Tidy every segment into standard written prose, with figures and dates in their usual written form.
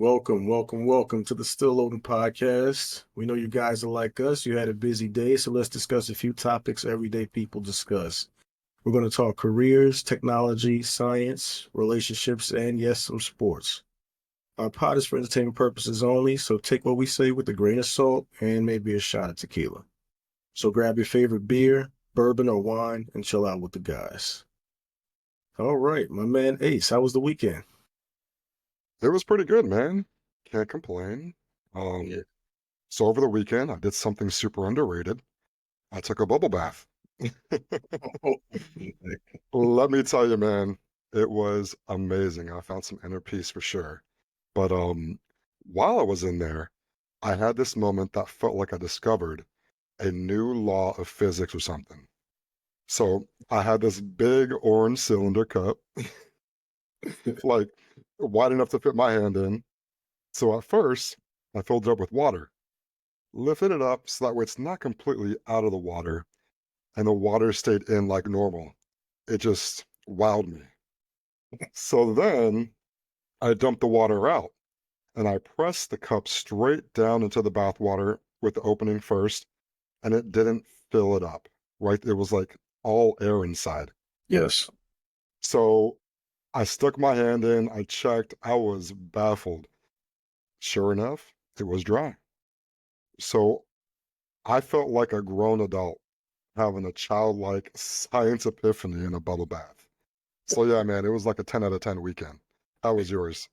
Welcome to the Still Loading podcast. We know you guys are like us. You had a busy day, so let's discuss a few topics everyday people discuss. We're going to talk careers, technology, science, relationships, and yes, some sports. Our pod is for entertainment purposes only, so take what we say with a grain of salt and maybe a shot of tequila. So grab your favorite beer, bourbon, or wine and chill out with the guys. All right, my man Ace, how was the weekend? It was pretty good, man. Can't complain. Yeah. Um, so over the weekend, I did something super underrated. I took a bubble bath. Let me tell you, man, it was amazing. I found some inner peace for sure. But while I was in there, I had this moment that felt like I discovered a new law of physics or something. So I had this big orange cylinder cup, like wide enough to fit my hand in. So at first, I filled it up with water, lifted it up so that way it's not completely out of the water and the water stayed in like normal. It just wowed me. So then I dumped the water out and I pressed the cup straight down into the bath water with the opening first, and it didn't fill it up, right? It was like all air inside. Yes. So I stuck my hand in, I checked, I was baffled. Sure enough, it was dry. So I felt like a grown adult having a childlike science epiphany in a bubble bath. So yeah, man, it was like a 10 out of 10 weekend. How was yours?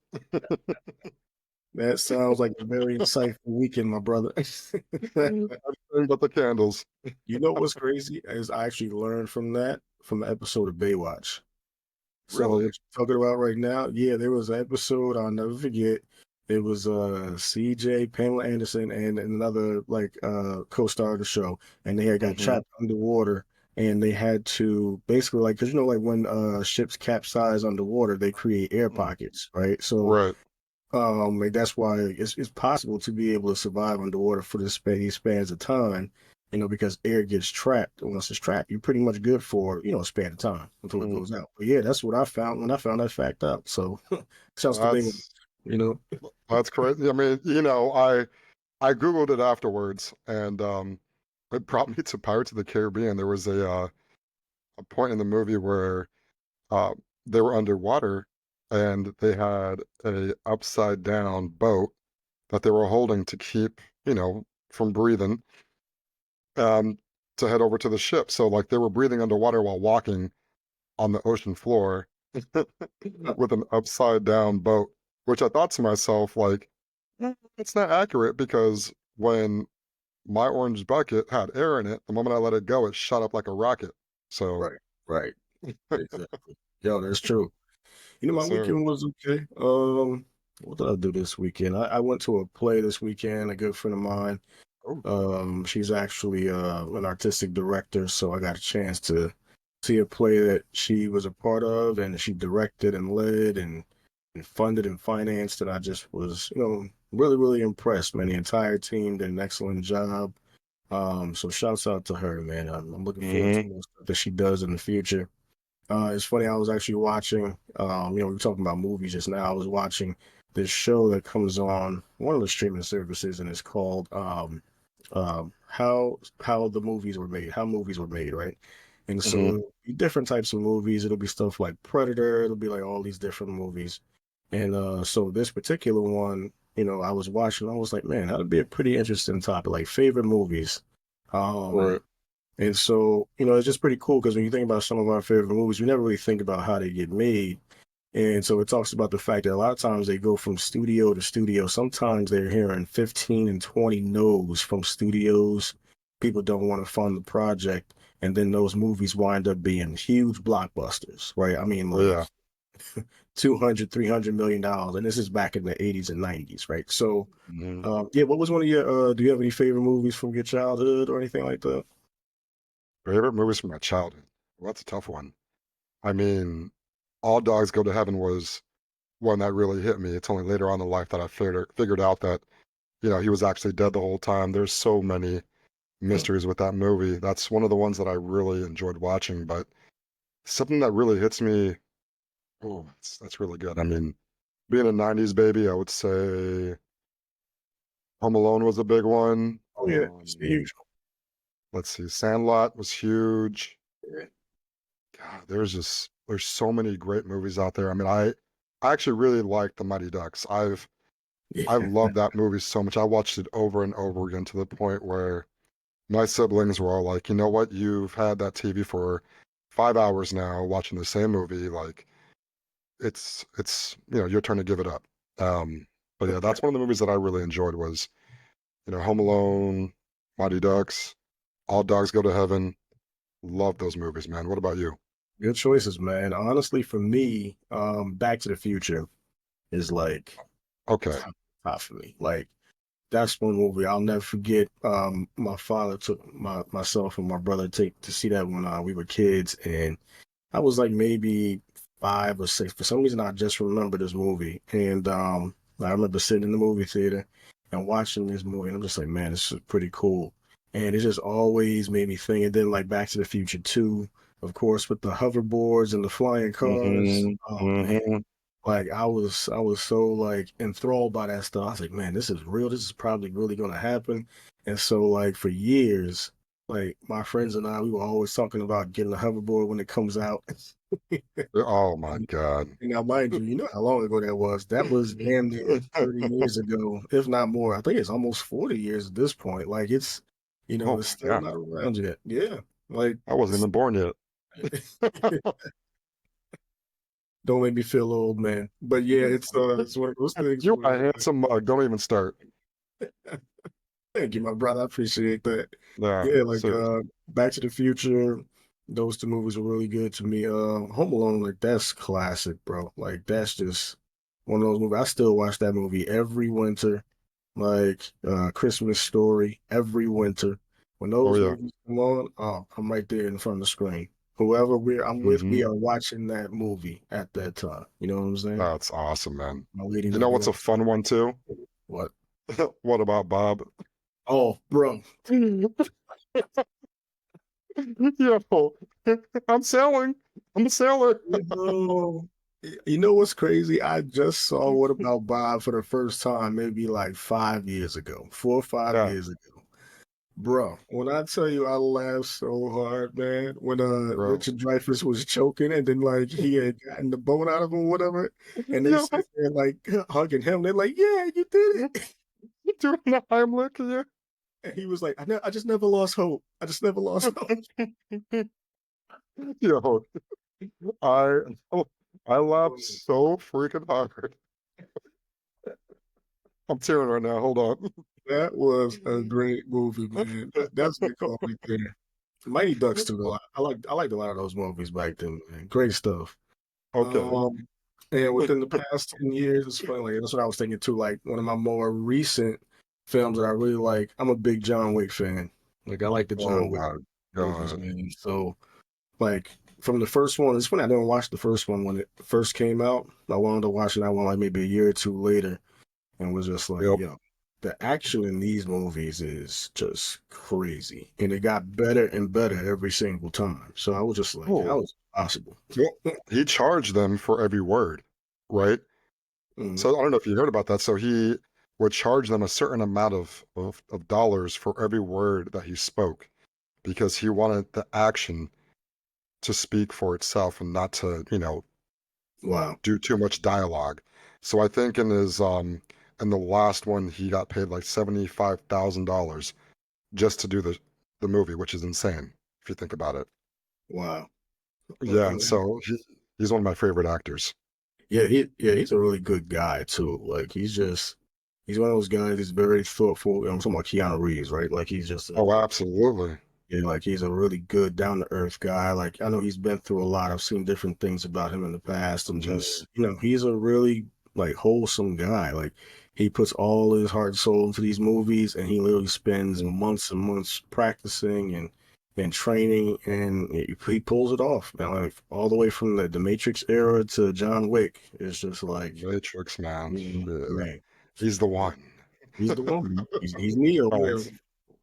That sounds like a very insightful weekend, my brother. Everything but the candles. You know what's crazy is I actually learned from that from the episode of Baywatch. So Really? what you're talking about right now, yeah, there was an episode I'll never forget. It was CJ, Pamela Anderson, and another co-star of the show, and they had got Hmm. trapped underwater, and they had to basically like because like when ships capsize underwater, they create air pockets, right? So Right. like that's why it's possible to be able to survive underwater for these spans of time, because air gets trapped. And once it's trapped, you're pretty much good for, a span of time until it Mm. goes out. But yeah, that's what I found when I found that fact out. So shouts to Bing, That's you know. that's crazy. I mean, I Googled it afterwards and it brought me to Pirates of the Caribbean. There was a point in the movie where uh they were underwater and they had a upside down boat that they were holding to keep, from breathing, um, to head over to the ship. So like they were breathing underwater while walking on the ocean floor with an upside down boat, which I thought to myself, like, it's not accurate because when my orange bucket had air in it, the moment I let it go, it shot up like a rocket. So, Right, right, exactly. Yo, that's true. My sir. weekend was okay. What did I do this weekend? I went to a play this weekend. A good friend of mine. Oh, She's actually an artistic director, so I got a chance to see a play that she was a part of, and she directed and led and funded and financed, and I just was, really, really impressed, man. The entire team did an excellent job. So shouts out to her, man. I'm looking forward to hmm more stuff that she does in the future. It's funny, I was actually watching, we were talking about movies just now. I was watching this show that comes on one of the streaming services, and it's called how the movies were made, how movies were made, right? And so hmm it'll be different types of movies. It'll be stuff like Predator. It'll be like all these different movies. And so this particular one, I was watching. I was like, man, that'd be a pretty interesting topic, like favorite movies. Right. And so, it's just pretty cool because when you think about some of our favorite movies, we never really think about how they get made. And so it talks about the fact that a lot of times they go from studio to studio. Sometimes they're hearing 15 and 20 no's from studios. People don't want to fund the project. And then those movies wind up being huge blockbusters, right? I mean, Oh, like yeah. 200, $300 million. And this is back in the 80s and 90s, right? So, hmm yeah, what was one of your, do you have any favorite movies from your childhood or anything like that? Favorite movies from my childhood. Well, that's a tough one. I mean, All Dogs Go to Heaven was one that really hit me. It's only later on in life that I figured out that, he was actually dead the whole time. There's so many Hmm. mysteries with that movie. That's one of the ones that I really enjoyed watching, but something that really hits me, oh, that's really good. I mean, being a 90s baby, I would say Home Alone was a big one. Oh yeah, it's huge. Let's see, Sandlot was huge. Yeah, God, there's so many great movies out there. I mean, I actually really like The Mighty Ducks. I yeah, love that movie so much. I watched it over and over again to the point where my siblings were all like, you know what, you've had that TV for 5 hours now watching the same movie. Like it's your turn to give it up. Um, but yeah, that's one of the movies that I really enjoyed was, Home Alone, Mighty Ducks, All Dogs Go to Heaven. Love those movies, man. What about you? good choices, man. Honestly, for me, Back to the Future is like Okay. top for me. Like that's one movie I'll never forget. My father took myself and my brother take to see that when we were kids, and I was like maybe 5 or 6. For some reason, I just remember this movie, and I remember sitting in the movie theater and watching this movie, and I'm just like, man, this is pretty cool. And it just always made me think. And then like Back to the Future 2, of course, with the hoverboards and the flying cars. hmm Oh man, hmm like I was so like enthralled by that stuff. I was like, man, this is real. This is probably really gonna happen. And so like for years, like my friends and I, we were always talking about getting a hoverboard when it comes out. Oh my God. And now, mind you, you know how long ago that was. That was damn near 30 years ago, if not more. I think it's almost 40 years at this point. Like Oh it's my still God. not around yet. Yeah. Like I wasn't even born yet. don't make me feel old, man. But yeah, it's one of those things You're a where handsome mug. Don't even start. thank you, my brother. I appreciate that. Yeah, Yeah, like seriously. Back to the Future, those two movies were really good to me. Home Alone, like that's classic, bro. Like that's just one of those movies. I still watch that movie every winter. Like Christmas Story every winter. When Oh those yeah. movies come on, oh, I'm right there in front of the screen. I'm with, we hmm are watching that movie at that time. You know what I'm saying? That's awesome, man. My lady You might know be what's a like, fun one too? what? What about Bob? Oh, bro. Yo, I'm selling. I'm a seller. You know, you know what's crazy? I just saw What About Bob for the first time maybe like 5 years ago, 4 or 5 Yeah, years ago. Bro, when I tell you I laughed so hard, man, when bro. Richard Dreyfuss was choking and then like he had gotten the bone out of him, whatever, and they Yo, sit there like hugging him. They're like, "Yeah, you did it." doing the Heimlich here. And he was like, I just never lost hope. I just never lost hope." Yo, I I laughed so freaking hard. I'm tearing right now. Hold on. That was a great movie, man. That's a good call right there. Mighty Ducks too, though. I liked a lot of those movies back then, man. Great stuff. Okay. Um, and within the past 10 years, it's funny. Like, that's what I was thinking too. Like one of my more recent films that I really like. I'm a big John Wick fan. Like I like the Oh John Wick my movies, God. man. So like from the first one, it's funny I didn't watch the first one when it first came out. I wanted to watch that one like maybe a year or two later, and was just like, Yep. yo, the action in these movies is just crazy, and it got better and better every single time. So I was just like, how Oh, is it possible? well, he charged them for every word, right? Mhm. So I don't know if you heard about that. So he would charge them a certain amount of dollars for every word that he spoke because he wanted the action to speak for itself and not to, Wow. do too much dialogue. So I think in the last one he got paid like $75,000 just to do the movie, which is insane if you think about it. Wow. Yeah, And so he's one of my favorite actors. yeah, he's a really good guy too. Like he's one of those guys that's very thoughtful. I'm talking about Keanu Reeves, right? Like he's just Oh, absolutely. yeah, like he's a really good, down to earth guy. Like I know he's been through a lot. I've seen different things about him in the past, and Mhm. just he's a really like wholesome guy. Like he puts all his heart and soul into these movies, and he literally spends months and months practicing and training, and he pulls it off. Man, like all the way from the Matrix era to John Wick, it's just like, Matrix, man. Shit. man, He's the one. he's the one. He's Neo. All right. Yeah.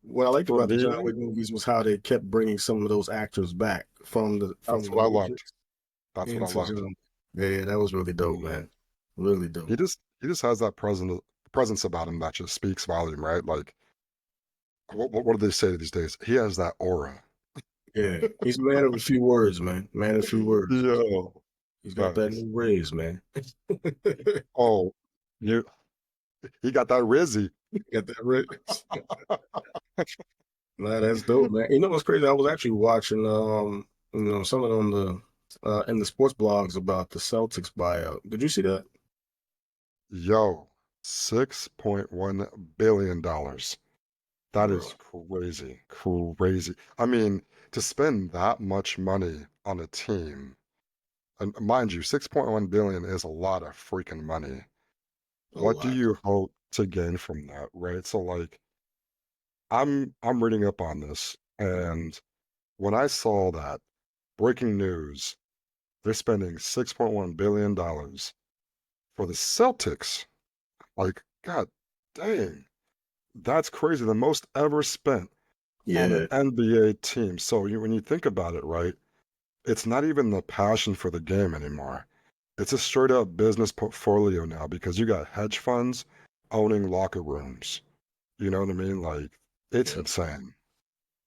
What I liked For about the John me, Wick movies was how they kept bringing some of those actors back from that's the what I loved. Matrix That's what I into loved. John. Yeah, that was really dope, man. Really do. He just has that presence about him that just speaks volume, right? Like what do they say these days? He has that aura. Yeah, he's a man of a few words, man. Man of a few words. Yo, He's got that facts. new raise, man. Oh, you he got that Rizzy. Got that raise. Nah, that's dope, man. You know what's crazy? I was actually watching, something on the in the sports blogs about the Celtics buyout. Did you see that? Yo, $6.1 billion. That is Bro. crazy, crazy. I mean, to spend that much money on a team, and mind you, 6.1 billion is a lot of freaking money. A What do lot. you hope to gain from that, right? So like I'm reading up on this, and when I saw that breaking news, they're spending $6.1 billion for the Celtics. Like, God dang, that's crazy. The most ever spent on an Yeah, NBA team. So when you think about it, right, it's not even the passion for the game anymore. It's a straight up business portfolio now because you got hedge funds owning locker rooms. You know what I mean? Like, it's yeah. insane.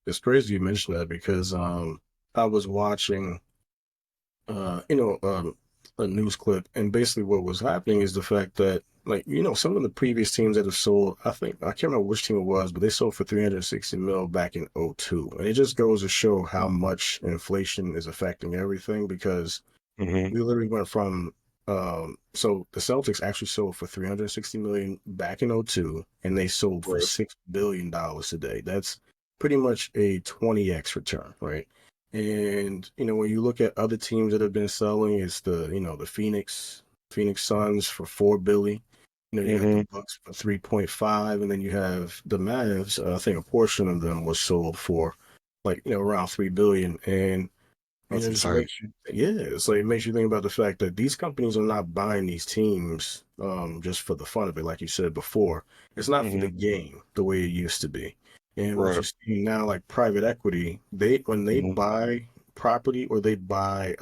It's crazy you mentioned that because I was watching uh, you know, um, a news clip, and basically what was happening is the fact that, like, some of the previous teams that have sold, I can't remember which team it was, but they sold for 360 mil back in '02, and it just goes to show how much inflation is affecting everything because Hmm. we literally went from so the Celtics actually sold for 360 million back in '02, and they sold for Right. $6 billion today. That's pretty much a 20x return, right? And when you look at other teams that have been selling, it's the Phoenix Suns for 4 billion. You got the Hmm. Bucks for 3.5, and then you have the Mavs. I think a portion of them was sold for like around 3 billion. And That's it just insane. makes you, yeah, it's like it makes you think about the fact that these companies are not buying these teams just for the fun of it, like you said before. It's not for Hmm. the game the way it used to be. And what Right. you're seeing now, like private equity, when they Hmm. buy property or they buy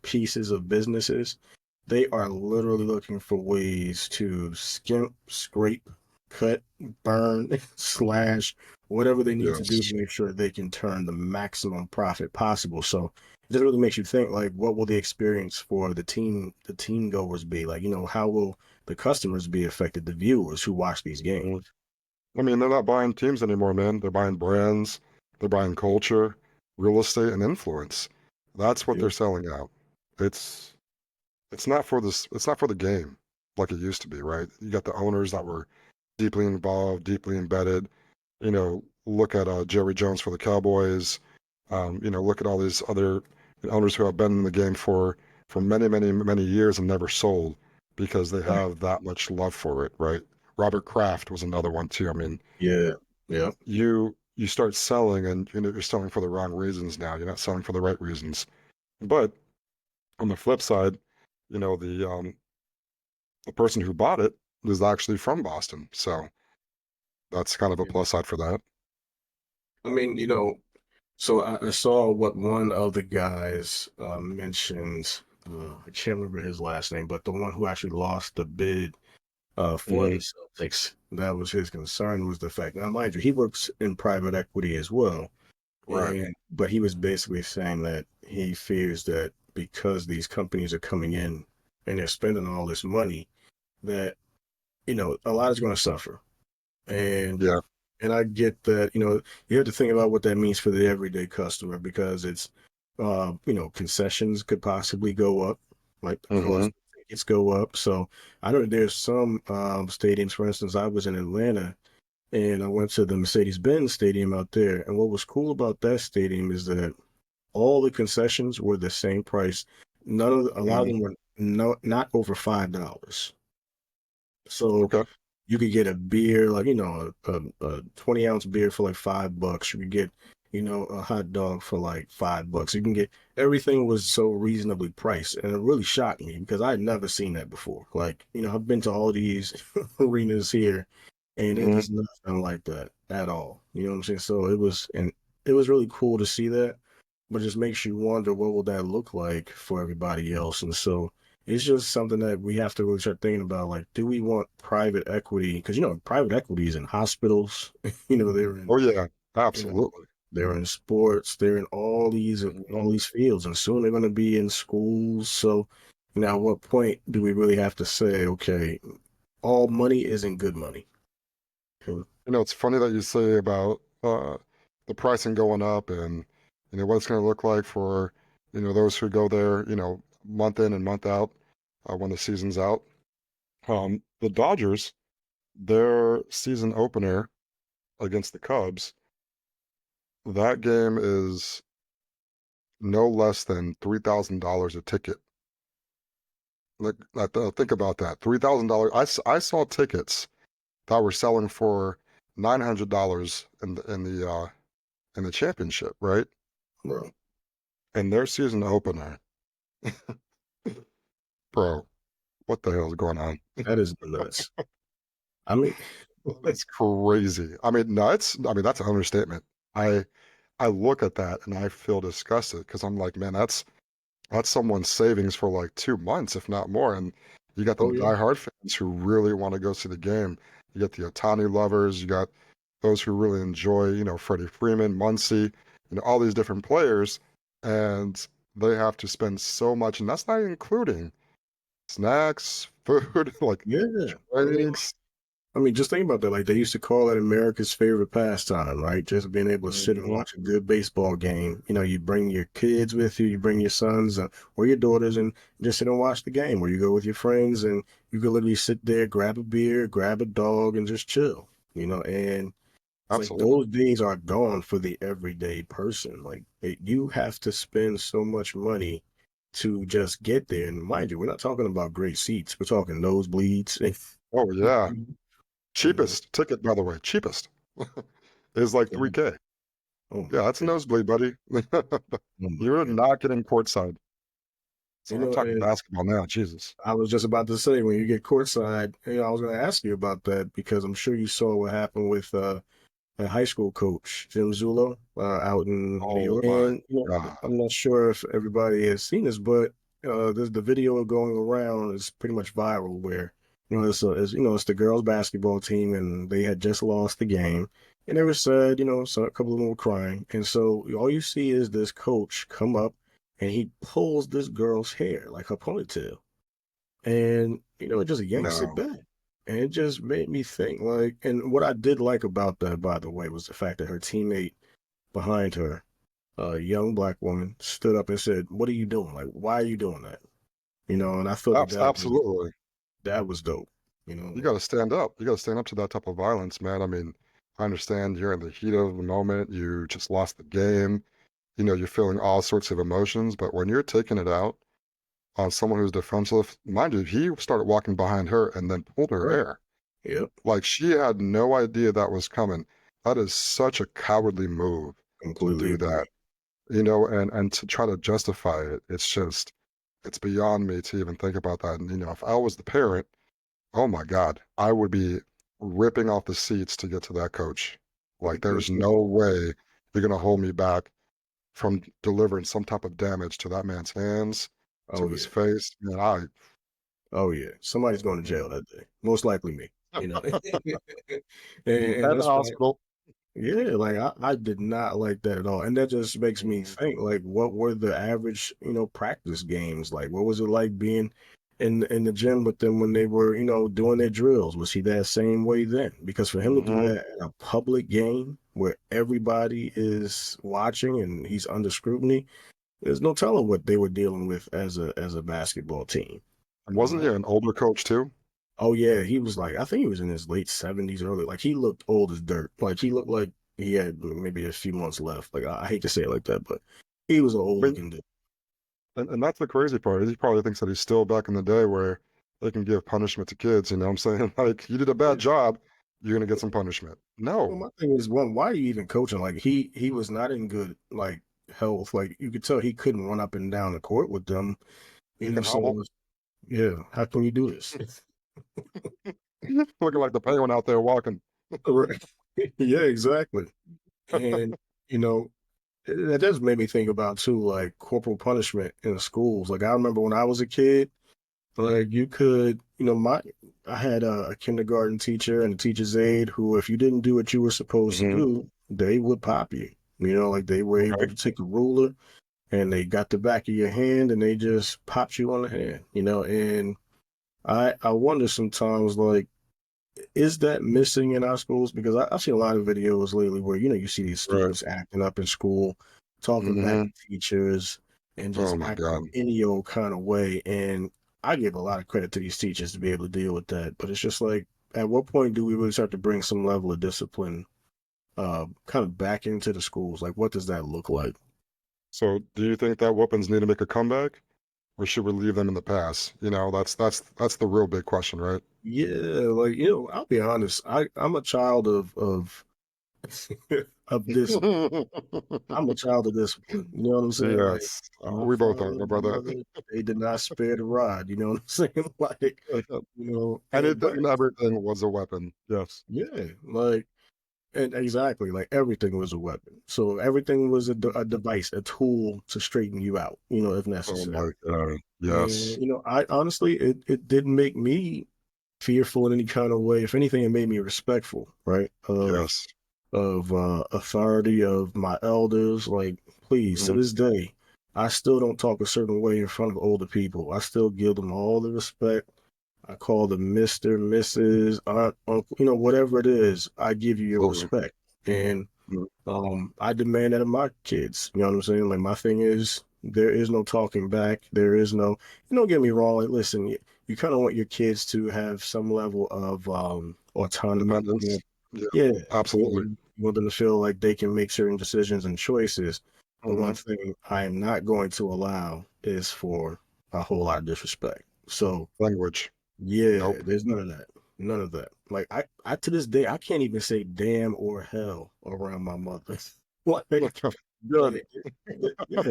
pieces of businesses, they are literally looking for ways to skimp, scrape, cut, burn, slash, whatever they need to do to Yes. make sure they can turn the maximum profit possible. So it just really makes you think, like, what will the experience for the team goers be? Like, how will the customers be affected, the viewers who watch these games? Mhm. I mean, they're not buying teams anymore, man. They're buying brands, they're buying culture, real estate, and influence. That's what Yeah, they're selling out. It's it's not for this. It's not for the game like it used to be, right? You got the owners that were deeply involved, deeply embedded. Look at Jerry Jones for the Cowboys. Look at all these other owners who have been in the game for many, many, many years and never sold because they right. have that much love for it, right? Robert Kraft was another one too. I mean, Yeah, yeah, you start selling and you're selling for the wrong reasons now. You're not selling for the right reasons. But on the flip side, you know, the person who bought it is actually from Boston. So that's kind of a yeah. plus side for that. I mean, so I saw what one of the guys mentioned. I can't remember his last name, but the one who actually lost the bid for the Hmm. Celtics, that was his concern, was the fact. Now, mind you, he works in private equity as well, Right. and but he was basically saying that he fears that because these companies are coming in and they're spending all this money, that a lot is going to suffer. And Yeah. and I get that, you have to think about what that means for the everyday customer because it's concessions could possibly go up, like the Hmm. cost of tickets go up. So I know there's some stadiums, for instance, I was in Atlanta and I went to the Mercedes-Benz stadium out there. And what was cool about that stadium is that all the concessions were the same price. A lot of Hmm. them were not over $5. So Okay. you could get a beer, like, a 20-ounce beer for like $5. You could get, a hot dog for like $5. You can get everything was so reasonably priced. And it really shocked me because I had never seen that before. Like, I've been to all these arenas here and it Hmm. is nothing like that at all. You know what I'm saying? So it was really cool to see that, but it just makes you wonder what will that look like for everybody else. And so it's just something that we have to really start thinking about. Like, do we want private equity? Because private equity is in hospitals. They're in Oh yeah, you know absolutely. they're in sports. They're in all these fields, and soon they're going to be in schools. So, at what point do we really have to say, okay, all money isn't good money? It's funny that you say about the pricing going up and what it's going to look like for those who go there, month in and month out when the season's out. The Dodgers, their season opener against the Cubs, that game is no less than $3,000 a ticket. Think about that. $3,000. I saw tickets that were selling for $900 in the championship, right? Bro, And their season opener, bro, what the hell is going on? that is nuts. I mean, It's crazy. I mean, nuts. I mean, that's an understatement. I I look at that and I feel disgusted because I'm like, man, that's someone's savings for like 2 months, if not more. And you got the oh yeah, diehard fans who really want to go see the game. You got the Otani lovers. You got those who really enjoy, Freddie Freeman, Muncy, all these different players, and they have to spend so much, and that's not including snacks, food, like yeah. drinks. Just think about that. Like they used to call it America's favorite pastime, right? Just being able to sit and Mhm. watch a good baseball game. You bring your kids with you, you bring your sons or your daughters, and just sit and watch the game. Or you go with your friends, and you can literally sit there, grab a beer, grab a dog, and just chill. And it's like Absolutely. those days are gone for the everyday person. Like you have to spend so much money to just get there. And mind you, we're not talking about great seats. We're talking nosebleeds. Oh yeah. You know, Cheapest ticket, by the way, cheapest is like yeah. 3K. Oh Yeah, my that's a goodness. nosebleed, buddy. Oh my You're goodness. not getting courtside. So I'm talking And basketball now. Jesus. I was just about to say when you get courtside, I was going to ask you about that because I'm sure you saw what happened with a high school coach, Jim Zulo, out in New Oh York. my And God. I'm not sure if everybody has seen this, but the video going around is pretty much viral. Where it's the girls' basketball team, and they had just lost the game, and they were sad. So a couple of them were crying, and so all you see is this coach come up, and he pulls this girl's hair like her ponytail, and it just yanks it No. back. And it just made me think, like, and what I did like about that, by the way, was the fact that her teammate behind her, a young black woman, stood up and said, "What are you doing? Like, why are you doing that?" And I thought Absolutely. that was dope. You Like, got to stand up. You got to stand up to that type of violence, man. I mean, I understand you're in the heat of the moment. You just lost the game. You're feeling all sorts of emotions, but when you're taking it out on someone who's defensive, mind you, he started walking behind her and then pulled her right? hair. Yep, Like she had no idea that was coming. That is such a cowardly move to completely do agree. that, and to try to justify it. It's beyond me to even think about that. And if I was the parent, oh my God, I would be ripping off the seats to get to that coach. Like there's no way you're gonna hold me back from delivering some type of damage to that man's hands, to Oh his yeah, face. Man, I oh yeah. Somebody's going to jail that day. Most likely me. And at the that's why. hospital. Yeah, like I did not like that at all. And that just makes me Mhm. think, like, what were the average, practice games like? What was it like being in the gym with them when they were, doing their drills? Was he that same way then? Because for him to do Mhm. that in a public game where everybody is watching and he's under scrutiny, there's no telling what they were dealing with as a basketball team. Wasn't he an older coach too? Oh yeah, he was like I think he was in his late 70s, early. Like he looked old as dirt. Like he looked like he had maybe a few months left. Like I hate to say it like that, but he was an I old mean, looking dude. and that's the crazy part. Is he probably thinks that he's still back in the day where they can give punishment to kids. You know what I'm saying? Like, you did a bad Yeah. job, you're gonna get some punishment. Well, No, my thing is, one, why are you even coaching? Like he was not in good like health. Like you could tell he couldn't run up and down the court with them. he can So hobble. yeah, how can you do this? Looking like the penguin out there walking. Right. Yeah, exactly. And you know, that does make me think about too, like corporal punishment in schools. Like I remember when I was a kid. Like you could, I had a kindergarten teacher and a teacher's aide who, if you didn't do what you were supposed to Hmm. do, they would pop you. Like they were able Okay. to take a ruler and they got the back of your hand and they just popped you on the hand. And I wonder sometimes, like, is that missing in our schools? Because I've seen a lot of videos lately where, you see these Right. students acting up in school, talking back Hmm. to teachers, and Oh just my God. acting any old kind of way. And I give a lot of credit to these teachers to be able to deal with that. But it's just like, at what point do we really start to bring some level of discipline kind of back into the schools? Like, what does that look like? So do you think that weapons need to make a comeback, or should we leave them in the past? That's the real big question, right? Yeah, like, I'll be honest. I'm a child of of discipline. I'm a child of discipline. You know what I'm saying? Like Yes, my we both father are, my and my brother. mother, they did not spare the rod. You know what I'm saying? Like, Anything but and everything was a weapon. Yes. yeah, like, and exactly, like everything was a weapon. So everything was a device, a tool to straighten you out. If Oh necessary. my God. And Yes. I honestly, it didn't make me fearful in any kind of way. If anything, it made me respectful, right? Yes. Of authority of my elders. Like, please, to Mhm. this day, I still don't talk a certain way in front of older people. I still give them all the respect. I call them Mr., Mrs., Aunt, Uncle, whatever it is, I give you your Absolutely. respect. And Mhm. I demand that of my kids. You know what I'm saying? Like, my thing is, there is no talking back. There is no, don't get me wrong. Like, listen, you kind of want your kids to have some level of autonomy. Independence. Yeah. Yeah, Absolutely. you want them to feel like they can make certain decisions and choices. The one Hmm. thing I am not going to allow is for a whole lot of disrespect. So Language. yeah, Nope. there's none of that. None of that. Like I to this day, I can't even say damn or hell around my mother. like, Good. yeah,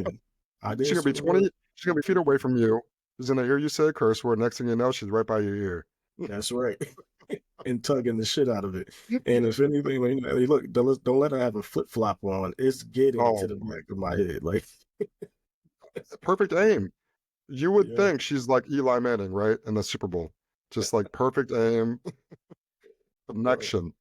I She's didn't gonna be swear. 20. She's gonna be feet away from you. She's gonna hear you say a curse word. Next thing you know, she's right by your ear. That's right. And tugging the shit out of it. And if anything, like, hey, look, don't let her have a flip flop on. It's getting to Oh the my back of my head. Like, perfect aim. You would yeah, think she's like Eli Manning, right? In the Super Bowl. Just like perfect aim, right. connection.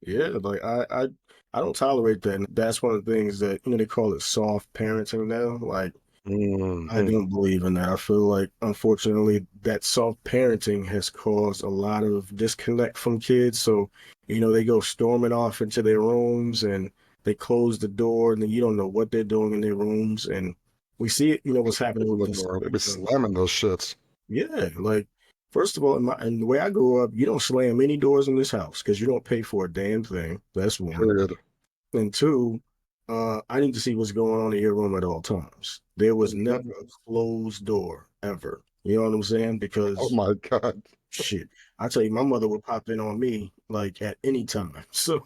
Yeah, like I don't tolerate that. And that's one of the things that, they call it soft parenting now. Like, I Hmm. don't believe in that. I feel like, unfortunately, that soft parenting has caused a lot of disconnect from kids. So, they go storming off into their rooms and they close the door, and then you don't know what they're doing in their rooms. And we see it, what's happening with The this. door. They be slamming those shits. Yeah, like, first of all, in the way I grew up, you don't slam any doors in this house because you don't pay for a damn thing. That's one. Period. And two, I need to see what's going on in your room at all times. There was never Mhm. a closed door ever. You know what I'm saying? Oh Because my God. shit, I tell you, my mother would pop in on me like at any time. So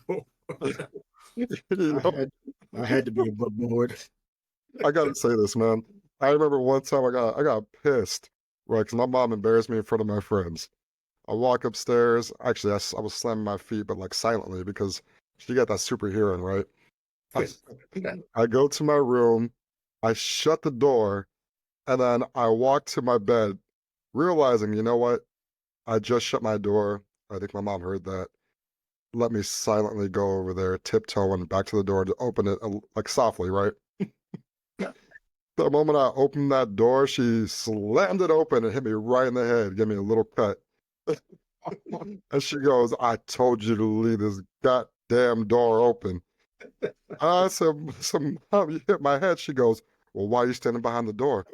You I know, had I had to be above board. I gotta say this, man. I remember one time I got pissed, right? Because my mom embarrassed me in front of my friends. I walk upstairs. Actually, I was slamming my feet, but like silently because she got that super hearing, right? I go to my room. I shut the door, and then I walk to my bed, realizing, you know what? I just shut my door. I think my mom heard that. Let me silently go over there, tiptoeing back to the door to open it like softly, right? The moment I opened that door, she slammed it open and hit me right in the head, gave me a little cut. And she goes, I told you to leave this goddamn door open. I said, some mom, you hit my head. She goes, well, why are you standing behind the door?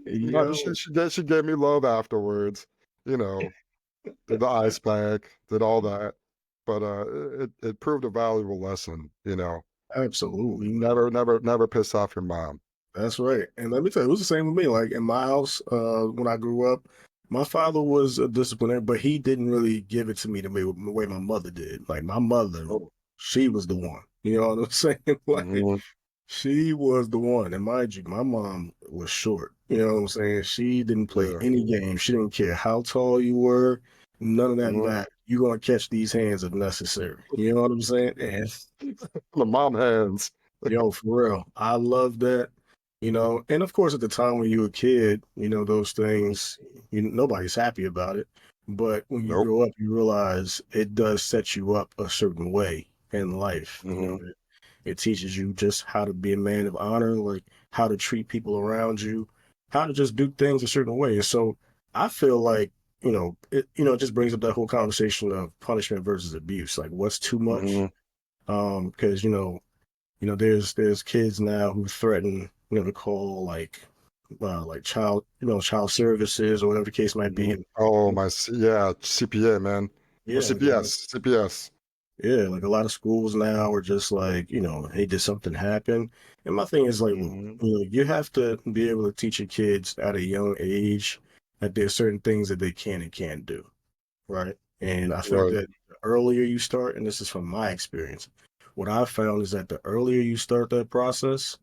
No, Yo, she gave me love afterwards. You know, did the ice pack, did all that. But it proved a valuable lesson, you know. absolutely. Never piss off your mom. That's right. And let me tell you, it was the same with me. Like in my house, when I grew up, my father was a disciplinary, but he didn't really give it to me the way my mother did. Like my mother, Oh. she was the one. You know what I'm saying? Like Mhm. she was the one. And mind you, my mom was short. You know what I'm saying? She didn't play Yeah. any game. She didn't care how tall you were. None of that Mhm. mattered. You're gonna catch these hands if necessary. You know what I'm saying? And The mom hands. yo, for real, I love that. And of course, at the time when you were a kid, those things, nobody's happy about it. But when you Nope. grow up, you realize it does set you up a certain way in life. Hmm. It teaches you just how to be a man of honor, like how to treat people around you, how to just do things a certain way. And so I feel like, it just brings up that whole conversation of punishment versus abuse. Like what's too much? Hmm. Because, there's kids now who threaten, to call like child services or whatever the case might be. Hmm. And Oh, yeah, CPA, man. Or yeah, CPS. like a lot of schools now are just like, hey, did something happen? And my thing is like, look, Hmm. you have to be able to teach your kids at a young age that there's certain things that they can and can't do, right? And I think Right. that the earlier you start, and this is from my experience, what I've found is that the earlier you start that process,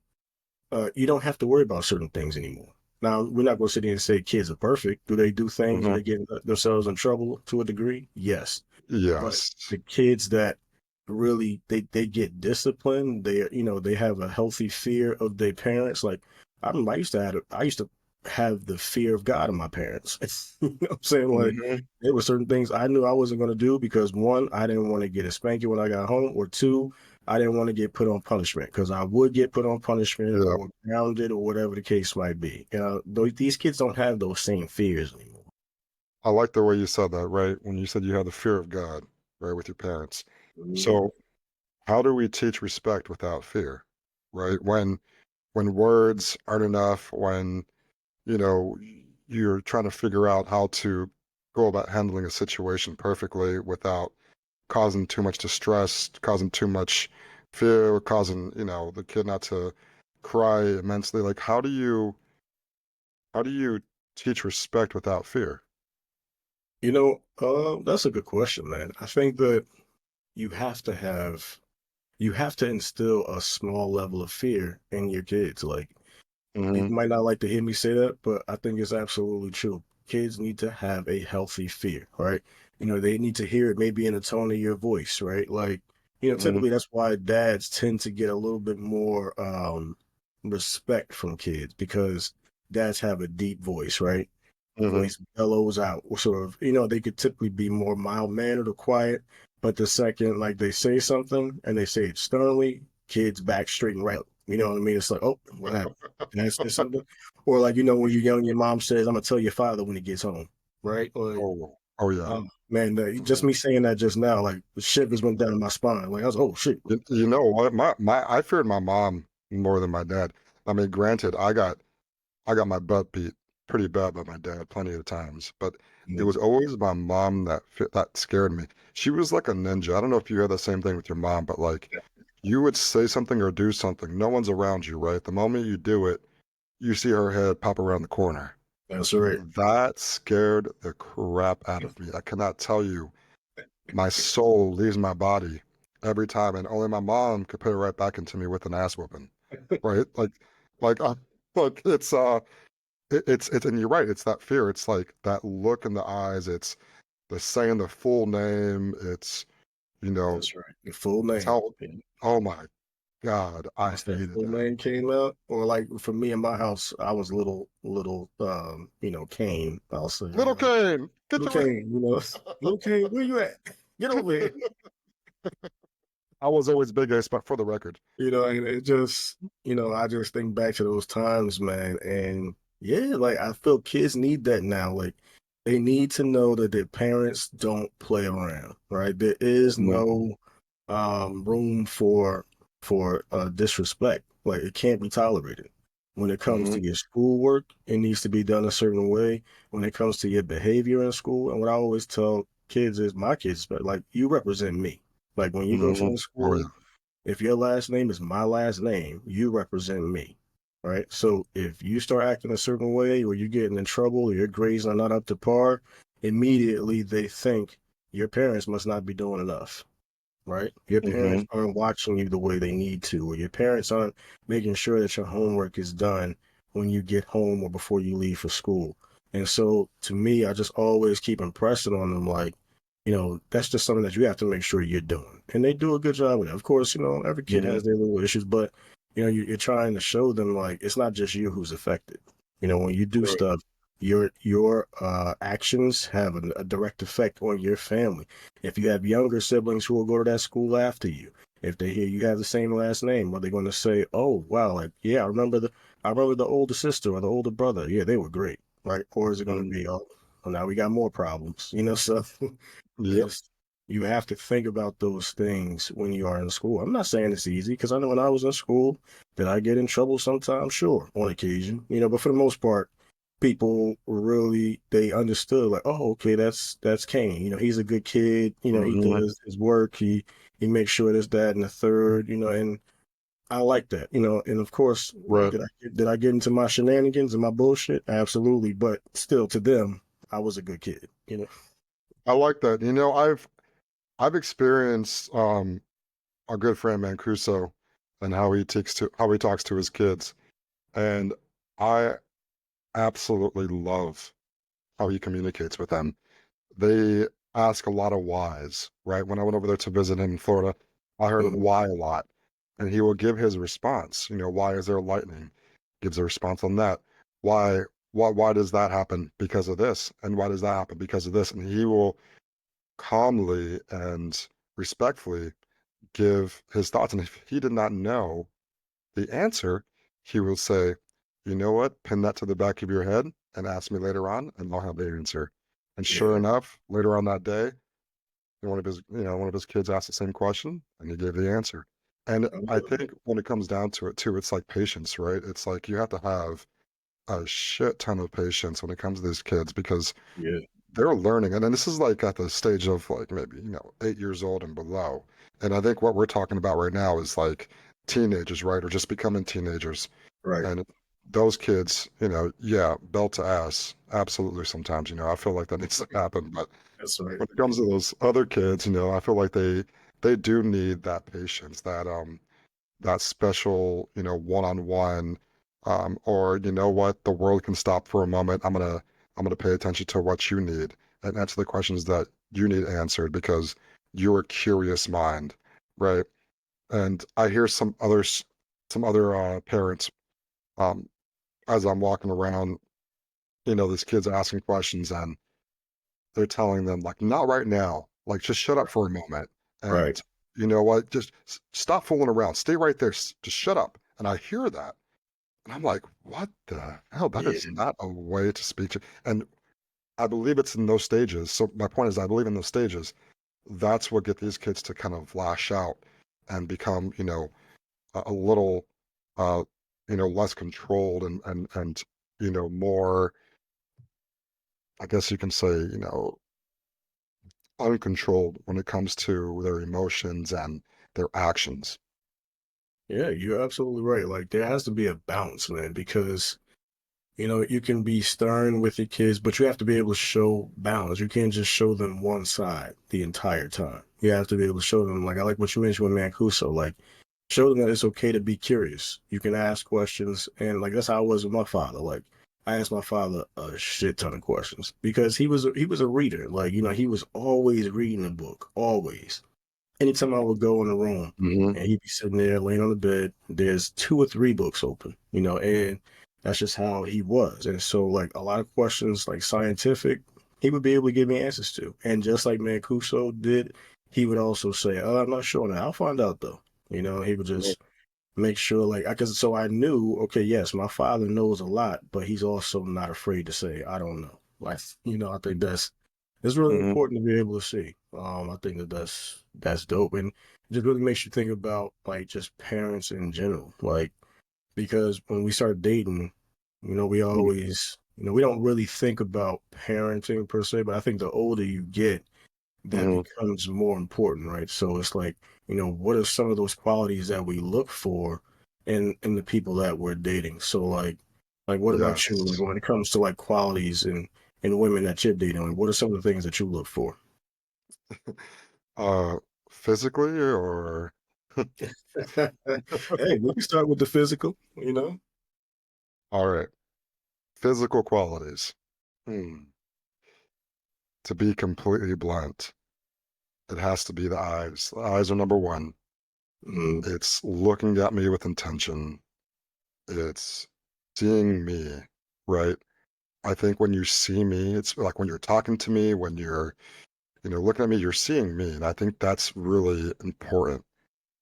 you don't have to worry about certain things anymore. Now, we're not going to sit here and say kids are perfect. Do they do things? Do Hmm. they get themselves in trouble to a degree? Yes. But Yes. the kids that really they get disciplined, they have a healthy fear of their parents. Like I used to have the fear of God in my parents. You know what I'm saying? Like Hmm. there were certain things I knew I wasn't going to do because one, I didn't want to get a spanking when I got home, or two, I didn't want to get put on punishment because I would get put on punishment Yeah. or grounded or whatever the case might be. These kids don't have those same fears anymore. I like the way you said that, right? When you said you had the fear of God, right, with your parents. Mhm. So how do we teach respect without fear, right? When words aren't enough, when, you know, you're trying to figure out how to go about handling a situation perfectly without causing too much distress, causing too much fear, causing, the kid not to cry immensely. Like how do you teach respect without fear? That's a good question, man. I think that you have to have you have to instill a small level of fear in your kids. Like Hmm. people might not like to hear me say that, but I think it's absolutely true. Kids need to have a healthy fear, right? They need to hear it maybe in the tone of your voice, right? Like, Hmm. typically that's why dads tend to get a little bit more respect from kids because dads have a deep voice, right? Hmm. Voice bellows out, or sort of, they could typically be more mild mannered or quiet, but the second like they say something and they say it sternly, kids back straight and right. You know what I mean? It's like, oh, what happened? Did I say something? Or like, when you're young, your mom says, "I'm gonna tell your father when he gets home," right? Or Oh yeah. man, just Mhm. me saying that just now, like the shivers went down my spine. Like I was, oh shit. You know what? I feared my mom more than my dad. I mean, granted, I got my butt beat pretty bad by my dad plenty of times, but it Mm, was always my mom that scared me. She was like a ninja. I don't know if you had the same thing with your mom, but like you would say something or do something, no one's around you, right? The moment you do it, you see her head pop around the corner. that's right. That scared the crap out of me. I cannot tell you. My soul leaves my body every time, and only my mom could put it right back into me with an ass whooping, right? Like, like it's, and you're right. It's that fear. It's like that look in the eyes. It's the saying the full name. It's you know, That's right. The full name. tell. Oh my God, I Once that hated full that. name came out, or like for me in my house, I was little, Kane. I'll say, Little Kane, get little your. Kane, little Kane, where you at? Get over here. I was always big ace, but for the record. And it just, I just think back to those times, man. And yeah, like I feel kids need that now. Like they need to know that their parents don't play around, right? There is Mhm. no room for disrespect. Like it can't be tolerated. When it comes Mhm. to your schoolwork, it needs to be done a certain way. When it comes to your behavior in school, and what I always tell kids is my kids, but like you represent me. Like when you go to Mhm. the Oh school, yeah. if your last name is my last name, you represent me, right? So if you start acting a certain way or you're getting in trouble or your grades are not up to par, immediately they think your parents must not be doing enough, right? Your parents Mhm. aren't watching you the way they need to, or your parents aren't making sure that your homework is done when you get home or before you leave for school. And so to me, I just always keep impressing on them like, that's just something that you have to make sure you're doing. And they do a good job with it. Of course, every kid Mhm. has their little issues, but you're trying to show them like it's not just you who's affected. When you do Right. stuff, your actions have a direct effect on your family. If you have younger siblings who will go to that school after you, if they hear you have the same last name, are they going to say, "Oh, wow, like yeah, I remember the older sister or the older brother. Yeah, they were great." Right? Or is it going to Mhm. be, "Oh, well, now we got more problems." So Yep. it's you have to think about those things when you are in school. I'm not saying it's easy because I know when I was in school, did I get in trouble sometimes? Sure, on occasion, but for the most part, people really they understood like, oh, okay, that's Kane. He's a good kid. He Mhm. does his work. He makes sure there's that and the third. And I like that. And of course, Right. did I get into my shenanigans and my bullshit? Absolutely, but still, to them, I was a good kid. I like that. I've experienced our good friend Mancuso and how he talks to his kids. And I absolutely love how he communicates with them. They ask a lot of whys, right? When I went over there to visit him in Florida, I heard Mhm. why a lot. And he will give his response. Why is there lightning? Gives a response on that. Why why does that happen? Because of this. And why does that happen? Because of this. And he will calmly and respectfully give his thoughts. And if he did not know the answer, he will say, you know what? Pin that to the back of your head and ask me later on, and I'll have the answer. And sure Yeah. enough, later on that day, one of his kids asked the same question, and he gave the answer. And I I love it. think when it comes down to it too, it's like patience, right? It's like you have to have a shit ton of patience when it comes to these kids because Yeah. they're learning. And then this is like at the stage of like maybe, 8 years old and below. And I think what we're talking about right now is like teenagers, right? Or just becoming teenagers. Right. And those kids, yeah, belt to ass. Absolutely sometimes, I feel like that needs to happen. But That's right. when it comes to those other kids, I feel like they do need that patience, that special, one-on-one, or you know what, the world can stop for a moment. I'm gonna pay attention to what you need and answer the questions that you need answered because you're a curious mind, right? And I hear some other parents, um, as I'm walking around, these kids are asking questions and they're telling them like, not right now, like just shut up for a moment, Right. and you know what, just stop fooling around, stay right there, just shut up. And I hear that. And I'm like, what the hell? That Yeah. is not a way to speak to. And I believe it's in those stages. So my point is, I believe in those stages, that's what get these kids to kind of lash out and become, a little, uh, less controlled and more, I guess you can say, uncontrolled when it comes to their emotions and their actions. Yeah, you're absolutely right. Like there has to be a balance, man, because you can be stern with your kids, but you have to be able to show balance. You can't just show them one side the entire time. You have to be able to show them, like I like what you mentioned with Mancuso, like show them that it's okay to be curious. You can ask questions, and like that's how I was with my father. Like I asked my father a shit ton of questions because he was a reader. Like he was always reading a book, always. Anytime I would go in the room Hmm. and he'd be sitting there laying on the bed, there's two or three books open, and that's just how he was. And so, like, a lot of questions, like scientific, he would be able to give me answers to. And just like Mancuso did, he would also say, I'm not sure now. I'll find out though. He would Right. just make sure, like, because so I knew, okay, yes, my father knows a lot, but he's also not afraid to say, I don't know. Like, I think that's it's really Hmm. important to be able to see. I think that's dope, and it just really makes you think about like just parents in general. Like because when we start dating, we always, we don't really think about parenting per se, but I think the older you get, that Hmm. becomes more important, right? So it's like, what are some of those qualities that we look for in the people that we're dating? So like what about you? Like Yes. when it comes to like qualities and women that you're dating, like what are some of the things that you look for? Uh, physically or Hey, we can start with the physical. all right, physical qualities. Hmm. To be completely blunt, it has to be the eyes. The eyes are number one. Mm, It's looking at me with intention. It's seeing me, right? I think when you see me, it's like when you're talking to me, when you're, looking at me, you're seeing me. And I think that's really important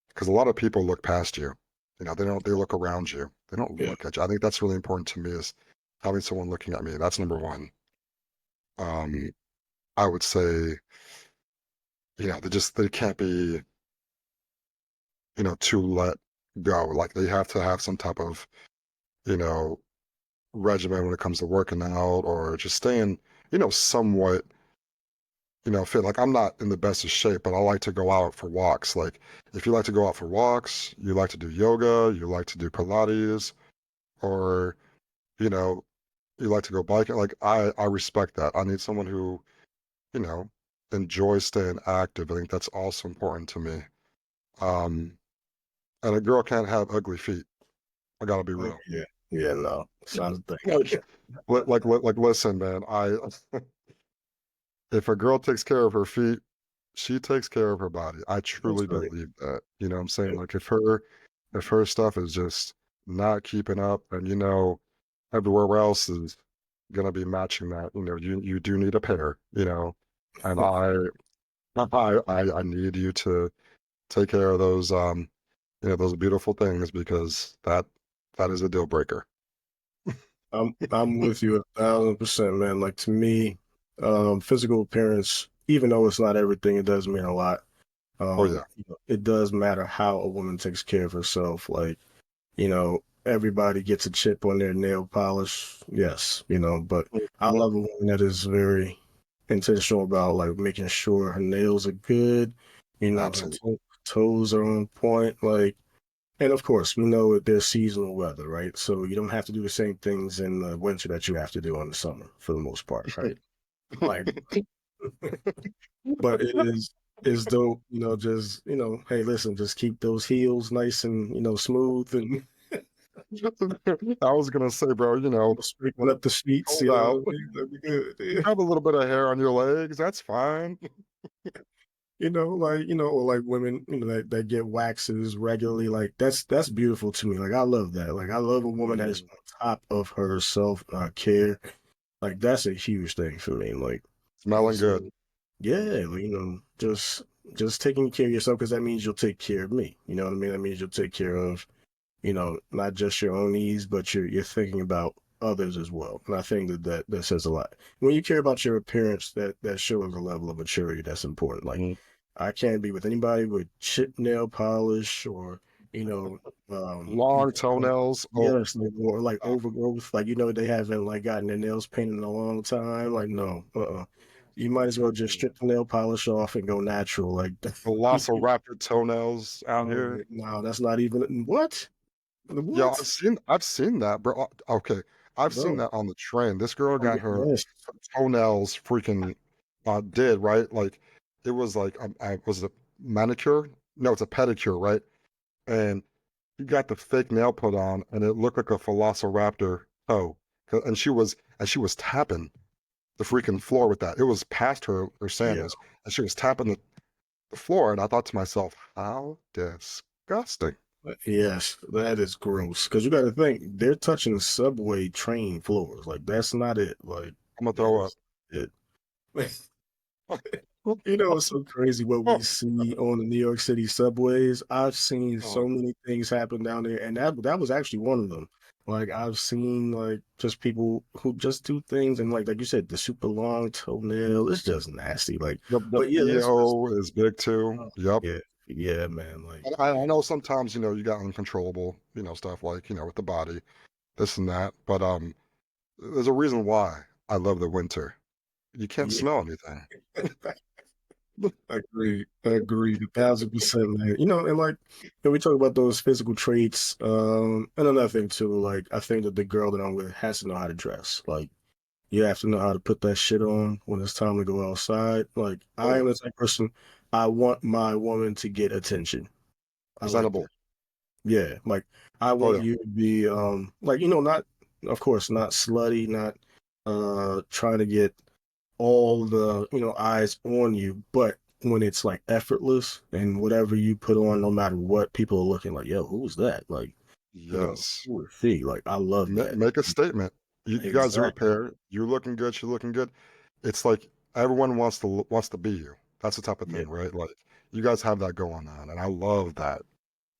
because a lot of people look past you. They look around you. They don't yeah. look at you. I think that's really important to me is having someone looking at me. That's number one. Um, I would say, they can't be, to let go. Like they have to have some type of, you know, regimen when it comes to working out or just staying, somewhat, fit. Like I'm not in the best of shape, but I like to go out for walks. Like if you like to go out for walks, you like to do yoga, you like to do Pilates, or, you know, you like to go biking. Like I respect that. I need someone who, you know, enjoys staying active. I think that's also important to me. Um, and a girl can't have ugly feet. I gotta be Oh, real. yeah. Yeah, no. It's not a Like, thing. listen, man. If a girl takes care of her feet, she takes care of her body. I That's truly right. believe that. You know what I'm saying? Like if her stuff is just not keeping up and everywhere else is gonna be matching that, you do need a pair, and I need you to take care of those beautiful things because that is a deal breaker. I'm with you 1,000%, man. Like to me, physical appearance, even though it's not everything, it does mean a lot. Oh yeah. It does matter how a woman takes care of herself. Like, everybody gets a chip on their nail polish. Yes, but I Mhm. love a woman that is very intentional about like making sure her nails are good, her Absolutely. toes are on point. Like, and of course, we know that there's seasonal weather, right? So you don't have to do the same things in the winter that you have to do in the summer for the most part, right? Like, but it is dope, just, hey, listen, just keep those heels nice and, smooth and I was gonna say, bro, sprinkling up the sheets, cold out. that'd be good. Yeah. Have a little bit of hair on your legs. That's fine. Or like women, that get waxes regularly. Like that's beautiful to me. Like I love that. Like I love a woman that is Mm, on top of her self care. Like that's a huge thing for me. Like, and smelling good. so yeah, like, just taking care of yourself because that means you'll take care of me. You know what I mean? That means you'll take care of, not just your own needs, but you're thinking about others as well. And I think that says a lot. When you care about your appearance, that shows a level of maturity that's important. Like Mhm. I can't be with anybody with chip nail polish or, you know, Long like, toenails. Oh, yes, like, or like overgrowth. Like, they haven't like gotten their nails painted in a long time. Like, no, You might as well just mm, strip the nail polish off and go natural. Like, velociraptor toenails out oh, here. no, that's not even what? Yeah, What? I've seen that, bro. Okay, I've seen No. that on the train. This girl Oh, got her yes. toenails freaking did right. Like it was like was it a manicure? No, it's a pedicure, right? And he got the fake nail put on, and it looked like a velociraptor toe. And she was tapping the freaking floor with that. It was past her Yeah. sandals, and she was tapping the floor. And I thought to myself, how disgusting. Yes, that is gross. Because you got to think they're touching subway train floors. Like that's not it. Like I'm gonna that throw up. is it. It's so crazy what we see on the New York City subways. I've seen so Oh, many things happen down there, and that was actually one of them. Like I've seen like just people who just do things, and like you said, the super long toenail. It's just nasty. Like, the but yeah, that's BO is big too. Yep. yeah, yeah, man. Like And I know sometimes, you got uncontrollable, stuff like, with the body, this and that. But there's a reason why I love the winter. You can't yeah. smell anything. Agreed, 1,000%, man. And like, we talk about those physical traits. And another thing too, like, I think that the girl that I'm with has to know how to dress. Like, you have to know how to put that shit on when it's time to go outside. Like, Oh I yeah. am the type of person, I want my woman to get attention. I like that. Presentable. Yeah, like, I Oh want yeah. you to be, like, not, of course, not slutty, not, trying to get all the eyes on you, but when it's like effortless and whatever you put on, no matter what, people are looking like, yo, who's that? Like, Yes. who is she? Like, I love that. Make a statement. You guys are a Exactly. pair. You're looking good. She's looking good. It's like everyone wants to be you. That's the type of Yeah. thing, right? Like you guys have that going on, and I love that.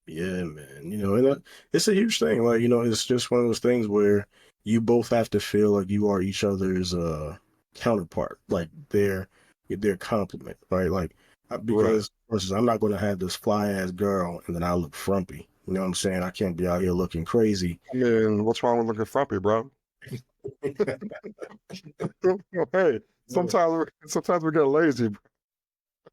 Yeah, man. And it's a huge thing. Like, it's just one of those things where you both have to feel like you are each other's counterpart, like their complement, right? Like, Right. because versus I'm not going to have this fly ass girl and then I look frumpy. You know what I'm saying? I can't be out here looking crazy. I mean, what's wrong with looking frumpy, bro? Hey, sometimes we get lazy.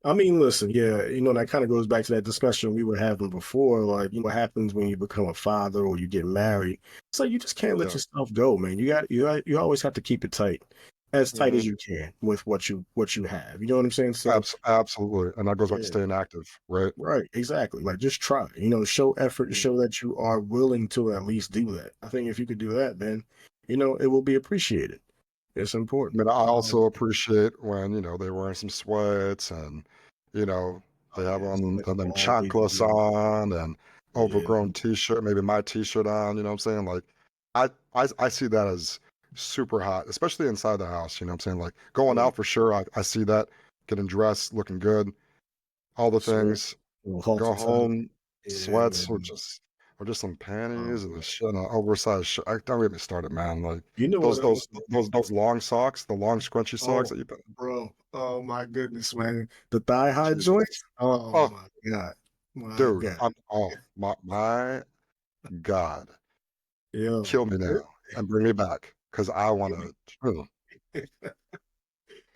I mean, listen, yeah, that kind of goes back to that discussion we were having before. Like, what happens when you become a father or you get married? It's like you just can't let Yeah. yourself go, man. You always have to keep it as tight Hmm. as you can with what you have. You know what I'm saying? So, Absolutely. And that goes back to yeah, staying active, right? right, exactly. Like, just try. Show effort and Mhm. show that you are willing to at least do that. I think if you could do that, then it will be appreciated. It's I important. mean, I also appreciate when, they're wearing some sweats and, you know, they Oh have yes, on that's them always chanclas good. on and Yeah, overgrown t-shirt, maybe my t-shirt on, you know what I'm saying? Like I see that as super hot, especially inside the house, you know what I'm saying? Like going mm, out for sure, I see that, getting dressed, looking good, all the sweat, things. Go halter top. home, Yeah, sweats man. or just some Oh panties and a man. and an oversized shirt. Don't get me started, man. Like You know what those else? those those long socks, the long scrunchy socks Oh, that you put. bro. Oh my goodness, man. The thigh high Jesus. joints. Oh Oh, my God. My dude. God. My God. Yo. Kill me now and bring me back because I want to.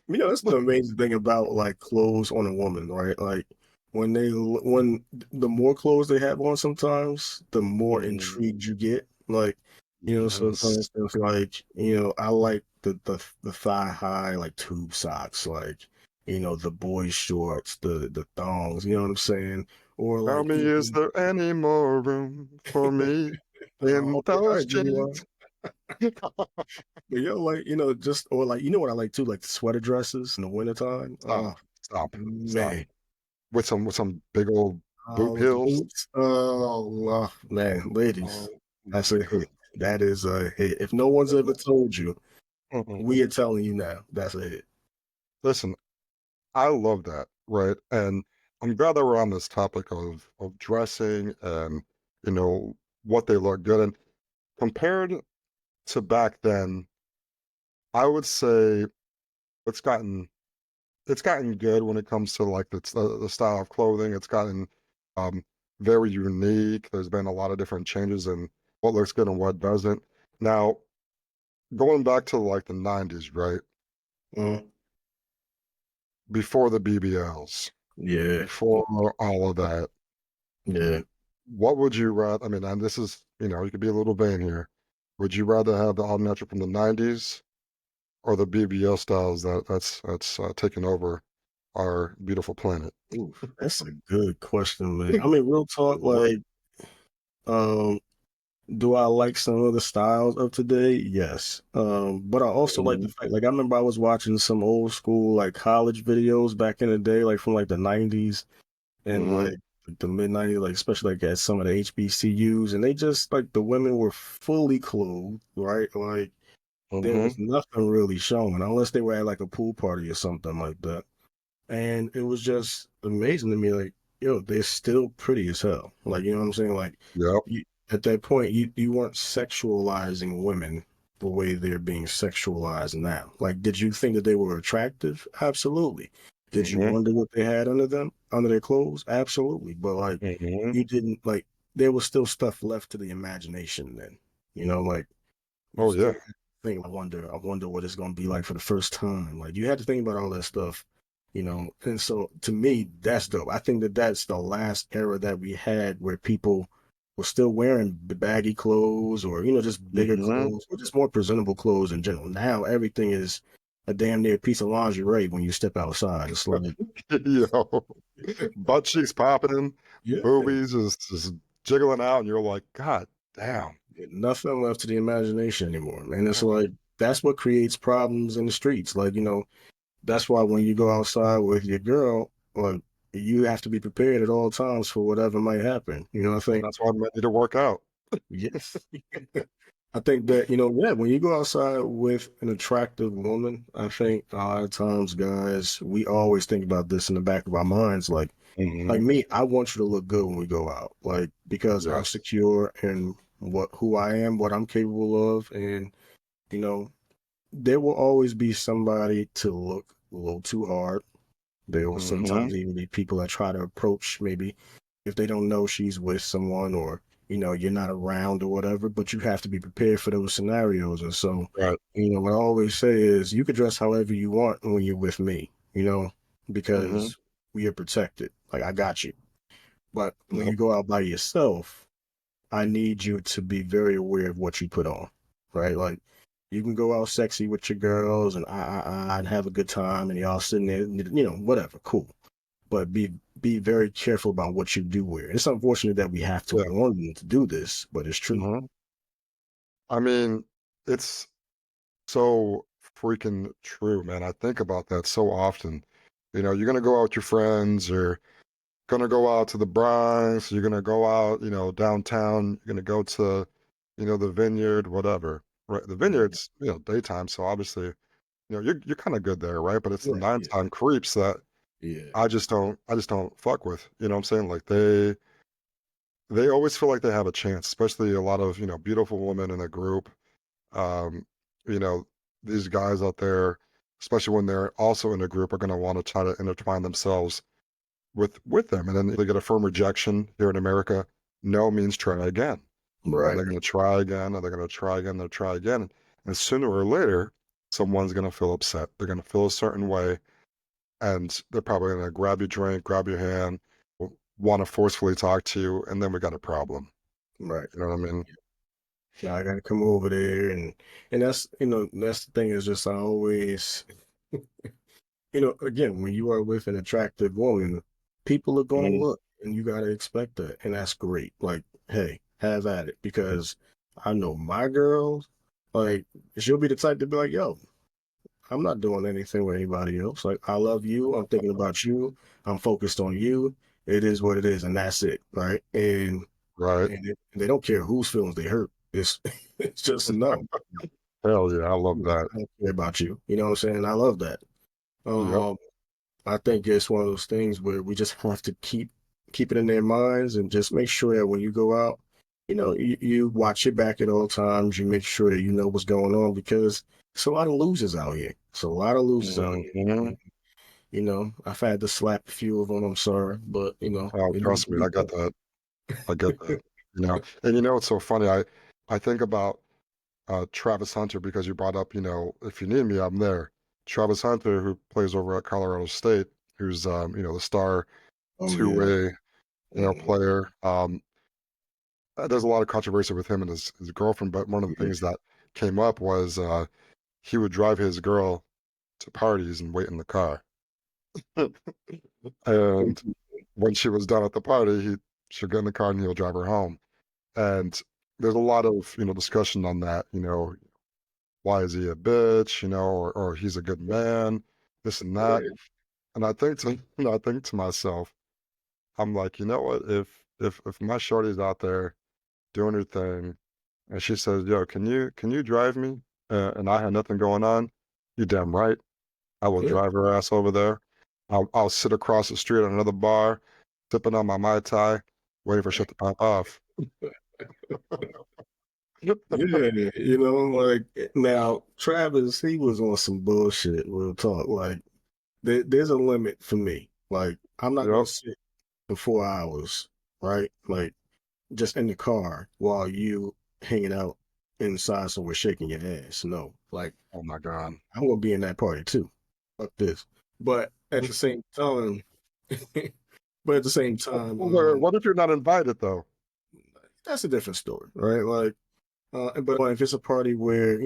That's the amazing thing about like clothes on a woman, right? Like when the more clothes they have on sometimes, the more intrigued you get. Like, so for Yes. instance, like, I like the thigh high like tube socks, like, the boy shorts, the thongs, you know what I'm saying? Or Tell like me, is even there any more room for me in okay, all those right, give me one. jeans? But like, just or like what I like too, like the sweater dresses in the wintertime. Stop. Oh Stop. Stop. man. With some big old boot With the heels. boots. Oh, man, ladies, Oh that's my a God. hit. That is a hit. If no one's ever told you, Mhm. we are telling you now. That's a hit. Listen, I love that, right? And I'm glad that we're on this topic of dressing and you know what they look good. And compared to back then, I would say it's gotten it's gotten good when it comes to like the style of clothing. It's gotten um, very unique. There's been a lot of different changes in what looks good and what doesn't. Now, going back to like the 90s, right? Mm, Before the BBLs, yeah, before all of that, yeah. what would you rather? I mean, and this is, you could be a little vain here. Would you rather have the all natural from the 90s or the BBL styles that's taking over our beautiful planet? Oof, that's a good question, man. I mean, real talk, Right. like, um, do I like some of the styles of today? Yes. But I also like the Mhm. fact, like, I remember I was watching some old school, like, college videos back in the day, like, from, like, the 90s and, Mhm. like, the mid-90s, like, especially, like, at some of the HBCUs, and they just, like, the women were fully clothed, right? Like, there was Mhm. nothing really showing, unless they were at, like, a pool party or something like that. And it was just amazing to me, like, they're still pretty as hell. Like, you know what I'm saying? Like, Yep. at that point, you weren't sexualizing women the way they're being sexualized now. Like, did you think that they were attractive? Absolutely. Did you Mhm. wonder what they had under their clothes? Absolutely. But like, Mhm. you didn't like. There was still stuff left to the imagination then. Like you Oh still yeah. had to think. I wonder what it's gonna be like for the first time. Like you had to think about all that stuff. And so to me, that's dope. I think that that's the last era that we had where people were still wearing baggy clothes or just bigger Mhm. clothes or just more presentable clothes in general. Now everything is a damn near piece of lingerie when you step outside. It's like, Yo, butt cheeks popping, yeah, boobies is just jiggling out, and you're like, God damn. nothing left to the imagination anymore, man. It's Oh, like that's what creates problems in the streets. Like, that's why when you go outside with your girl, Like you have to be prepared at all times for whatever might happen. I And think that's why I'm ready to work out. yes. I think that, yeah, when you go outside with an attractive woman, I think a lot of times, guys, we always think about this in the back of our minds. Like Mhm. me, I want you to look good when we go out, like because I'm Yes. secure in who I am, what I'm capable of, and you know, there will always be somebody to look a little too hard. There will Mhm. sometimes even be people that try to approach maybe if they don't know she's with someone or you're not around or whatever, but you have to be prepared for those scenarios. And so, Right. what I always say is you can dress however you want when you're with me, Mhm. because we are protected. Like I got you. But when Yep. you go out by yourself, I need you to be very aware of what you put on, right? Like you can go out sexy with your girls and and have a good time and y'all sitting there, whatever, cool. But be very careful about what you do wear. It's unfortunate that we have to Yeah. warn you to do this, but it's true. Mhm. I mean, it's so freaking true, man. I think about that so often. You're gonna go out with your friends, you're gonna go out to the Bronx, you're gonna go out, downtown, you're gonna go to, the vineyard, whatever. Right. The Mhm. vineyard's, daytime, so obviously, you're kind of good there, right? But it's the Right. Yeah. nighttime creeps that Yeah. I just don't fuck with. You know what I'm saying? Like they always feel like they have a chance, especially a lot of, beautiful women in a group. Um, you know, these guys out there, especially when they're also in a group, are going to want to try to intertwine themselves with them, and then they get a firm rejection here in America. No means try again. And Right. they're going to try again, and they're going to try again, they'll try again, and sooner or later, someone's going to feel upset. They're going to feel a certain way, and they're probably going to grab your drink, grab your hand, want to forcefully talk to you, and then we got a problem. Right. You know what I mean? Now I gotta come over there and that's the thing is just I always again, when you are with an attractive woman, people are gonna Mhm. look and you gotta expect that. And that's great. Like, hey, have at it. Because I know my girl, like, she'll be the type to be like, yo, I'm not doing anything with anybody else. Like, I love you. I'm thinking about you. I'm focused on you. It is what it is, and that's it, right? Right. And they don't care whose feelings they hurt. It's it's just no. Hell yeah, I love Yeah, that. I don't care about you. You know what I'm saying? I love that. Yep. Um, I think it's one of those things where we just have to keep it in their minds and just make sure that when you go out, you watch your back at all times. You make sure that you know what's going on because it's a lot of losers out here. It's a lot of losers out here. Mhm. And, I've had to slap a few of them. I'm sorry, but Oh, it is trust me, what I it get that. I get that. And it's so funny. I think about Travis Hunter because you brought up, if you need me, I'm there. Travis Hunter, who plays over at Colorado State, who's the star Oh yeah. two-way, Mhm. player. There's a lot of controversy with him and his girlfriend, but one of the Yeah. things that came up was he would drive his girl to parties and wait in the car. And when she was done at the party, she'll get in the car and he'll drive her home. And there's a lot of, discussion on that, why is he a bitch, or he's a good man, this and that. Right. And I think to myself, I'm like, you know what, if my shorty's out there doing her thing and she says, yo, can you drive me? And I had nothing going on, you damn right. I will Yeah. drive her ass over there. I'll sit across the street at another bar, sipping on my Mai Tai, waiting for shit to pop off. Yeah, like now Travis, he was on some bullshit. Real talk. Like there's a limit for me. Like I'm not gonna Yep. sit for 4 hours, right? Like just in the car while you hanging out inside somewhere shaking your ass. No, like Oh my God. I'm gonna be in that party too. Fuck this. But at the same time, but at the same time, What if you're not invited though? that's a different story, right? Like. But if it's a party where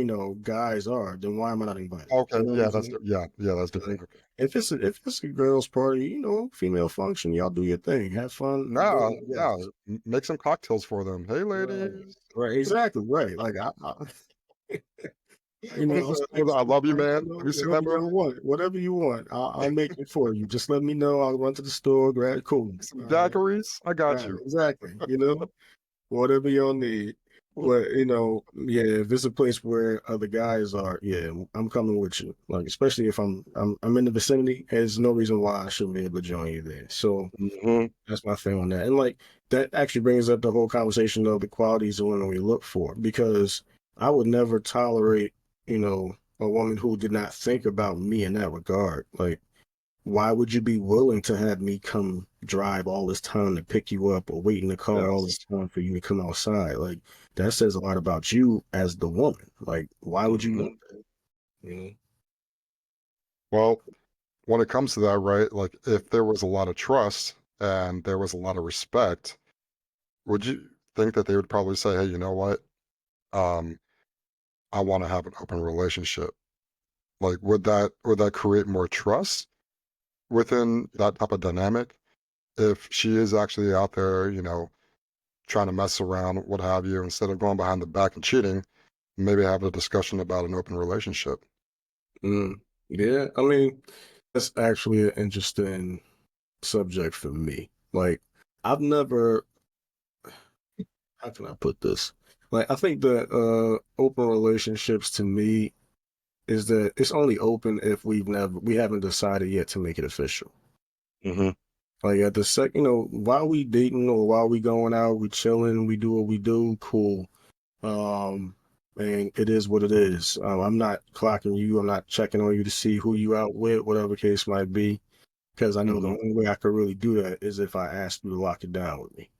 guys are, then why am I not invited? Okay, You know what I'm yeah, saying? yeah, that's Like, different. Okay. if it's a girls' party, female function, y'all do your thing, have fun, enjoy No, the yeah, guests. make some cocktails for them. Hey, Right, ladies. right, exactly, right. Like You know, I'll snack I some, love you, man. Have you seen whatever that you movie? want, whatever you want. I'll make it for you. Just let me know. I'll run to the store, grab cool. Some All right, daiquiris? I got you. exactly. You know, whatever you'll need. But yeah, if it's a place where other guys are, yeah, I'm coming with you. Like, especially if I'm in the vicinity, there's no reason why I shouldn't be able to join you there. So Hmm. that's my thing on that. And like that actually brings up the whole conversation of the qualities of women we look for, because I would never tolerate, a woman who did not think about me in that regard. Like, why would you be willing to have me come drive all this time to pick you up, or wait in the car all this Yes. time for you to come outside? Like, that says a lot about you as the woman. Like, why would you Hmm. want that? You know? Well, when it comes to that, right? Like, if there was a lot of trust and there was a lot of respect, would you think that they would probably say, "Hey, you know what? Um, I want to have an open relationship." Like, would that create more trust within that type of dynamic? If she is actually out there, trying to mess around, what have you, instead of going behind the back and cheating, maybe have a discussion about an open relationship. Mm. Yeah, I mean, that's actually an interesting subject for me. Like, I've never, how can I put this? Like, I think that open relationships to me is that it's only open if we haven't decided yet to make it official. Hmm. Like at the sec, while we dating or while we going out, we chilling, we do what we do, cool. Um, and it is what it is. I'm not clocking you. I'm not checking on you to see who you out with, whatever case might be, because I know the Hmm. only way I could really do that is if I ask you to lock it down with me.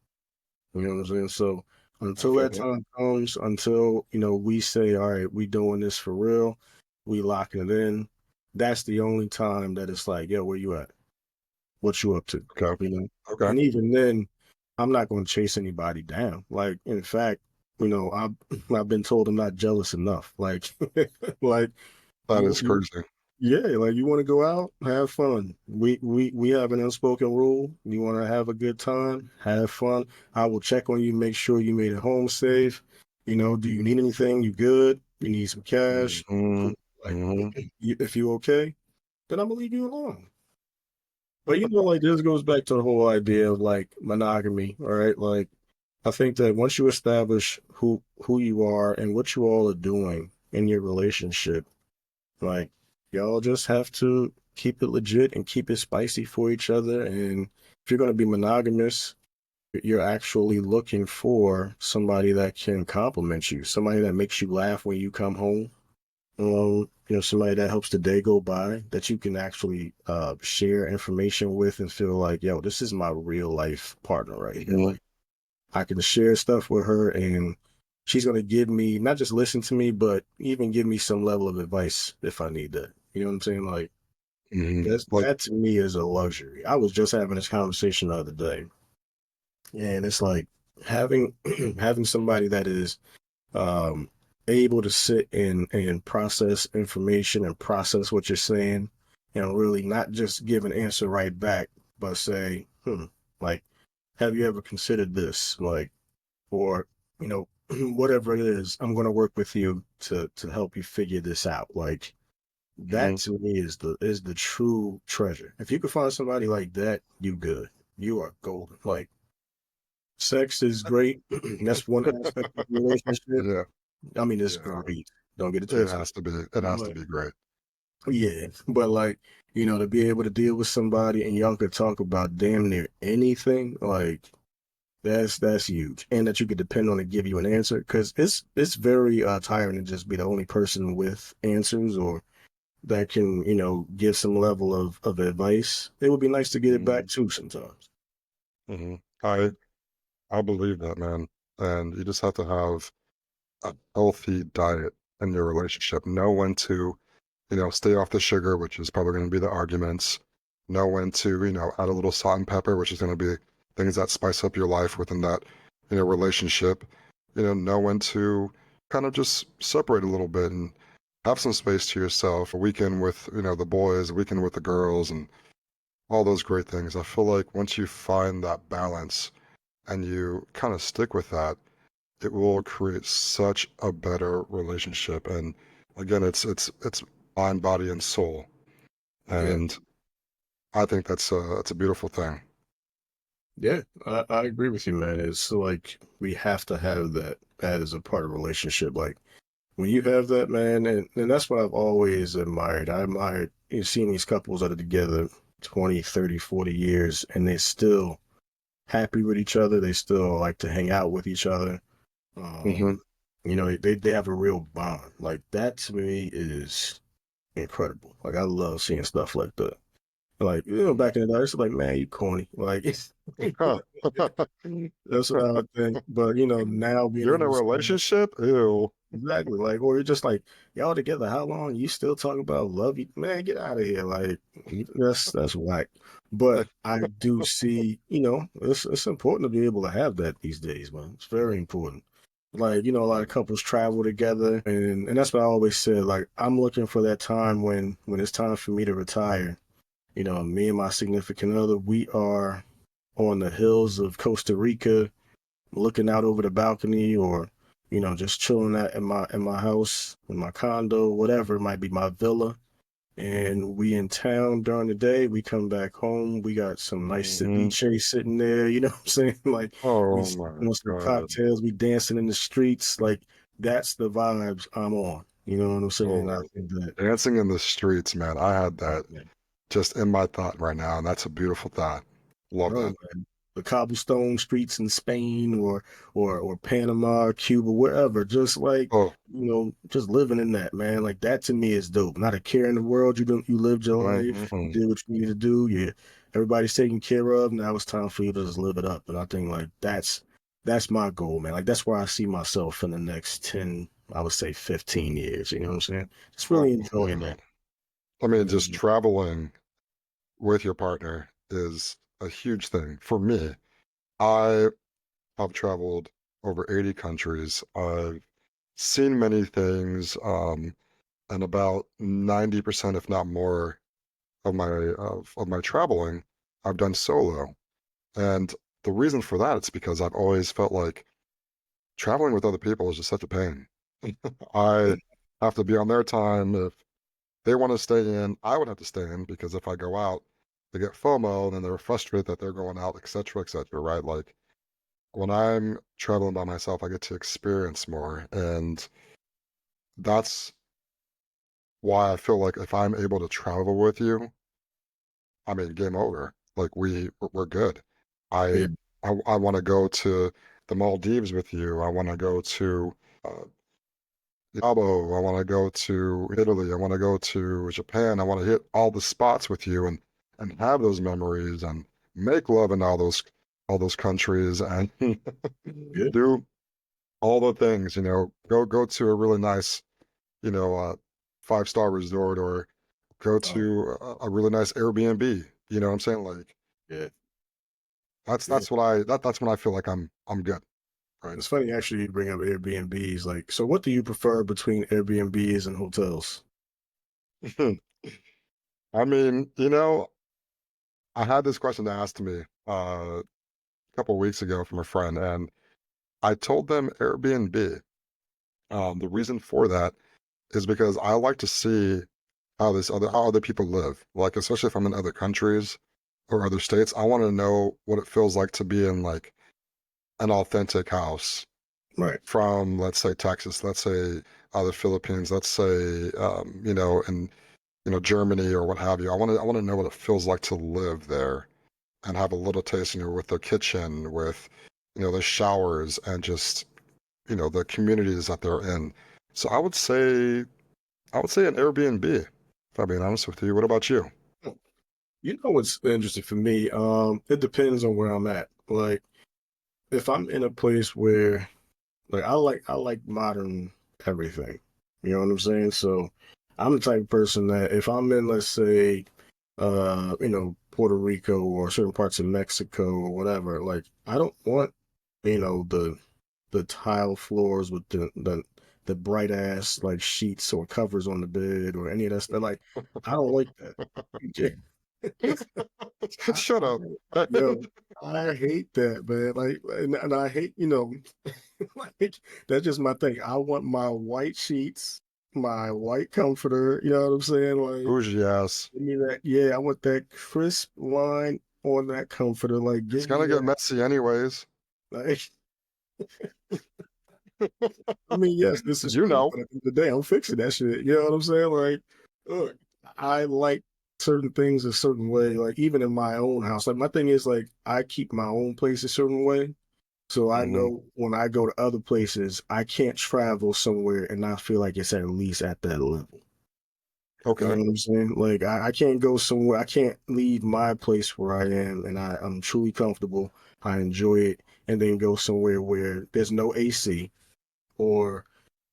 You know what I'm saying? So I until feel that that. time comes, until, we say, all right, we doing this for real, we locking it in, that's the only time that it's like, yo, where you at? What you up to? Okay. You know? Okay. And even then, I'm not going to chase anybody down. Like, in fact, I've been told I'm not jealous enough. Like, like That you, is you crazy. yeah, like you want to go out, have fun. We have an unspoken rule. You want to have a good time, have fun. I will check on you, make sure you made it home safe. Do you need anything? You good? You need some cash? Hmm. Cool. Like, Hmm. if you okay, then I'm gonna leave you alone. But like this goes back to the whole idea of like monogamy, all right? Like I think that once you establish who you are and what you all are doing in your relationship, like y'all just have to keep it legit and keep it spicy for each other. And if you're going to be monogamous, you're actually looking for somebody that can compliment you, somebody that makes you laugh when you come home. Somebody that helps the day go by, that you can actually share information with and feel like, yo, this is my real life partner right here. Hmm. Like I can share stuff with her and she's gonna give me not just listen to me, but even give me some level of advice if I need that. You know what I'm saying? Like Hmm. Like, that to me is a luxury. I was just having this conversation the other day, and it's like having having somebody that is um able to sit and process information and process what you're saying and really not just give an answer right back, but say, like, have you ever considered this? Like, or whatever it is, I'm going to work with you to help you figure this out. Like that mhm. to me is the true treasure. If you can find somebody like that, you good. You are golden. Like sex is great. That's one aspect of the relationship. Yeah, I mean, it's yeah. great. Don't get it It twisted. has to be. It has to But be great. yeah, but like, to be able to deal with somebody and y'all could talk about damn near anything, like that's huge, and that you could depend on to give you an answer because it's very tiring to just be the only person with answers or that can give some level of advice. It would be nice to get it Hmm. back too sometimes. Hmm. I believe that, man. And you just have to have a healthy diet in your relationship. Know when to, stay off the sugar, which is probably going to be the arguments. Know when to, add a little salt and pepper, which is going to be things that spice up your life within that, relationship. Know when to kind of just separate a little bit and have some space to yourself. A weekend with, the boys, a weekend with the girls, and all those great things. I feel like once you find that balance and you kind of stick with that, it will create such a better relationship. And Again, it's mind, body, and soul, Yeah. and I think that's a beautiful thing. Yeah, I agree with you, man. It's like we have to have that as a part of a relationship. Like when you have that, man, and that's what I've always admired. I admired you've seen these couples that are together 20, 30, 40 years and they're still happy with each other. They still like to hang out with each other. Hmm. Um, they have a real bond. Like that to me is incredible. Like I love seeing stuff like that. Like, back in the day, it's like, man, you corny. Like, that's what I would think. But, now being You're in a able to say, relationship? Ew. exactly. Like, or you're just like, y'all together how long? You still talking about love? You, man, get out of here. Like, that's whack. But I do see, it's important to be able to have that these days, man. It's very important. Like, a lot of couples travel together and that's what I always said. Like, I'm looking for that time when it's time for me to retire. Me and my significant other, we are on the hills of Costa Rica, looking out over the balcony, or just chilling at in my house, in my condo, whatever it might be, my villa. And we in town during the day. We come back home. We got some nice Hmm. ceviche sitting there. You know what I'm saying? Like we Oh my doing some God. cocktails. We dancing in the streets. Like that's the vibes I'm on. You know what I'm saying? I Oh, think that. dancing in the streets, man. I had Oh that man. just in my thought right now, and that's a beautiful thought. Love Oh that. man, the cobblestone streets in Spain or Panama, Cuba, wherever. Just like Oh, just living in that, man. Like that to me is dope. Not a care in the world. You lived your life. You mhm. did what you needed to do. Yeah, everybody's taken care of. Now it's time for you to just live it up. And I think like that's my goal, man. Like that's where I see myself in the next 10, I would say 15 years. You know what I'm saying? Just Oh really enjoying man. that. I mean, just Mhm. traveling with your partner is a huge thing. For me, I have traveled over 80 countries. I've seen many things, and about 90%, if not more, of my traveling, I've done solo. And the reason for that is because I've always felt like traveling with other people is just such a pain. I have to be on their time. If they want to stay in, I would have to stay in because if I go out, they get FOMO and then they're frustrated that they're going out, et cetera, right? Like when I'm traveling by myself, I get to experience more. And that's why I feel like if I'm able to travel with you, I mean, game over. Like we're good. I Yeah. I want to go to the Maldives with you. I want to go to uh, Cabo. I want to go to Italy. I want to go to Japan. I want to hit all the spots with you and have those memories and make love in all those countries and Yeah. do all the things. Go to a really nice, you know, uh, 5-star resort or go Oh, to a really nice Airbnb. You know what I'm saying? Like yeah. that's Yeah. that's what I that's when I feel like I'm good, right? It's funny actually you bring up Airbnbs. Like, so what do you prefer between Airbnbs and hotels? I mean, I had this question asked to me a couple of weeks ago from a friend, and I told them Airbnb. The reason for that is because I like to see how other people live. Like, especially if I'm in other countries or other states, I want to know what it feels like to be in like an authentic house Right. from, let's say, Texas, let's say the Philippines, let's say, in Germany or what have you. I want to know what it feels like to live there and have a little taste, with the kitchen, with, the showers and just, the communities that they're in. So I would say an Airbnb, if I'm being honest with you. What about you? You know what's interesting for me? It depends on where I'm at. Like, if I'm in a place where, like, I like modern everything. You know what I'm saying? So, I'm the type of person that if I'm in, let's say, Puerto Rico or certain parts of Mexico or whatever, like, I don't want, the tile floors with the bright ass like sheets or covers on the bed or any of that stuff. Like, I don't like that. Shut up. Yo, I hate that, man. Like, and I hate, like, that's just my thing. I want my white sheets. my white comforter. You know what I'm saying? Like, Bougie ass. give me that. Yeah, I want that crisp line on that comforter. Like, It's give me gonna get that. messy anyways. Like, I mean, yes, this is You true, know. but at the end of the day, I'm fixing that shit. You know what I'm saying? Like, look, I like certain things a certain way. Like, even in my own house, like my thing is like I keep my own place a certain way. So I Hmm. know when I go to other places, I can't travel somewhere and not feel like it's at least at that level. You know Okay. what I'm saying? Like I can't go somewhere, I can't leave my place where I am and I'm truly comfortable. I enjoy it, and then go somewhere where there's no AC, or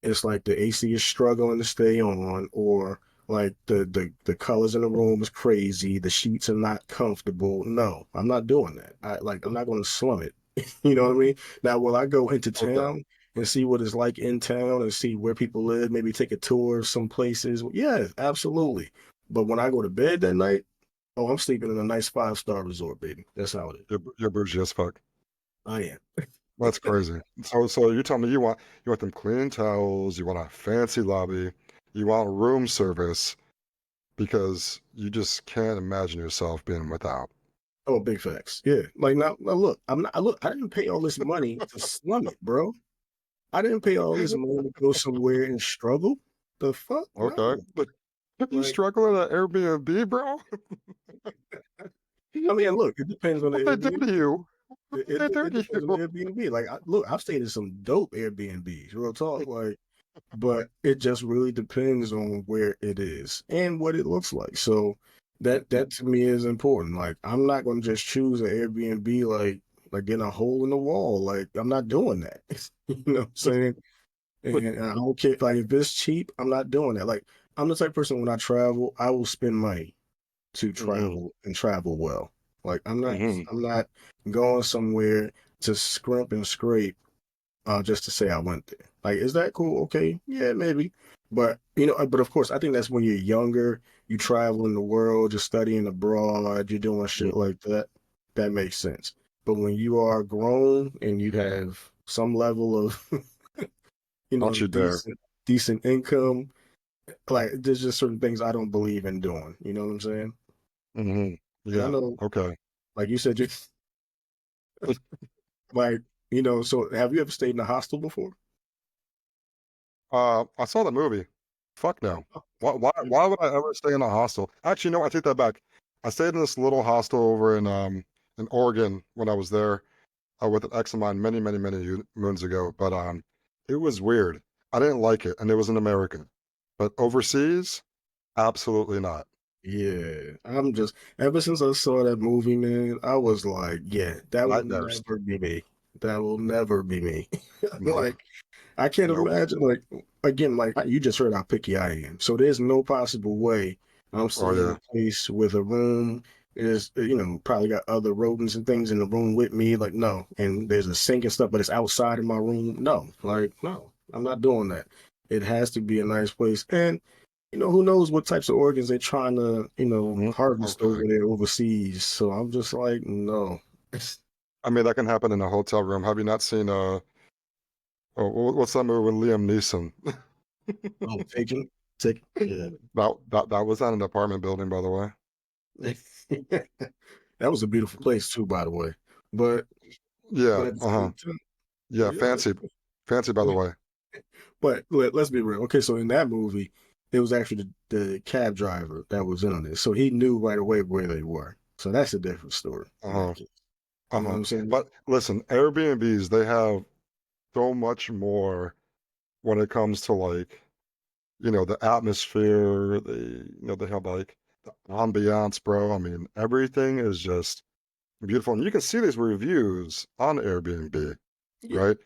it's like the AC is struggling to stay on, or like the colors in the room is crazy, the sheets are not comfortable. No, I'm not doing that. I'm not going to slum it. You know what I mean? Now, will I go into Okay. town and see what it's like in town and see where people live? Maybe take a tour of some places. Yeah, absolutely. But when I go to bed that night, oh, I'm sleeping in a nice 5-star resort, baby. That's how it is. You're bougie as fuck. I am. That's crazy. So you tell me you want them clean towels, you want a fancy lobby, you want room service because you just can't imagine yourself being without. Oh, big facts. Yeah. Like now look, I'm not look, I didn't pay all this money to slum it, bro. I didn't pay all this money to go somewhere and struggle. The fuck? Okay. No. But you Like, struggling at Airbnb, bro? I mean, look, it depends on the What they do Airbnb. to you? What It, they it, do it to depends on the you? Airbnb. Like, look, I've stayed in some dope Airbnbs, real talk. Like, but it just really depends on where it is and what it looks like. So that to me is important. Like, I'm not going to just choose an Airbnb like in a hole in the wall. Like, I'm not doing that. You know what I'm saying? And I don't care. Like, if it's cheap, I'm not doing that. Like, I'm the type of person when I travel, I will spend money to Hmm. travel and travel well. Like, I'm not Hmm. I'm not going somewhere to scrimp and scrape just to say I went there. Like, is that cool? Okay, yeah, maybe. But but of course, I think that's when you're younger, you travel in the world, you're studying abroad, you're doing shit like that. That makes sense. But when you are grown and you have some level of Don't you dare. decent income, like there's just certain things I don't believe in doing. You know what I'm saying? Hmm. And I Yeah. know, Okay. like you said, you like So have you ever stayed in a hostel before? I saw the movie. Fuck no. Oh, Why would I ever stay in a hostel? Actually, no, I take that back. I stayed in this little hostel over in Oregon when I was there with an ex of mine many moons ago. But it was weird. I didn't like it, and it was in America. But overseas, absolutely not. yeah, I'm just ever since I saw that movie, man, I was like, yeah, that will Nightmares. never be me. That will never be me. Nope. Like, I can't Nope. imagine, like, again, like you just heard how picky I am. So there's no possible way I'm Oh staying in yeah. a place with a room. Is probably got other rodents and things in the room with me. Like, no. And there's a sink and stuff, but it's outside of my room. No. Like, no, I'm not doing that. It has to be a nice place. And who knows what types of organs they're trying to, Mhm. harvest over Okay. there overseas. So I'm just like, no. I mean, that can happen in a hotel room. Have you not seen what's that movie with Liam Neeson? Oh, taken, take, yeah. That was on an apartment building, by the way. That was a beautiful place too, by the way. But Yeah. at the Uh-huh. same time, Yeah. yeah. Fancy. Fancy, by the way. But let's be real. Okay, so in that movie, it was actually the cab driver that was in on this, so he knew right away where they were. So that's a different story in that Uh-huh. case. You know what Uh-huh. I'm saying? But listen, Airbnbs, they have so much more when it comes to like, the atmosphere, they have like the ambiance, bro. I mean, everything is just beautiful. And you can see these reviews on Airbnb, Yeah. right?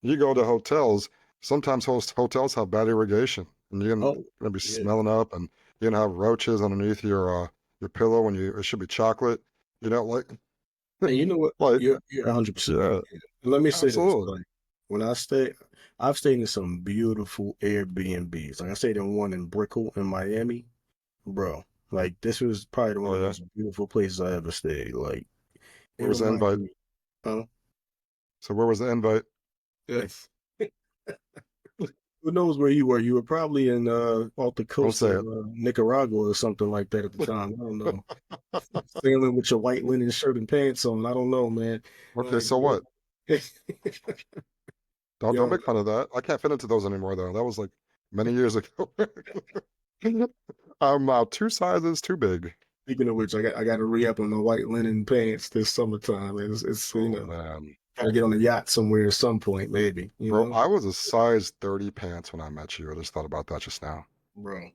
You go to hotels, sometimes hotels have bad irrigation, and you're Oh, gonna be yeah. smelling up, and you're gonna have roaches underneath your pillow when it should be chocolate. Like And you know what? like You're 100% right. yeah, Yeah. Let me say this: absolutely. like when I've stayed in some beautiful Airbnbs. Like I stayed in one in Brickell in Miami, bro. Like this was probably one Oh of the yeah. most beautiful places I ever stayed. Like it Where was the reminded invite? me, huh? So where was the invite? Yes. Who knows where you were? You were probably in off the Don't coast say of it. Nicaragua or something like that at the time. I don't know. Sailing with your white linen shirt and pants on. I don't know, man. Okay, Like, so what? Don't yo, make fun of that. I can't fit into those anymore though. That was like many years ago. I'm 2 sizes too big. speaking of which, I got to re up on my white linen pants this summertime. It's Oh man. gotta get on a yacht somewhere at some point, maybe. Bro, I was a size 30 pants when I met you. I just thought about that just now. Bro,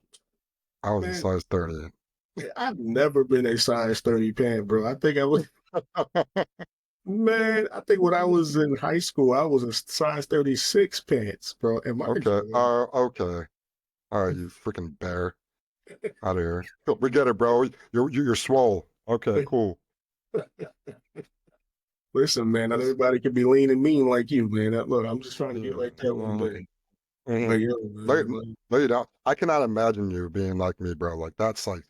I was a man, size 30. I've never been a size 30 pant, bro. I think I was, man, I think when I was in high school, I was a size 36 pants, bro. And mind Okay. you, Okay. All right, you freaking bear. Out of here. We get it, bro. You're swole. Okay, cool. listen, man, not This, everybody can be lean and mean like you, man. Look, I'm just trying to get yeah. like that one day. But Mhm. yo, No, man, like, no, you don't. I cannot imagine you being like me, bro. Like that's like,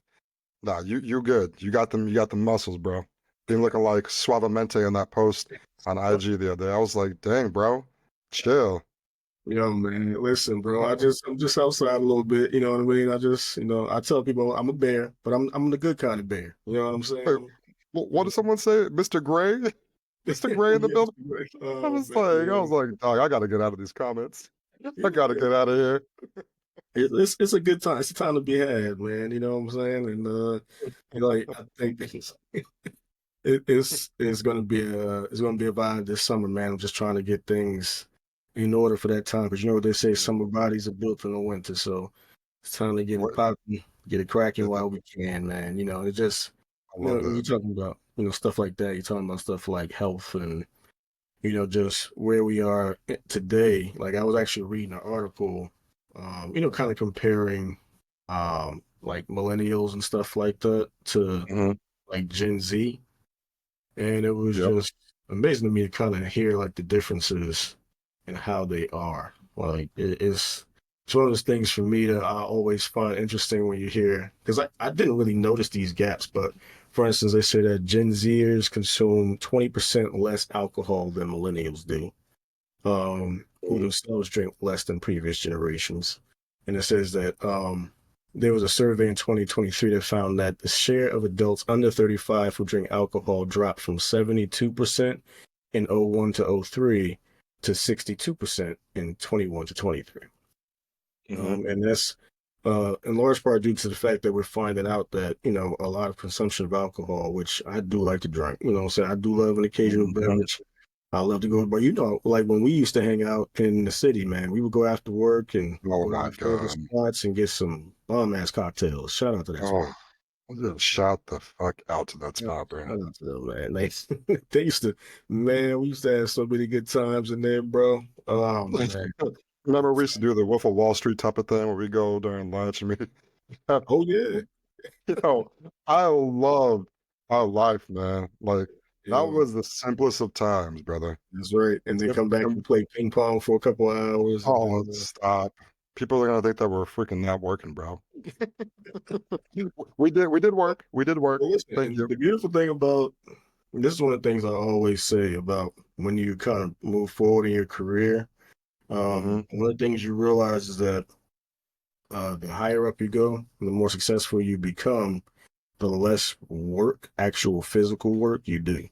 nah, you good. You got them. You got the muscles, bro. Being looking like Suavemente in that post on IG the other day. I was like, dang, bro, chill. yo, man, listen, bro. I'm just outside a little bit. You know what I mean? I tell people I'm a bear, but I'm the good kind of bear. You know what I'm Wait, saying? what did someone say? Mr. Gray? Mr. Gray in the Yes, building? right. I Oh was man, like, I yeah, was like, dog, I gotta get out of these comments. I gotta yeah. get out of here. It's a good time. It's a time to be had, man. You know what I'm saying? And like I think it's gonna be a vibe this summer, man. I'm just trying to get things in order for that time because you know what they say, summer bodies are built for the winter, so it's time to get it What? popping, get it cracking while we can, man. It just I love when that. you're talking about stuff like that, you're talking about stuff like health and just where we are today. Like I was actually reading an article, kind of comparing, like millennials and stuff like that to Hmm. like Gen Z, and it was Yep. just amazing to me to kind of hear like the differences in how they are. Like it's one of those things for me that I always find interesting when you hear because I didn't really notice these gaps, but for instance, they say that Gen Zers consume 20% less alcohol than millennials do, who themselves drink less than previous generations. And it says that there was a survey in 2023 that found that the share of adults under 35 who drink alcohol dropped from 72% in '01 to '03 to 62% in '21 to '23. Hmm. And that's in large part due to the fact that we're finding out that, a lot of consumption of alcohol, which I do like to drink, so I do love an occasional Hmm. beverage. I love to go, but like when we used to hang out in the city, man, we would go after work and Oh go to my the burger God. spots and get some bomb ass cocktails. Shout out to that spot. Oh, just shout the fuck out to that Yeah, spot, bro. shout out to them, man. They used to, man, we used to have so many good times in there, bro. Oh man. Remember we used to do the Wolf of Wall Street type of thing where we go during lunch and we, Oh yeah. you know, I loved our life, man. Like that Yo, was the simplest of times, brother. that's right. And then Yep. come back and play ping pong for a couple hours and Oh, then stop. People are gonna think that we're freaking not working, bro. We did work. We did work. well, listen, Thank and you. the beautiful thing about this is one of the things I always say about when you kind of move forward in your career. Hmm. One of the things you realize is that the higher up you go, the more successful you become, the less work, actual physical work you do.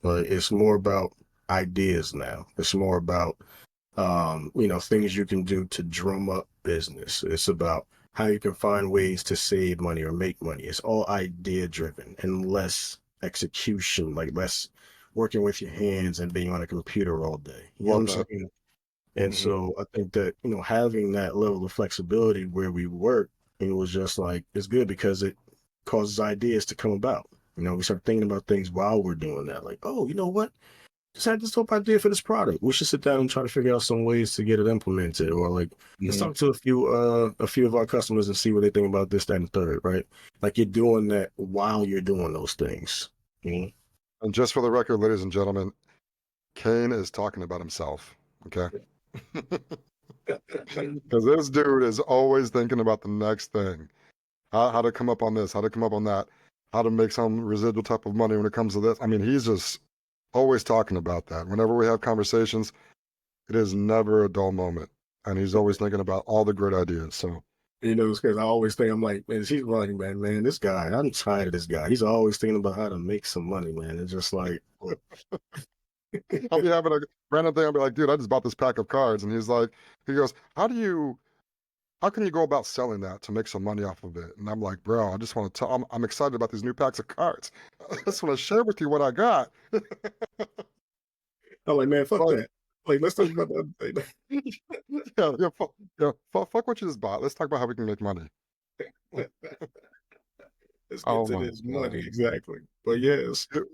But it's more about ideas now. It's more about things you can do to drum up business. It's about how you can find ways to save money or make money. It's all idea driven and less execution, like less working with your hands and being on a computer all day. You know what Love I'm that. saying? And Hmm. so I think that, having that level of flexibility where we work, it was just like, it's good because it causes ideas to come about. We start thinking about things while we're doing that. Like, oh, you know what? Just had this dope idea for this product. We should sit down and try to figure out some ways to get it implemented. Or like, let's Hmm. talk to a few of our customers and see what they think about this, that, and the third, right? Like you're doing that while you're doing those things. You And just for the record, ladies and gentlemen, Kane is talking about himself. Okay. know? Because this dude is always thinking about the next thing. How to come up on this, how to come up on that, how to make some residual type of money when it comes to this. I mean, he's just always talking about that. Whenever we have conversations, it is never a dull moment and he's always thinking about all the great ideas. So You know, because I always think I'm like, man, he's running, man, this guy, I'm tired of this guy. He's always thinking about how to make some money, man. It's just like, I'll be having a random thing. I'll be like, dude, I just bought this pack of cards, and he goes, how can you go about selling that to make some money off of it? And I'm like, bro, I just want to tell, I'm excited about these new packs of cards. I just want to share with you what I got. I'm like, man, fuck Like, that. Like, let's talk about that. fuck what you just bought. Let's talk about how we can make money. Let's get Oh to my this money, God. exactly. But yes, To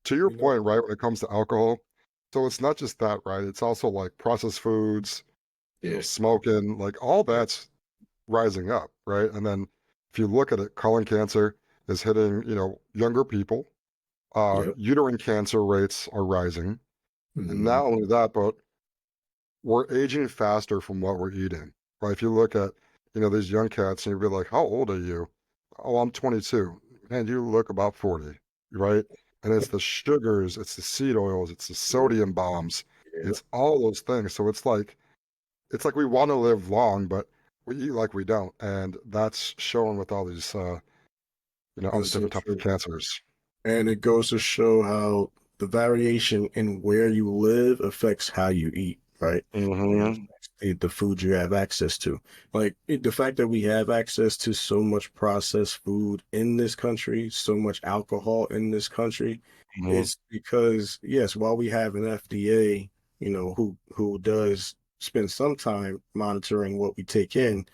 to your you know, point, right, when it comes to alcohol, so it's not just that, right? It's also like processed foods, yeah, smoking, like all that's rising up, right? And then if you look at it, colon cancer is hitting, younger people. yep, Uterine cancer rates are rising. And mm, not only that, but we're aging faster from what we're eating, right? If you look at, these young cats and you'd be like, how old are you? Oh, I'm 22. Man, you look about 40, right? And it's the sugars, it's the seed oils, it's the yeah, sodium bombs, yeah. it's all those things. So it's like we want to live long, but we eat like we don't. And that's showing with all these, all That's these so different types of true. cancers. And it goes to show how the variation in where you live affects how you eat, right? And Mm-hmm. the food you have access to. Like the fact that we have access to so much processed food in this country, so much alcohol in this country, Mm-hmm. is because yes, while we have an FDA, who does spend some time monitoring what we take in,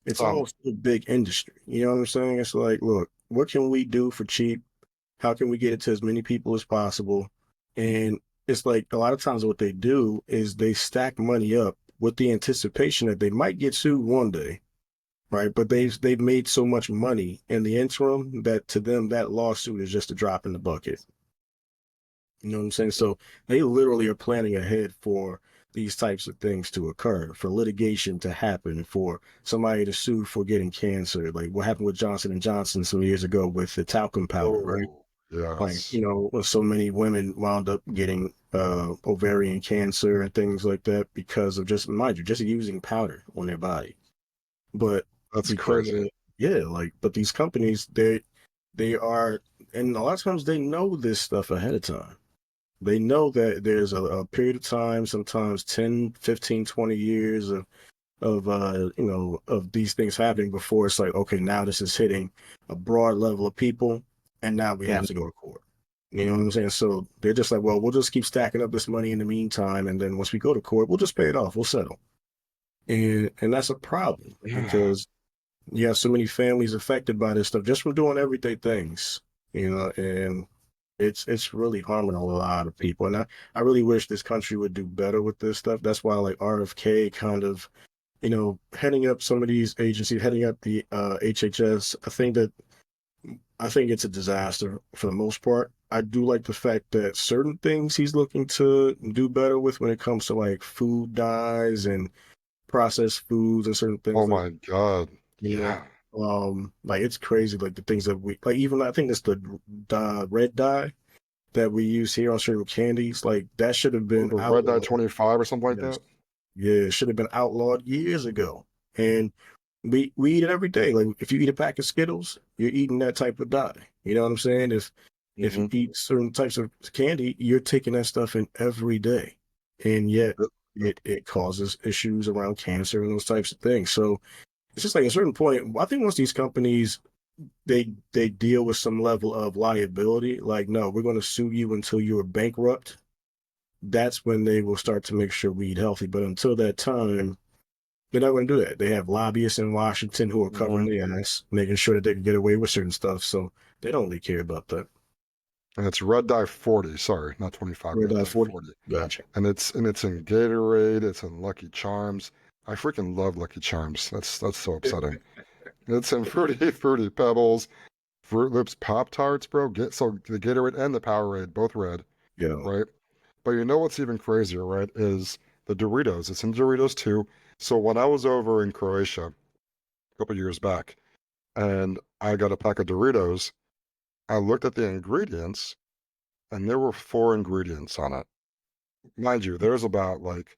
it's Some. also a big industry. You know what I'm saying? It's like, look, what can we do for cheap? How can we get it to as many people as possible? And it's like a lot of times what they do is they stack money up with the anticipation that they might get sued one day, right? But they've made so much money in the interim that to them that lawsuit is just a drop in the bucket. You know what I'm saying? So they literally are planning ahead for these types of things to occur, for litigation to happen, for somebody to sue for getting cancer, like what happened with Johnson and Johnson some years ago with the talcum powder, right? Oh, Like, yes. so many women wound up getting ovarian cancer and things like that because of just, mind you, just using powder on their body. But That's because crazy. yeah, like, but these companies, they are, and a lot of times they know this stuff ahead of time. They know that there's a period of time, sometimes 10, 15, 20 years of these things happening before it's like, okay, now this is hitting a broad level of people, and now we have to Mhm. go to court. You know what I'm saying? So they're just like, well, we'll just keep stacking up this money in the meantime, and then once we go to court, we'll just pay it off. We'll settle. And that's a problem Yeah, because you have so many families affected by this stuff just from doing everyday things, and it's really harming a lot of people. And I really wish this country would do better with this stuff. That's why like RFK kind of, heading up some of these agencies, heading up the HHS, I think it's a disaster for the most part. I do like the fact that certain things he's looking to do better with when it comes to like food dyes and processed foods and certain oh things like, my God. you know, Yeah. like it's crazy, like the things that we like, even I think it's the red dye that we use here on certain candies, like that should have Oh, been the Red Dye outlawed. 25 or something like Yes. that? Yeah, it should have been outlawed years ago. And we eat it every day. Like if you eat a pack of Skittles, you're eating that type of dye. You know what I'm saying? If you Hmm. eat certain types of candy, you're taking that stuff in every day. And yet it causes issues around cancer and those types of things. So it's just like at a certain point, I think once these companies they deal with some level of liability, like no, we're going to sue you until you're bankrupt. That's when they will start to make sure we eat healthy. But until that time, they're not going to do that. They have lobbyists in Washington who are covering Hmm. the ass, making sure that they can get away with certain stuff. So they don't really care about that. And it's Red Dye 40, sorry, not 25, Red Red Dye Dye 40. 40. Gotcha. And it's in Gatorade, it's in Lucky Charms. I freaking love Lucky Charms. That's so upsetting. It's in Fruity Pebbles, Fruit Loops Pop Tarts, bro. Get so the Gatorade and the Powerade, both red, Yo, right? But you know what's even crazier, right? Is the Doritos. It's in Doritos too. So when I was over in Croatia a couple years back and I got a pack of Doritos, I looked at the ingredients and there were four ingredients on it. Mind you, there's about like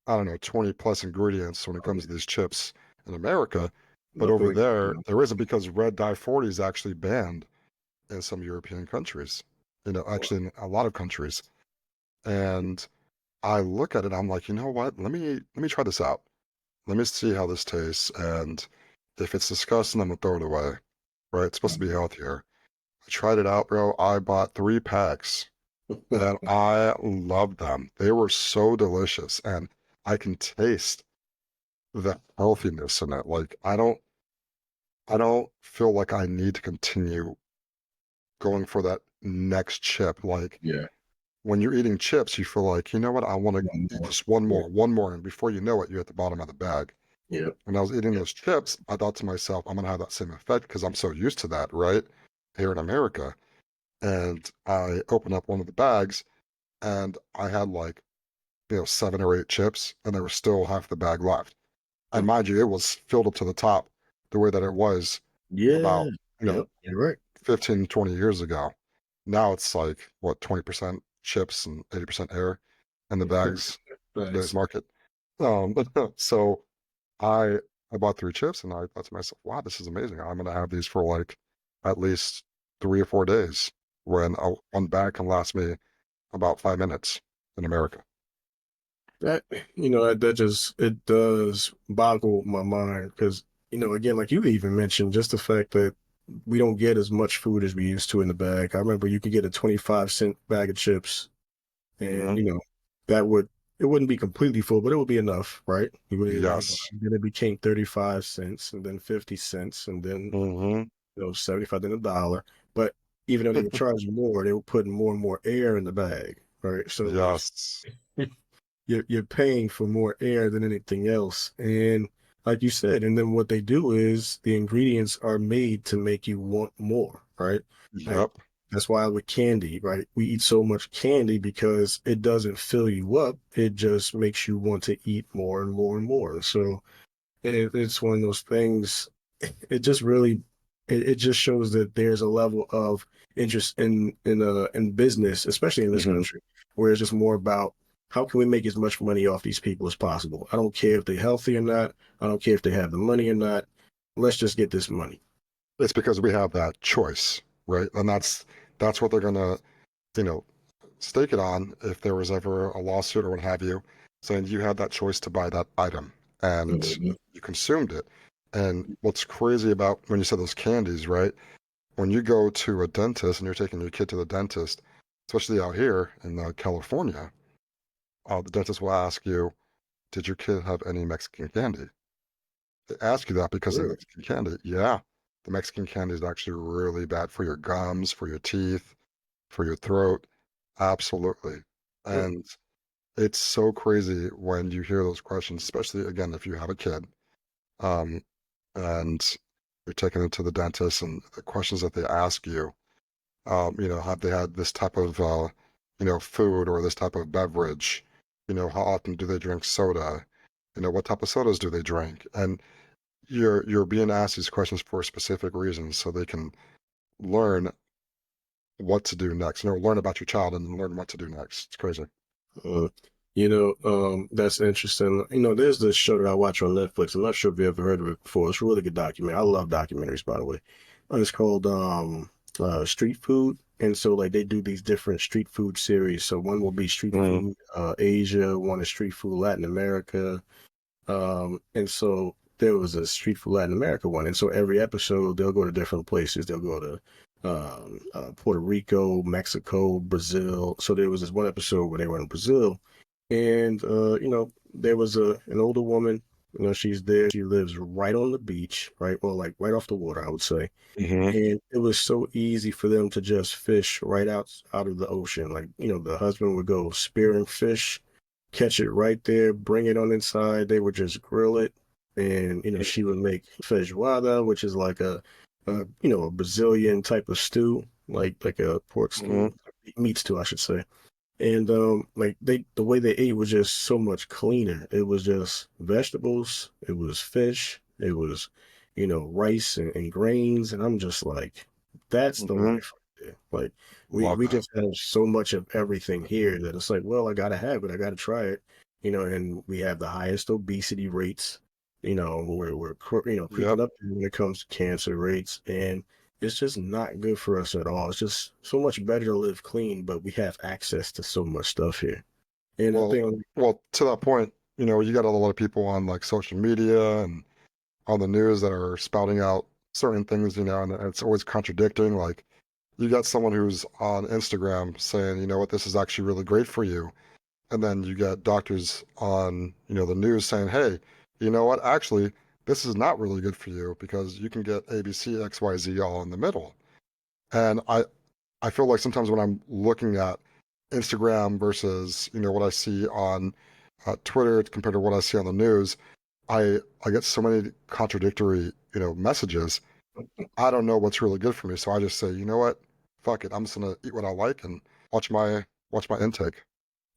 I don't know, 20 plus ingredients when it comes to these chips in America. But Nothing over against there, them. there isn't because red dye 40 is actually banned in some European countries, Wow. actually in a lot of countries. And I look at it, I'm like, you know what? Let me try this out. Let me see how this tastes. And if it's disgusting, I'm gonna throw it away. Right? It's supposed to be healthier. I tried it out, bro. I bought 3 packs and I loved them. They were so delicious. And I can taste the healthiness in it. Like I don't feel like I need to continue going for that next chip. Like Yeah. when you're eating chips, you feel like, you know what, I want to One eat more. just Yeah. one more, and before you know it, you're at the bottom of the bag. Yeah. When I was eating those chips, I thought to myself, I'm gonna have that same effect because I'm so used to that, right? Here in America. And I opened up one of the bags and I had like, 7 or 8 chips, and there was still half the bag left. And mind you, it was filled up to the top the way that it was Yeah. about, you know, Yep. You're right. 15, 20 years ago. Now it's like, what, 20% chips and 80% air in the bags in today's Thanks. market. But so I I bought 3 chips and I thought to myself, wow, this is amazing. I'm gonna have these for like at least 3 or 4 days when one bag can last me about 5 minutes in America. That that just it does boggle my mind because again, like you even mentioned, just the fact that we don't get as much food as we used to in the bag. I remember you could get a 25-cent bag of chips, and Hmm. that would it wouldn't be completely full, but it would be enough, right? Yes. Then it became 35 cents, and then 50 cents, and then Hmm. 75, then a dollar. But even though they were charging more, they were putting more and more air in the bag, right? So like Yes. you're paying for more air than anything else. And like you said, and then what they do is the ingredients are made to make you want more, right? Like Yep. that's why with candy, right? We eat so much candy because it doesn't fill you up. It just makes you want to eat more and more and more. So it's one of those things. It just really, it just shows that there's a level of interest in business, especially in this Hmm. country, where it's just more about how can we make as much money off these people as possible. I don't care if they're healthy or not. I don't care if they have the money or not. Let's just get this money. It's because we have that choice, right? And that's what they're gonna, you know, stake it on if there was ever a lawsuit or what have you, saying you had that choice to buy that item and Mhm. you consumed it. And what's crazy about when you said those candies, right? When you go to a dentist and you're taking your kid to the dentist, especially out here in California, the dentist will ask you, did your kid have any Mexican candy? They ask you that because of the Really? Mexican candy. Yeah, the Mexican candy is actually really bad for your gums, for your teeth, for your throat. Absolutely. Mm. And it's so crazy when you hear those questions, especially again, if you have a kid, um, and you're taking them to the dentist and the questions that they ask you, have they had this type of, food or this type of beverage? How often do they drink soda? What type of sodas do they drink? And you're being asked these questions for specific reasons so they can learn what to do next. Learn about your child and learn what to do next. It's crazy. Uh, that's interesting. There's this show that I watch on Netflix. I'm not sure if you ever heard of it before. It's a really good documentary. I love documentaries, by the way. It's called Street Food. And so like they do these different street food series. So one will be street Mm, food Asia, one is street food Latin America. And so there was a street food Latin America one. And so every episode they'll go to different places. They'll go to Puerto Rico, Mexico, Brazil. So there was this one episode where they were in Brazil, and there was an older woman. She's there. She lives right on the beach, right? Well, like right off the water, I would say. hmm And it was so easy for them to just fish right out of the ocean. Like, the husband would go spearing fish, catch it right there, bring it on inside. They would just grill it. And, she would make feijoada, which is like a Brazilian type of stew, like a pork hmm stew, meat stew, I should say. And like the way they ate was just so much cleaner. It was just vegetables, it was fish, it was, rice and grains, and I'm just like, that's the hmm life right there. Like we Love we that. just have so much of everything here that it's like, well, I gotta have it, I gotta try it. and we have the highest obesity rates. We're creeping Yep. up when it comes to cancer rates, and it's just not good for us at all. It's just so much better to live clean, but we have access to so much stuff here. And I Well, think, well, to that point, you got a lot of people on like social media and on the news that are spouting out certain things, and it's always contradicting. Like you got someone who's on Instagram saying, you know what, this is actually really great for you. And then you got doctors on, the news saying, hey, you know what, actually, this is not really good for you because you can get ABC, XYZ all in the middle. And I feel like sometimes when I'm looking at Instagram versus, what I see on Twitter compared to what I see on the news, I get so many contradictory, messages. I don't know what's really good for me. So I just say, you know what? Fuck it. I'm just gonna eat what I like and watch my intake.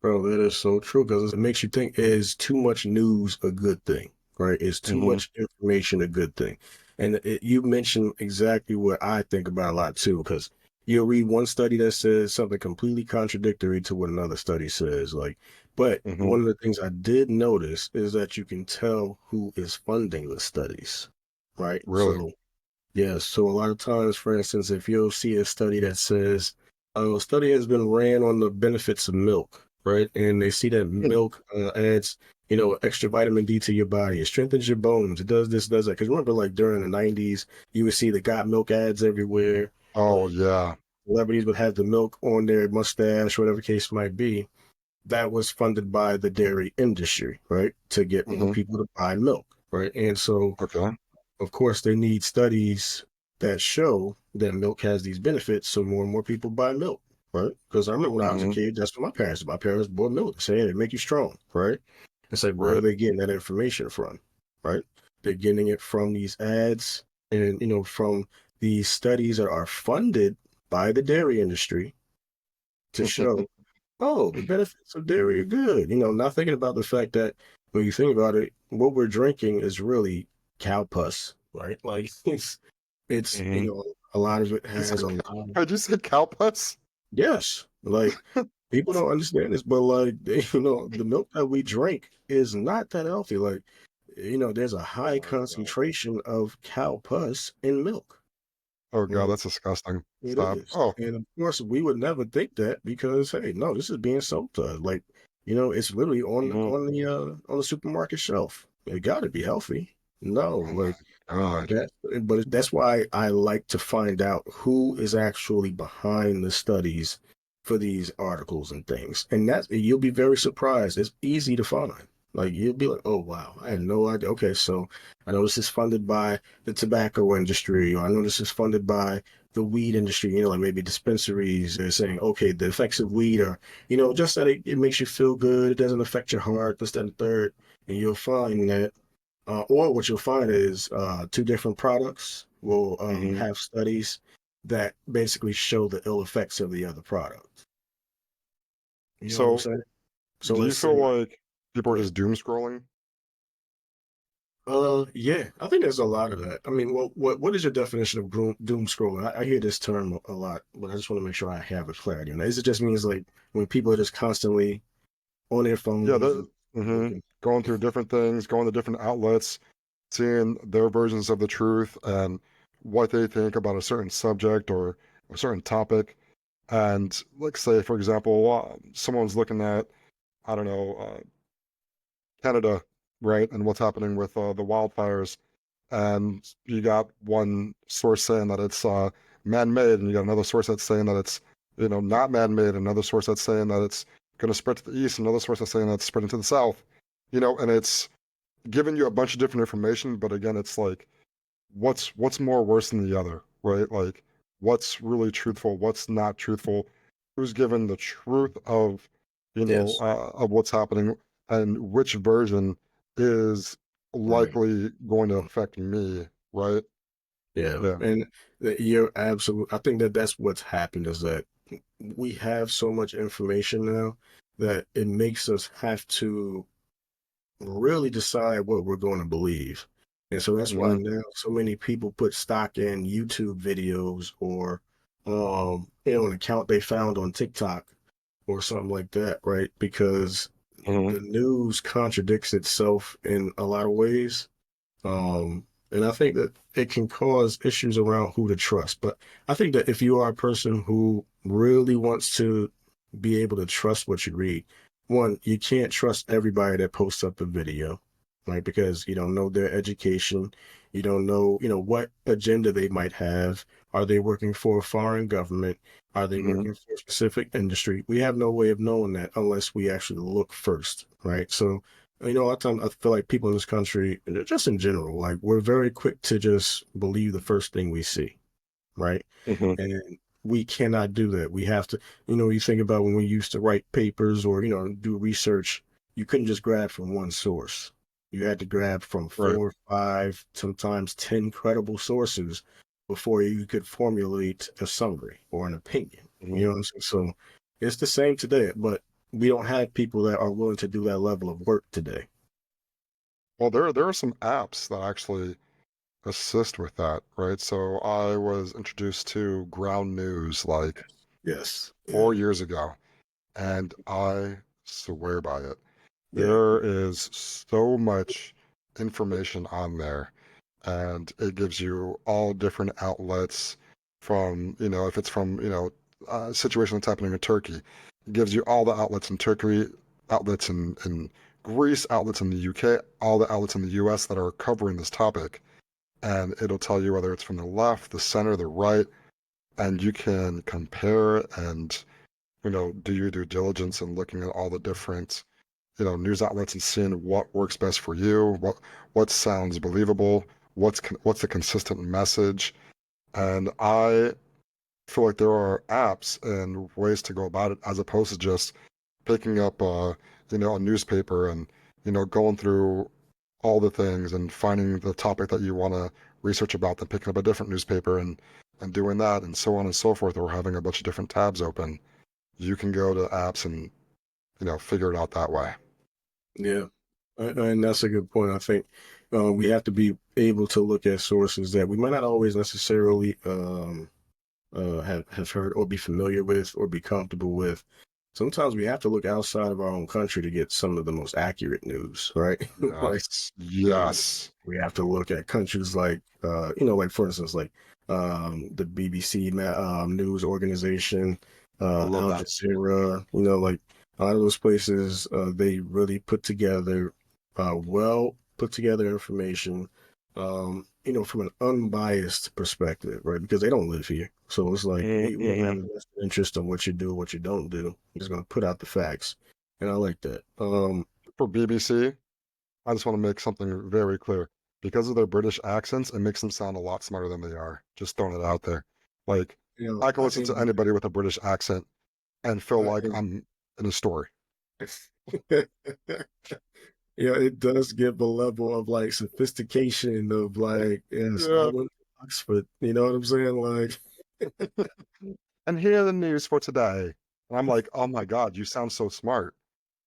bro, that is so true because it makes you think, is too much news a good thing, right? Is too Hmm. much information a good thing? And you mentioned exactly what I think about a lot too, because you'll read one study that says something completely contradictory to what another study says. But Hmm. one of the things I did notice is that you can tell who is funding the studies, right? Really. So yes. So a lot of times, for instance, if you'll see a study that says, a study has been ran on the benefits of milk, right? And they see that Hmm. milk adds, extra vitamin D to your body. It strengthens your bones. It does this, does that. Because remember, like during the 90s, you would see the got milk ads everywhere. Oh Like yeah. celebrities would have the milk on their mustache, whatever case might be. That was funded by the dairy industry, right? To get more Hmm. people to buy milk, right? And so Okay. of course, they need studies that show that milk has these benefits, so more and more people buy milk, right? Because I remember when I was a Hmm. kid, that's what my parents did. My parents bought milk. They say, hey, it make you strong, right? It's like, where are Right. they getting that information from, right? They're getting it from these ads and, from these studies that are funded by the dairy industry to show, oh, the benefits of dairy are good. Not thinking about the fact that when you think about it, what we're drinking is really cow pus, right? Like it's Hmm. a lot of it You has a said, lot of, did you say cow putts? yes, like people don't understand this, but like the milk that we drink is not that healthy. Like, there's a Oh high my God. concentration of cow pus in milk. Oh God, Like that's disgusting. it Stop. is. Oh. And of course, we would never think that because, hey, no, this is being sold to us. Like, it's literally on Hmm. on the supermarket shelf. It got to be healthy. No, Oh my like God. that, but that's why I like to find out who is actually behind the studies for these articles and things. And you'll be very surprised. It's easy to find. Like you'll be like, oh wow, I had no idea. Okay, so I know this is funded by the tobacco industry, or I know this is funded by the weed industry, like maybe dispensaries. They're saying, okay, the effects of weed are, just that it makes you feel good, it doesn't affect your heart, this, that, and the third. And you'll find that or what you'll find is two different products will Hmm. have studies that basically show the ill effects of the other product. You know what I'm So, saying? So do you let's say, feel like people go are ahead. just doom scrolling? Yeah, I think there's a lot of that. I mean, what is your definition of doom scrolling? I hear this term a lot, but I just want to make sure I have a clarity on that. Is it just means like when people are just constantly on their Yeah, phones they're and looking? going through different things, going to different outlets, seeing their versions of the truth and what they think about a certain subject or a certain topic. And like, say, for example, someone's looking at, I don't know, Canada, right, and what's happening with the wildfires. And you got one source saying that it's man-made, and you got another source that's saying that it's not man-made, another source that's saying that it's going to spread to the east, another source that's saying that it's spreading to the south. And it's giving you a bunch of different information, but again, it's like what's more worse than the other, right? Like what's really truthful, what's not truthful, who's given the truth of Yes, of what's happening, and which version is right. likely going to affect me, right? Yeah, Yeah. and you're absolute. I think that that's what's happened is that we have so much information now that it makes us have to really decide what we're going to believe. And so that's why Hmm. now so many people put stock in YouTube videos or an account they found on TikTok or something like that, right? Because Hmm. the news contradicts itself in a lot of ways. And I think that it can cause issues around who to trust. But I think that if you are a person who really wants to be able to trust what you read, one, you can't trust everybody that posts up a video, right? Because you don't know their education, you don't know, what agenda they might have. Are they working for a foreign government? Are they Hmm. working for a specific industry? We have no way of knowing that unless we actually look first, right? So a lot of times I feel like people in this country, just in general, like we're very quick to just believe the first thing we see, right? Hmm. And we cannot do that. We have to, you think about when we used to write papers or, do research, you couldn't just grab from one source. You had to grab from Right. 4, 5, sometimes 10 credible sources before you could formulate a summary or an opinion. Hmm. You know what I'm saying? So it's the same today, but we don't have people that are willing to do that level of work today. Well, there are some apps that actually assist with that, right? So I was introduced to ground news like Yes. Yeah. 4 years ago, and I swear by it. Yeah. There is so much information on there, and it gives you all different outlets from, if it's from, a situation that's happening in Turkey, it gives you all the outlets in Turkey, outlets in Greece, outlets in the UK, all the outlets in the US that are covering this topic. And it'll tell you whether it's from the left, the center, the right, and you can compare and, do your due diligence in looking at all the different news outlets and seeing what works best for you, what sounds believable, what's a consistent message. And I feel like there are apps and ways to go about it as opposed to just picking up a newspaper and going through all the things and finding the topic that you want to research about, then picking up a different newspaper and doing that and so on and so forth, or having a bunch of different tabs open. You can go to apps and figure it out that way. Yeah. And that's a good point. I think we have to be able to look at sources that we might not always necessarily have heard or be familiar with or be comfortable with. Sometimes we have to look outside of our own country to get some of the most accurate news, right? Like Yes. uh, Yes. we have to look at countries like, like for instance, like the BBC news organization, I love Al that. Jazeera, like a lot of those places, they really put together, well put together information, from an unbiased perspective, right? Because they don't live here. So it's like, hey, we don't have Mm-hmm. a vested interest in what you do, what you don't do. We're just going to put out the facts. And I like that. For BBC, I just want to make something very clear. Because of their British accents, it makes them sound a lot smarter than they are. Just throwing it out there. Like, I can I listen think to anybody with a British accent and feel I, like I'm in a story. yeah, it does give a level of like sophistication of like, yes, I Yeah. went to Oxford. You know what I'm saying? Like, And here are the news for today. And I'm like, oh my God, you sound so smart.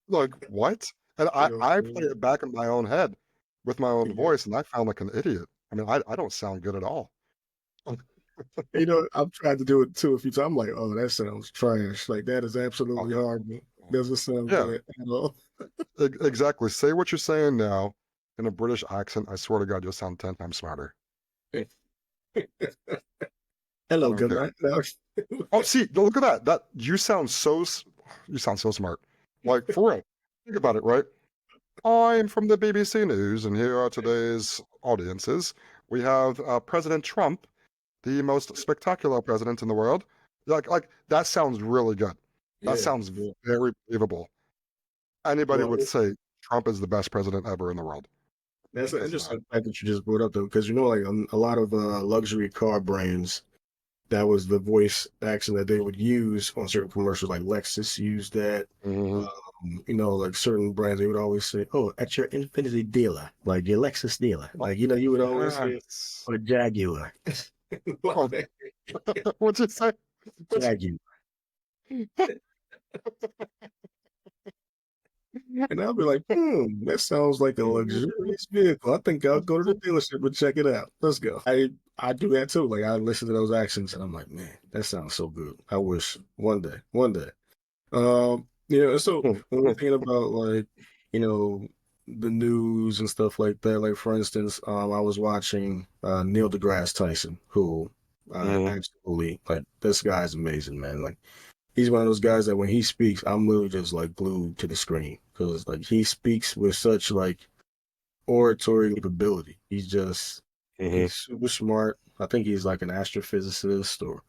Like, what? And I play it back in my own head with my own yeah, voice, and I sound like an idiot. I mean, I don't sound good at all. I've tried to do it too a few times. I'm like, oh, that sounds trash. Like that is Oh, absolutely horrible. Doesn't sound yeah, good at all. exactly. Say what you're saying now in a British accent. I swear to God, you'll sound 10 times smarter. I Hello, don't good care. night. No. Oh, see, look at that. That you sound so smart. Like for real. Think about it, right? I'm from the BBC News, and here are today's audiences. We have President Trump, the most spectacular president in the world. Like that sounds really good. That Yeah, sounds yeah. very believable. Anybody Well, would say Trump is the best president ever in the world that's an because of that. interesting fact that you just brought up though, because like a lot of luxury car brands, that was the voice action that they would use on certain commercials. Like Lexus used that. Hmm. Like certain brands, they would always say, "Oh, at your Infinity dealer, like your Lexus dealer." Like you would always hear, Yes. "Or Jaguar, Oh, what'd you say? Jaguar," and I'll be like, that sounds like a luxurious vehicle. I think I'll go to the dealership and check it out. Let's go." I do that too. Like I listen to those accents, and I'm like, man, that sounds so good. I wish one day, one day. Yeah, so when we're thinking about like, you know, the news and stuff like that, like for instance, I was watching Neil deGrasse Tyson, who Mhm. absolutely like this guy's amazing, man. Like he's one of those guys that when he speaks, I'm literally just like glued to the screen because like he speaks with such like oratory capability. Mhm. He's super smart. I think he's like an astrophysicist or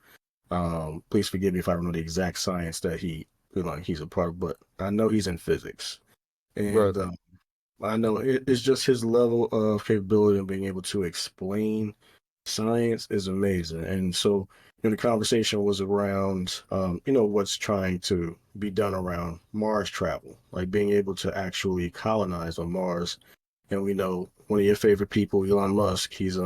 please forgive me if I don't know the exact science that he's a part of, but I know he's in physics. Right. And I know it's just his level of capability of being able to explain science is amazing. And so, the conversation was around, what's trying to be done around Mars travel, like being able to actually colonize on Mars. And we know one of your favorite people, Elon Musk, he's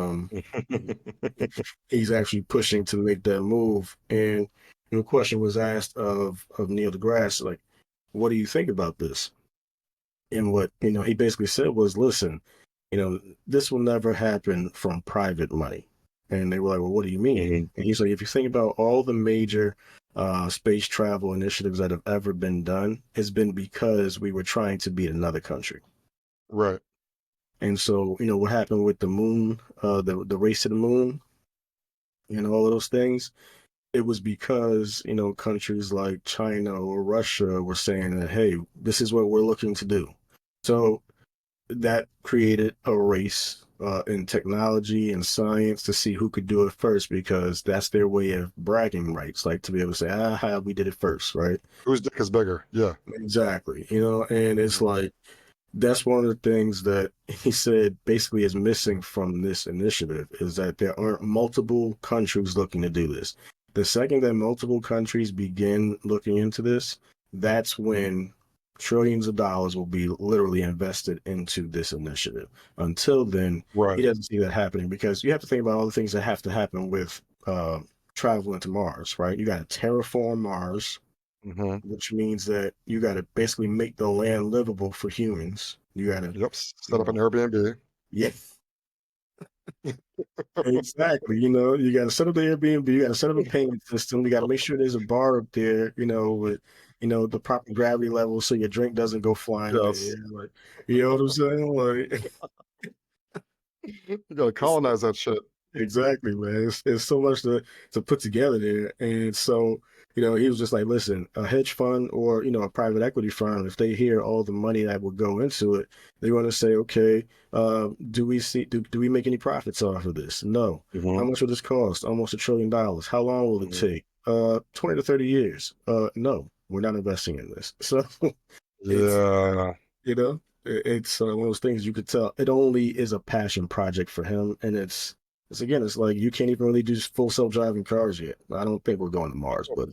actually pushing to make that move. And the question was asked of Neil deGrasse, like, what do you think about this? And what he basically said was, listen, you know, this will never happen from private money. And they were like, well, what do you mean? Mhm. And he's like, if you think about all the major space travel initiatives that have ever been done, it's been because we were trying to beat another country. Right. And so, what happened with the moon, the race to the moon, all of those things, it was because, countries like China or Russia were saying that, hey, this is what we're looking to do. So that created a race in technology and science to see who could do it first because that's their way of bragging rights, like to be able to say, we did it first, right? Whose dick is bigger? Yeah. Exactly. And it's Mhm. like, that's one of the things that he said basically is missing from this initiative is that there aren't multiple countries looking to do this. The second that multiple countries begin looking into this, that's when trillions of dollars will be literally invested into this initiative. Until then, he Right. doesn't see that happening because you have to think about all the things that have to happen with traveling to Mars, right? You got to terraform Mars, Mhm. which means that you got to basically make the land livable for humans. You got to, Yep. you Set up an know, Airbnb. yeah, exactly. You got to set up the Airbnb, you got to set up a payment system, you got to make sure there's a bar up there, with, the proper gravity level so your drink doesn't go flying in the Yes. air. Like, you know what I'm saying? Like, You gotta colonize that shit. exactly, man. It's so much to put together there. And so, he was just like, listen, a hedge fund or, a private equity firm, if they hear all the money that would go into it, they want to say, okay, do we make any profits off of this? No. How Mhm. much will this cost? Almost $1 trillion. How long will it Mhm. take? 20 to 30 years. No, we're not investing in this. So it's Yeah. it's one of those things you could tell it only is a passion project for him, and it's again, it's like you can't even really do full self-driving cars yet. I don't think we're going to Mars, but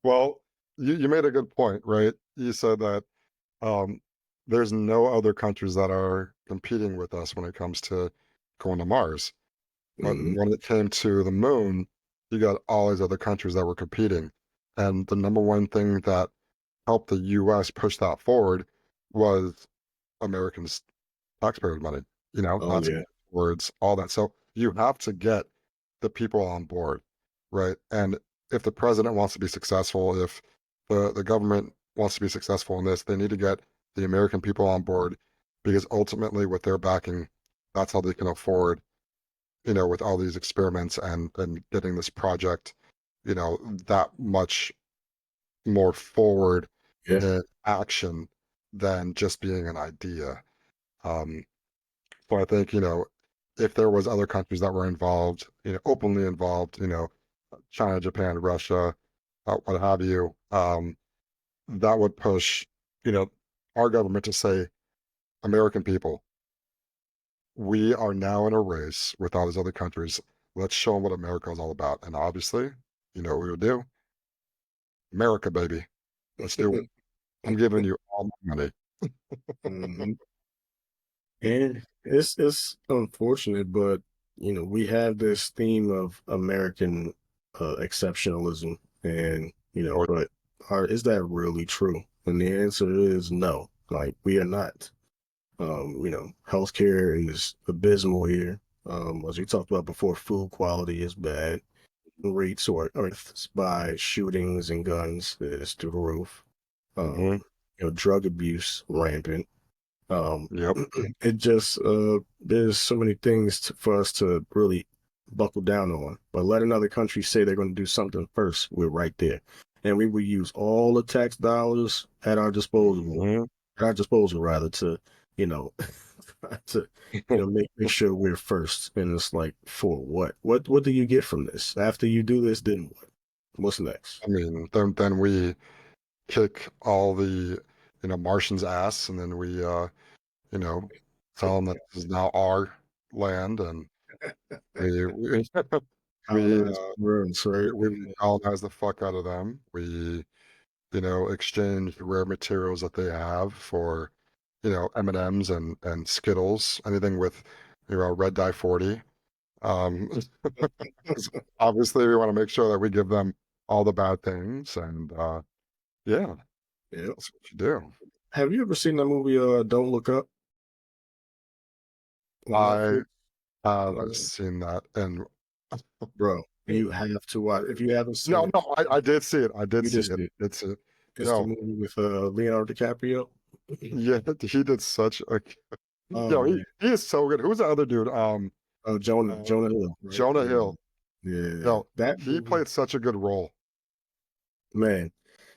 Well, you made a good point, right? You said that um, there's no other countries that are competing with us when it comes to going to Mars. But mhm. when it came to the moon, you got all these other countries that were competing. And the number one thing that helped the US push that forward was Americans' taxpayer money. Oh That's yeah, words, all that. So you have to get the people on board, right? And if the president wants to be successful, if the government wants to be successful in this, they need to get the American people on board because ultimately, with their backing, that's how they can afford, with all these experiments and getting this project, that much more forward yeah, in action than just being an idea. Um, so I think, if there was other countries that were involved, openly involved, China, Japan, Russia, what have you, that would push, you know, our government to say, American people, we are now in a race with all these other countries. Let's show them what America is all about. And obviously, what we would do? America, baby. Let's do it. I'm giving you all my money. hmm. And it's unfortunate, but we have this theme of American exceptionalism, and Or, but is that really true? And the answer is no. Like we are not. Healthcare is abysmal here. As we talked about before, food quality is bad. rates or by shootings and guns is through the roof. Hmm. Drug abuse rampant. Um, Yep. it just there's so many things for us to really buckle down on. But let another country say they're going to do something first, we're right there, and we will use all the tax dollars Hmm. at our disposal rather to, you know, to, make sure we're first. And it's like, for what? What do you get from this? After you do this, then what? What's next? I mean, then we kick all the, Martians' ass, and then we, you know, tell them that this is now our land, and we we Colonize worlds, right? we colonize the fuck out of them. We, exchange rare materials that they have for, M&Ms and Skittles, anything with, red dye 40. Um, 'Cause obviously we want to make sure that we give them all the bad things, and yeah, Yeah. that's what you do. Have you ever seen that movie Don't Look Up on I Netflix? have Uh, seen that, and bro, you have to watch. If you haven't seen no, it, no, I did see it. I did you see just it. did. It's a It's the no, movie with Leonardo DiCaprio. yeah, he did such a Oh man. he is so good. Who's the other dude? Oh, Jonah Uh, Hill, right? Jonah Yeah. Hill. Yeah. Yo, That he movie, played such a good role. man.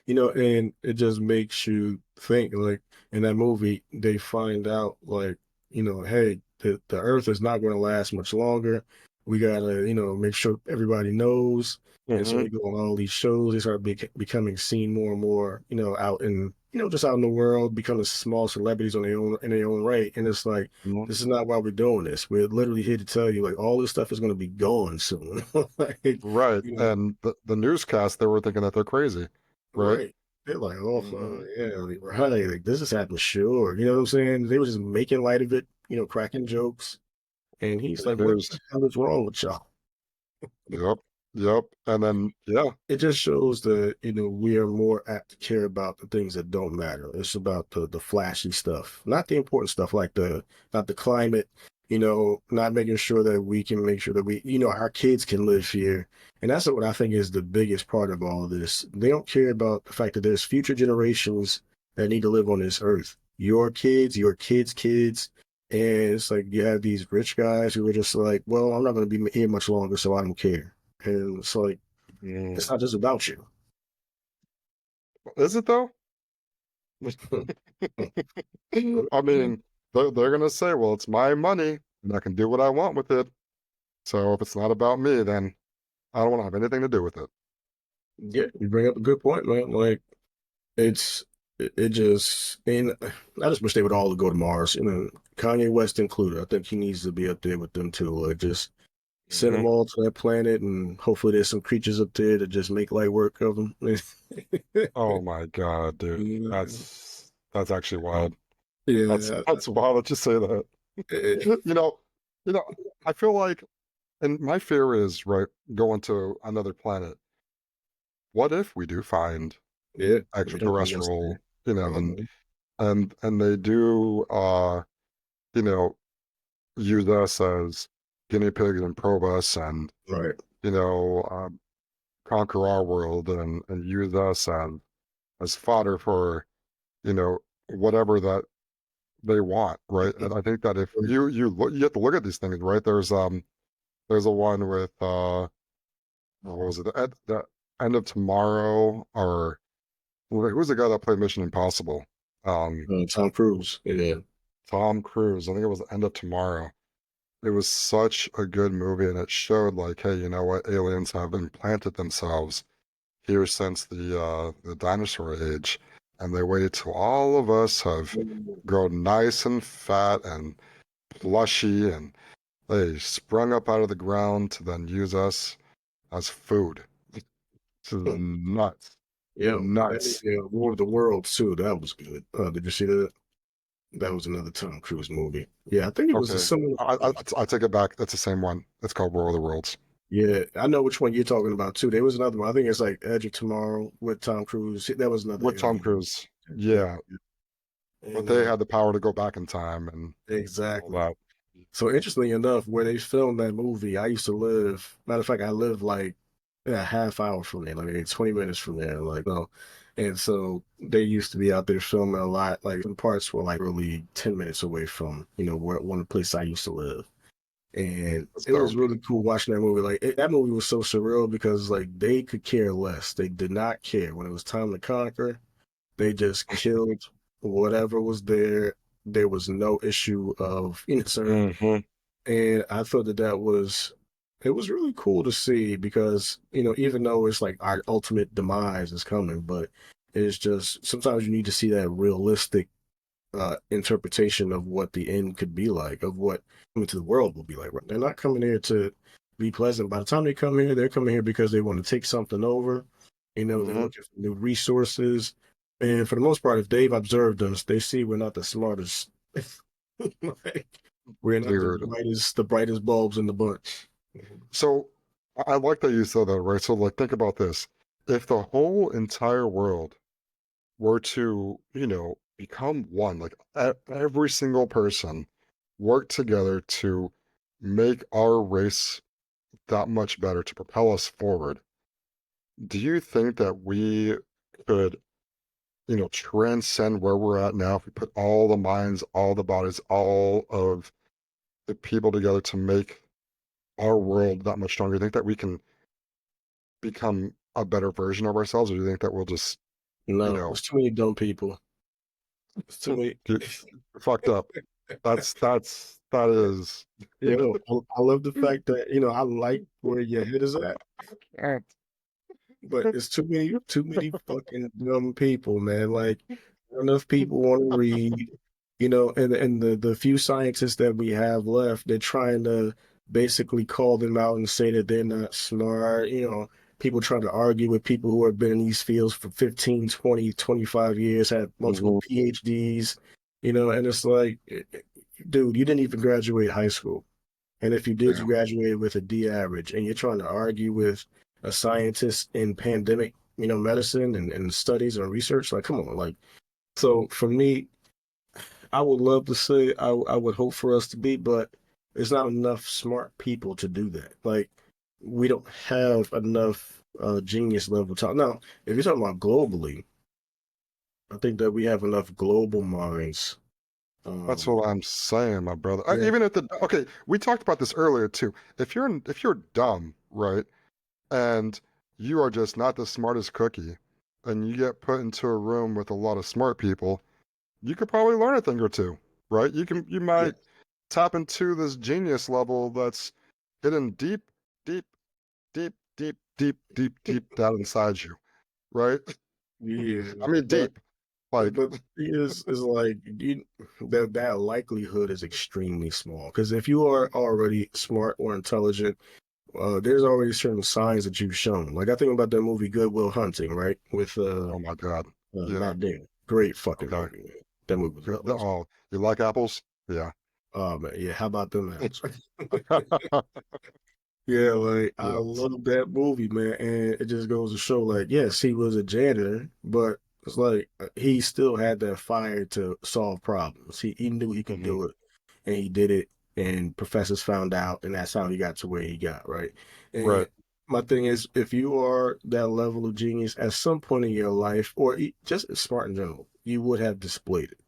And it just makes you think, like, in that movie, they find out, like, hey, the earth is not going to last much longer. We gotta, make sure everybody knows. And so Hmm. they go on all these shows. They start becoming seen more and more, out in, just out in the world, becoming small celebrities on their own right. And it's like, this is not why we're doing this. We're literally here to tell you, like, all this stuff is going to be gone soon. Like, Right, you know, and the newscast, they were thinking that they're crazy, right? right. They're like, oh, Hmm. yeah, like, right. Like, this is happening, sure. You know what I'm saying? They were just making light of it, cracking jokes. And he's like, what the News. hell is wrong with y'all? Yep, yep, and then yeah. It just shows that, we are more apt to care about the things that don't matter. It's about the flashy stuff, not the important stuff, like not the climate, not making sure that we can make sure that our kids can live here. And that's what I think is the biggest part of all of this. They don't care about the fact that there's future generations that need to live on this earth. Your kids, your kids' kids. And it's like you have these rich guys who are just like, well, I'm not going to be here much longer, so I don't care. And it's like, Mm. it's not just about you. Is it though? I mean, they're gonna say, well, it's my money and I can do what I want with it. So if it's not about me, then I don't want to have anything to do with it. Yeah, you bring up a good point, man. Like it just and I just wish they would all go to Mars, Kanye West included. I think he needs to be up there with them too. Like just send them Hmm. all to that planet, and hopefully there's some creatures up there that just make light work of them. Oh my God, dude. Yeah, That's actually wild. That's yeah, that's wild that you say that. eh, You know, you know, I feel like, and my fear is, right, going to another planet. What if we do find yeah. We don't know what's extraterrestrial, there. and Uh-huh. they do you know, use us as guinea pigs and probe us and, Right. you know, conquer our world and use us as fodder for, whatever that they want, right? And I think that if you have to look at these things, right? There's a one with what was it? The End of Tomorrow, or who's the guy that played Mission Impossible? Um, Tom Cruise. Yeah. Tom Cruise. I think it was End of Tomorrow. It was such a good movie, and it showed like, hey, you know what? Aliens have implanted themselves here since the dinosaur age, and they waited till all of us have grown nice and fat and plushy, and they sprung up out of the ground to then use us as food. This is nuts, Yeah, nuts. War of the Worlds too. That was good. Did you see that? That was another Tom Cruise movie. Yeah, I think it was a Okay, similar. I take it back. That's the same one. It's called War of the Worlds Yeah, I know which one you're talking about too. There was another one. I think it's like Edge of Tomorrow with Tom Cruise. That was another with Tom alien. Cruise. Yeah, Yeah, yeah. but And they had the power to go back in time and all exactly. that. So interestingly enough, where they filmed that movie, I used to live. Matter of fact, I lived like a half hour from there, like 20 minutes from there, like no. And so they used to be out there filming a lot. Like some parts were like really 10 minutes away from, where one place I used to live. And That's it was dope. really cool watching that movie. Like that movie was so surreal because like they could care less. They did not care when it was time to conquer. They just killed whatever was there. There was no issue of concern. Hmm. And I thought it was really cool to see because, even though it's like our ultimate demise is coming, but it's just sometimes you need to see that realistic interpretation of what the end could be like, of what coming to the world will be like. They're not coming here to be pleasant. By the time they come here, they're coming here because they want to take something over. They're Hmm. looking for new resources. And for the most part, if they've observed us, they see we're not the smartest. Like, we're not Dude. the brightest bulbs in the bunch. So I like that you said that, right? So like think about this. If the whole entire world were to, become one, like every single person work together to make our race that much better, to propel us forward, do you think that we could, transcend where we're at now if we put all the minds, all the bodies, all of the people together to make our world that much stronger? Do you think that we can become a better version of ourselves, or do you think that we'll just, you No, know, there's too many dumb people. It's too many. get fucked up? That is. I love the fact that I like where your head is at. Can't. But it's too many fucking dumb people, man. Like, not enough people want to read, and the few scientists that we have left, they're trying to basically call them out and say that they're not smart. People trying to argue with people who have been in these fields for 15, 20, 25 years, had multiple Mhm. PhDs, and it's like, dude, you didn't even graduate high school. And if you did, you Damn. graduated with a D average, and you're trying to argue with a scientist in pandemic, medicine and studies and research. Like, come on, like. So for me, I would love to say I would hope for us to be, but there's not enough smart people to do that. Like, we don't have enough genius level talent. Now, if you're talking about globally, I think that we have enough global minds. That's Um, what I'm saying, my brother. yeah, Even if okay, we talked about this earlier too. If you're dumb, right, and you are just not the smartest cookie, and you get put into a room with a lot of smart people, you could probably learn a thing or two, right? You yeah, might tap into this genius level that's hidden deep, deep, deep, deep, deep, deep, deep down inside you, right? yeah, I mean, but deep, like, But the thing is like that likelihood is extremely small because if you are already smart or intelligent, there's already certain signs that you've shown. Like I think about that movie Good Will Hunting, right, with oh my God, yeah, Matt Damon. Great fucking okay. movie, man. That movie was awesome. Oh, you like apples? Yeah. Oh man, yeah. How about them apples? Yeah, like I Yes. love that movie, man, and it just goes to show, like, yes, he was a janitor, but it's like he still had that fire to solve problems. He knew he could Hmm. do it, and he did it. And professors found out, and that's how he got to where he got, right? And Right. my thing is, if you are that level of genius at some point in your life, or just smart in general, you would have displayed it.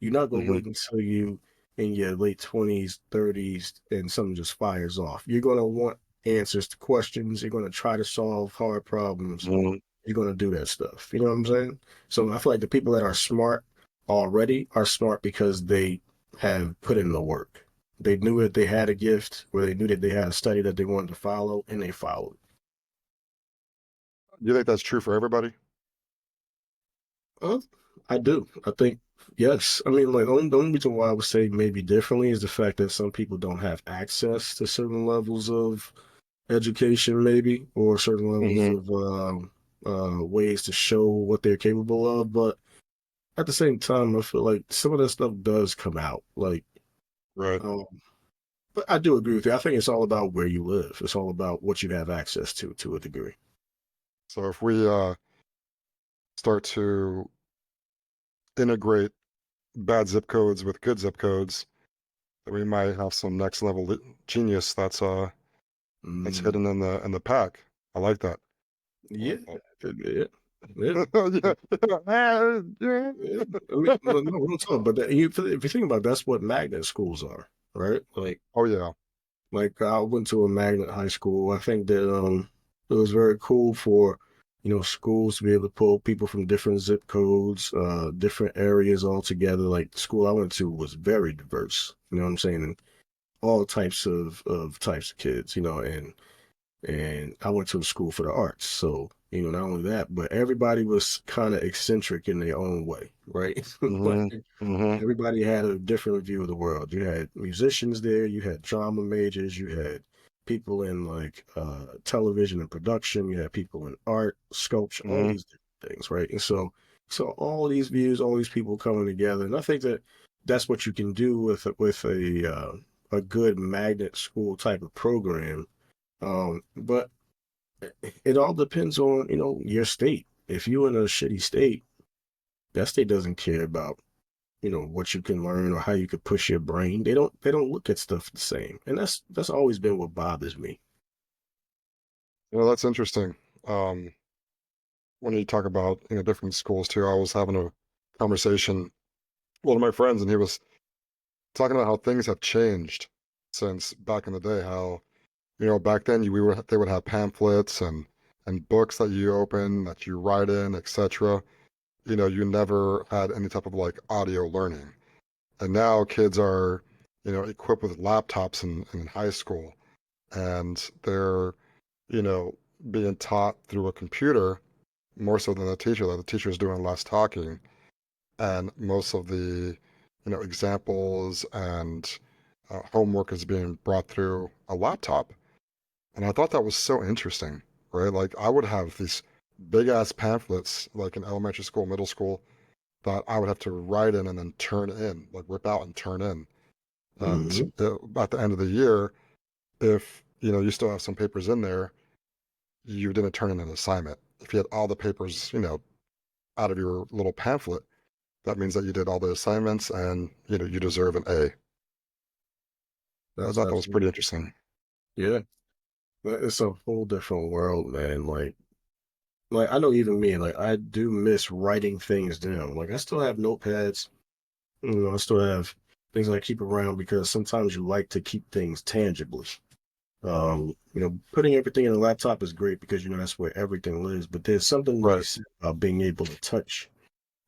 You're not gonna Hmm. wait until you in your late 20s, 30s, and something just fires off. You're gonna want answers to questions. You're gonna try to solve hard problems. Hmm. You're gonna do that stuff. You know what I'm saying? So I feel like the people that are smart already are smart because they have put in the work. They knew that they had a gift, or they knew that they had a study that they wanted to follow, and they followed. You think that's true for everybody? Uh, I do. I think yes. I mean, like the only reason why I would say maybe differently is the fact that some people don't have access to certain levels of education, maybe, or certain levels Hmm. of ways to show what they're capable of. But at the same time, I feel like some of that stuff does come out. Like, Right. um, but I do agree with you. I think it's all about where you live. It's all about what you have access to a degree. So if we start to integrate bad zip codes with good zip codes, then we might have some next level genius that's Mm, hidden in the pack. I like that. I Yeah, like that. yeah, yeah. Yeah. Yeah. Yeah. I mean, no, real talk. But if you think about it, that's what magnet schools are, right? Oh yeah. Like I went to a magnet high school. I think that it was very cool for schools to be able to pull people from different zip codes, different areas all together. Like the school I went to was very diverse. You know what I'm saying? And all types of types of kids. And I went to a school for the arts. So, not only that, but everybody was kind of eccentric in their own way, right? Like Hmm. Hmm. everybody had a different view of the world. You had musicians there, you had drama majors, you had people in like television and production, you had people in art, sculpture, all Hmm. these different things, right? And so all these views, all these people coming together, and I think that that's what you can do with a good magnet school type of program. But it all depends on, your state. If you're in a shitty state, that state doesn't care about, what you can learn or how you could push your brain. They don't look at stuff the same. And that's always been what bothers me. That's interesting. Um, when you talk about different schools too, I was having a conversation with one of my friends, and he was talking about how things have changed since back in the day. How back then they would have pamphlets and books that you open, that you write in, etc. You never had any type of like audio learning. And now kids are, equipped with laptops in high school, and they're, you know, being taught through a computer more so than the teacher, that the teacher is doing less talking. And most of the, examples and homework is being brought through a laptop. And I thought that was so interesting, right? Like I would have these big ass pamphlets, like in elementary school, middle school, that I would have to write in and then turn in, like rip out and turn in. And Hmm. at the end of the year, if you still have some papers in there, you didn't turn in an assignment. If you had all the papers, out of your little pamphlet, that means that you did all the assignments and you deserve an A. I That's thought that was absolutely, pretty interesting. yeah. It's a whole different world, man. Like I know even me, like I do miss writing things down. Like I still have notepads, I still have things I keep around because sometimes you like to keep things tangibly. Putting everything in a laptop is great because that's where everything lives. But there's something to be Right. said about being able to touch,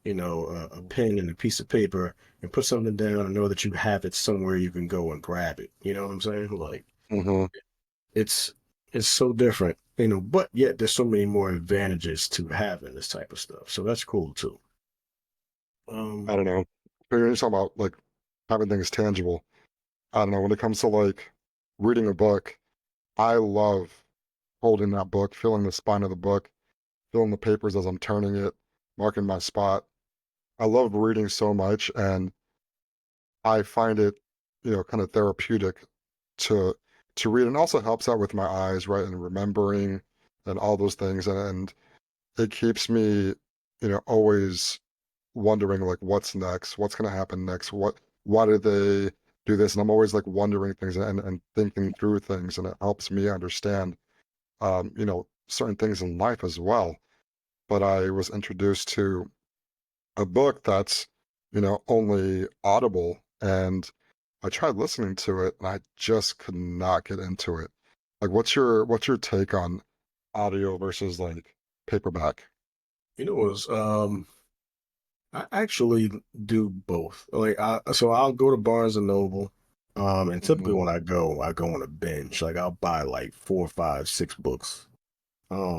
a pen and a piece of paper and put something down and know that you have it somewhere you can go and grab it. You know what I'm saying? Like Hmm. it's it's so different, but yet there's so many more advantages to having this type of stuff. So that's cool too. Um, I don't know. But you're talking about like having things tangible. I don't know. When it comes to like reading a book, I love holding that book, feeling the spine of the book, feeling the papers as I'm turning it, marking my spot. I love reading so much, and I find it, kind of therapeutic to read, and also helps out with my eyes, right, and remembering and all those things, and it keeps me, always wondering like what's next, what's gonna happen next, why did they do this, and I'm always like wondering things and thinking through things, and it helps me understand, certain things in life as well. But I was introduced to a book that's, only audible, and I tried listening to it and I just could not get into it. Like what's your take on audio versus like paperback? it was I actually do both. So I'll go to Barnes and Noble. And typically Hmm. when I go on a binge. Like I'll buy like four, five, six books.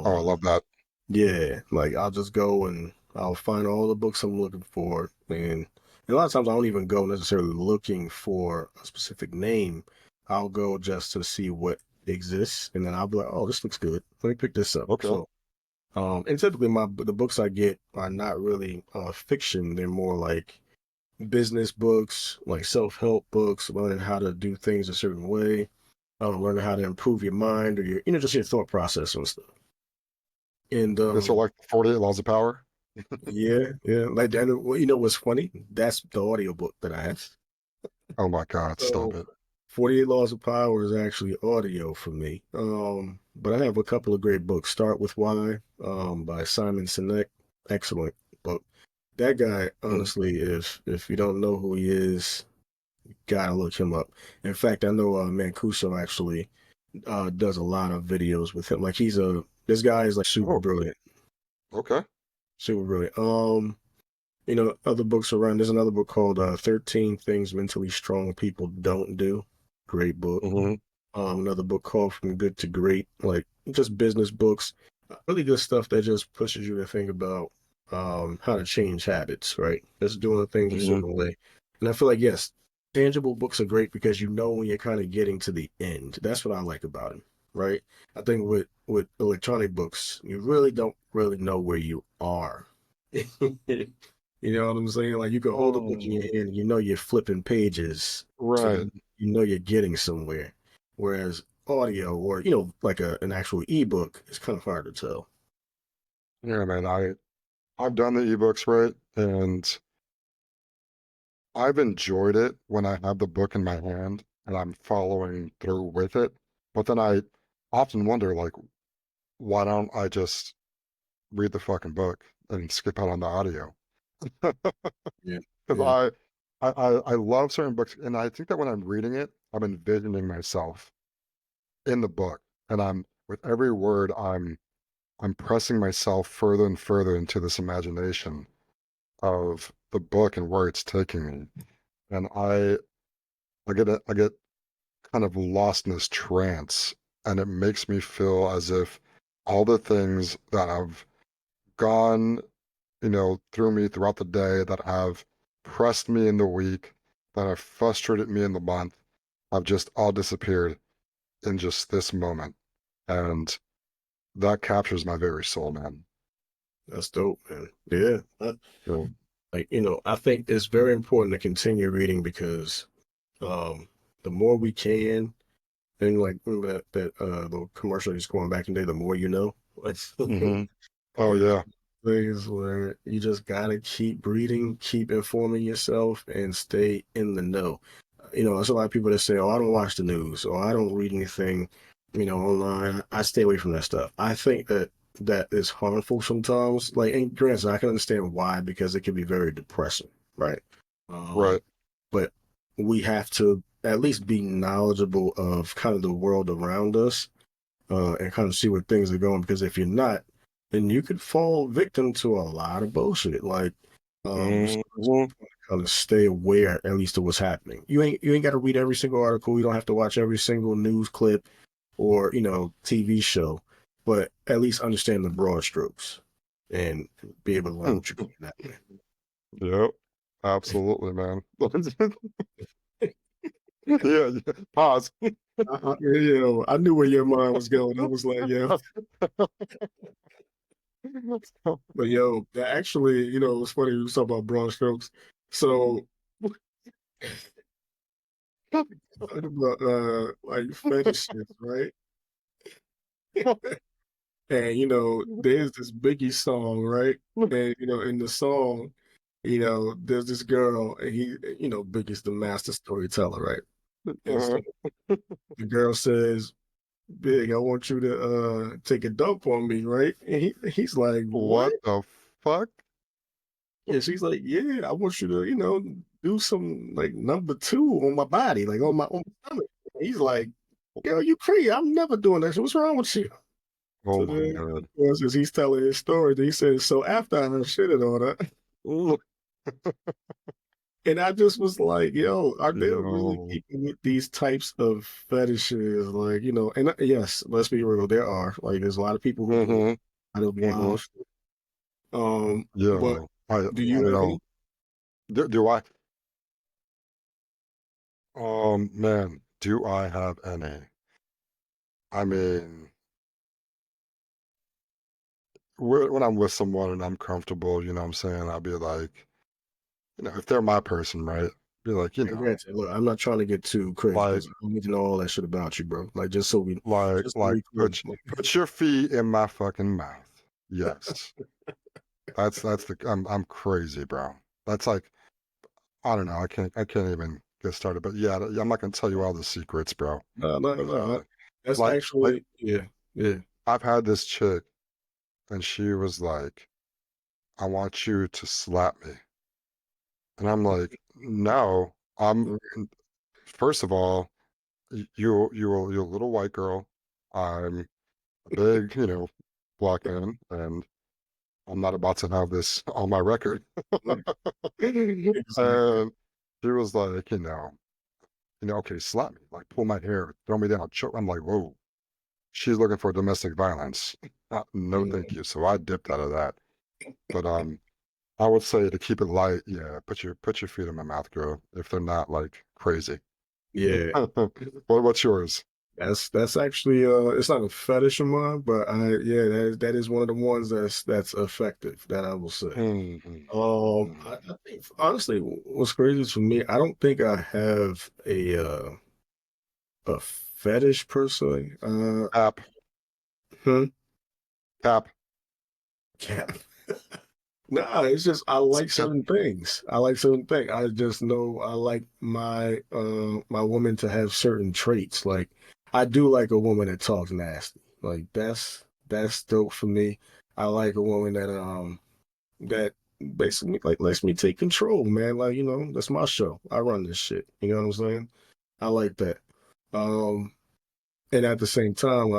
Oh, I Um, love that. yeah, like I'll just go and I'll find all the books I'm looking for. And a lot of times I don't even go necessarily looking for a specific name. I'll go just to see what exists, and then I'll be like, oh, this looks good. Let me pick this up. Okay. And typically the books I get are not really fiction. They're more like business books, like self-help books, learning how to do things a certain way, learning how to improve your mind or just your thought process and stuff. And Okay, so like 48 Laws of Power. yeah, yeah, like and what's funny? That's the audiobook that I have. Oh my God, stop So it. 48 Laws of Power is actually audio for me. but I have a couple of great books. Start with Why, by Simon Sinek. Excellent book. That guy, Mm. honestly, if you don't know who he is, gotta look him up. In fact, I know Mancuso actually does a lot of videos with him. Like this guy is like super Oh, brilliant, okay. super brilliant. Other books around. There's another book called 13 Things Mentally Strong People Don't Do. Great book. Mm-hmm. Another book called From Good to Great, like just business books, really good stuff that just pushes you to think about how to change habits, right? Just doing things a Mm-hmm. certain way. And I feel like, yes, tangible books are great because you know when you're kind of getting to the end. That's what I like about them, right? I think with electronic books, you really don't really know where you are. You know what I'm saying? Like you can hold a book in your Oh, hand and you know you're flipping pages. So right. you know you're getting somewhere. Whereas audio or, like an actual ebook is kind of hard to tell. Yeah, man. I've done the ebooks, right? And I've enjoyed it when I have the book in my hand and I'm following through with it. But then I often wonder, like, why don't I just read the fucking book and skip out on the audio? Yeah. Yeah. Because I love certain books, and I think that when I'm reading it, I'm envisioning myself in the book, and I'm with every word, I'm pressing myself further and further into this imagination of the book and where it's taking me, and I get kind of lost in this trance, and it makes me feel as if all the things that have gone, through me throughout the day, that have pressed me in the week, that have frustrated me in the month, have just all disappeared in just this moment. And that captures my very soul, man. That's dope, man. Yeah. Yeah. I think it's very important to continue reading because um the more we can, and like remember that the commercial is going back in the day, the more you know. It's Hmm. Oh it's yeah. things where you just gotta keep reading, keep informing yourself, and stay in the know. There's a lot of people that say, "Oh, I don't watch the news," or "I don't read anything, online." I stay away from that stuff. I think that is harmful sometimes. Like, and granted, I can understand why because it can be very depressing, right? Um, Right. but we have to at least be knowledgeable of kind of the world around us, and kind of see where things are going. Because if you're not, then you could fall victim to a lot of bullshit. Like, so it's Hmm. kind of stay aware at least of what's happening. You ain't got to read every single article. You don't have to watch every single news clip or TV show, but at least understand the broad strokes and be able to learn what you can that way. Yep. Absolutely, man. Yeah, yeah. Pause. I knew where your mind was going. I was like, yeah, but that actually, it's funny you talk about broad strokes. So talking about like fetishes, right? And there's this Biggie song, right? And in the song, there's this girl, and Biggie's the master storyteller, right? And so Uh, the girl says, "Big, I want you to take a dump on me," right? And he's like, "What?" what the fuck? And she's like, "Yeah, I want you to, do some like number two on my body, like on my stomach." And he's like, "Girl, you crazy? I'm never doing that. What's wrong with you?" Oh So my then, of god. course, as he's telling his story, he says, "So after I done shitted on her," Ooh. and I just was like, "Yo, are they really Yo. people with these types of fetishes?" Like, and yes, let's be real, there are like there's a lot of people who do it Hmm. out of Hmm. wild. But Yo. do you You have know, any? do I? Man, do I have any? I mean, when I'm with someone and I'm comfortable, you know what I'm saying? I'll be like, if they're my person, right? Be like, And granted, look, I'm not trying to get too crazy like, because I don't need to know all that shit about you, bro. Like, like, just so like, we clear. Like, put your feet in my fucking mouth. Yes, that's the. I'm crazy, bro. That's like, I don't know. I can't even get started. But yeah, I'm not gonna tell you all the secrets, bro. no, no, But no. That's like, actually, yeah. Yeah. I've had this chick, and she was like, "I want you to slap me." And I'm like, "No, I'm first of all, you're a little white girl. I'm a big, black man, and I'm not about to have this on my record." Right. Exactly. And she was like, "Okay, slap me, like pull my hair, throw me down, choke." I'm like, "Whoa." She's looking for domestic violence. No, thank Mm, you. So I dipped out of that. But I would say to keep it light, yeah, put your feet in my mouth, girl, if they're not like crazy. yeah. What's yours? That's actually it's not a fetish of mine, but that is one of the ones that's effective that I will say. Mhm, I think honestly, what's crazy is for me, I don't think I have a fetish per se. Tap, Hmm? tap, Yeah. Nah, it's just I like tap. certain things. I like certain things. I just know I like my woman to have certain traits. Like I do like a woman that talks nasty. Like that's dope for me. I like a woman that basically like lets me take control, man. Like, that's my show. I run this shit. You know what I'm saying? I like that. Um and at the same time,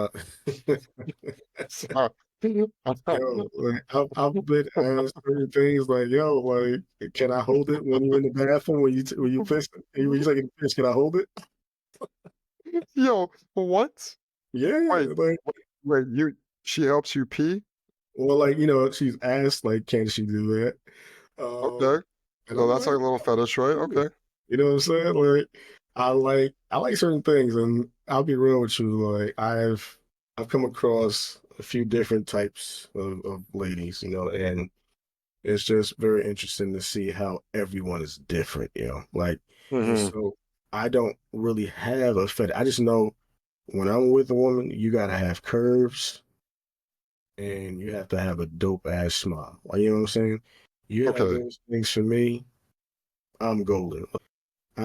Sorry. yo, like, I've been asked certain things like, yo, like, can I hold it when you're in the bathroom when you piss when you taking a piss? Can I hold it? Yo, what? Yeah, Wait, like, wait, she helps you pee? well, like, she's asked like, can she do that? Um, Okay. and So I'm that's like like, a little fetish, right? "Ooh." Okay. You know what I'm saying? Like, I like certain things, and I'll be real with you. Like, I've come across a few different types of ladies, and it's just very interesting to see how everyone is different. Like, and Hmm. so I don't really have a fetish. I just know when I'm with a woman, you gotta have curves and you have to have a dope ass smile. Like, you know what I'm saying? You have Okay. those things for me, I'm golden.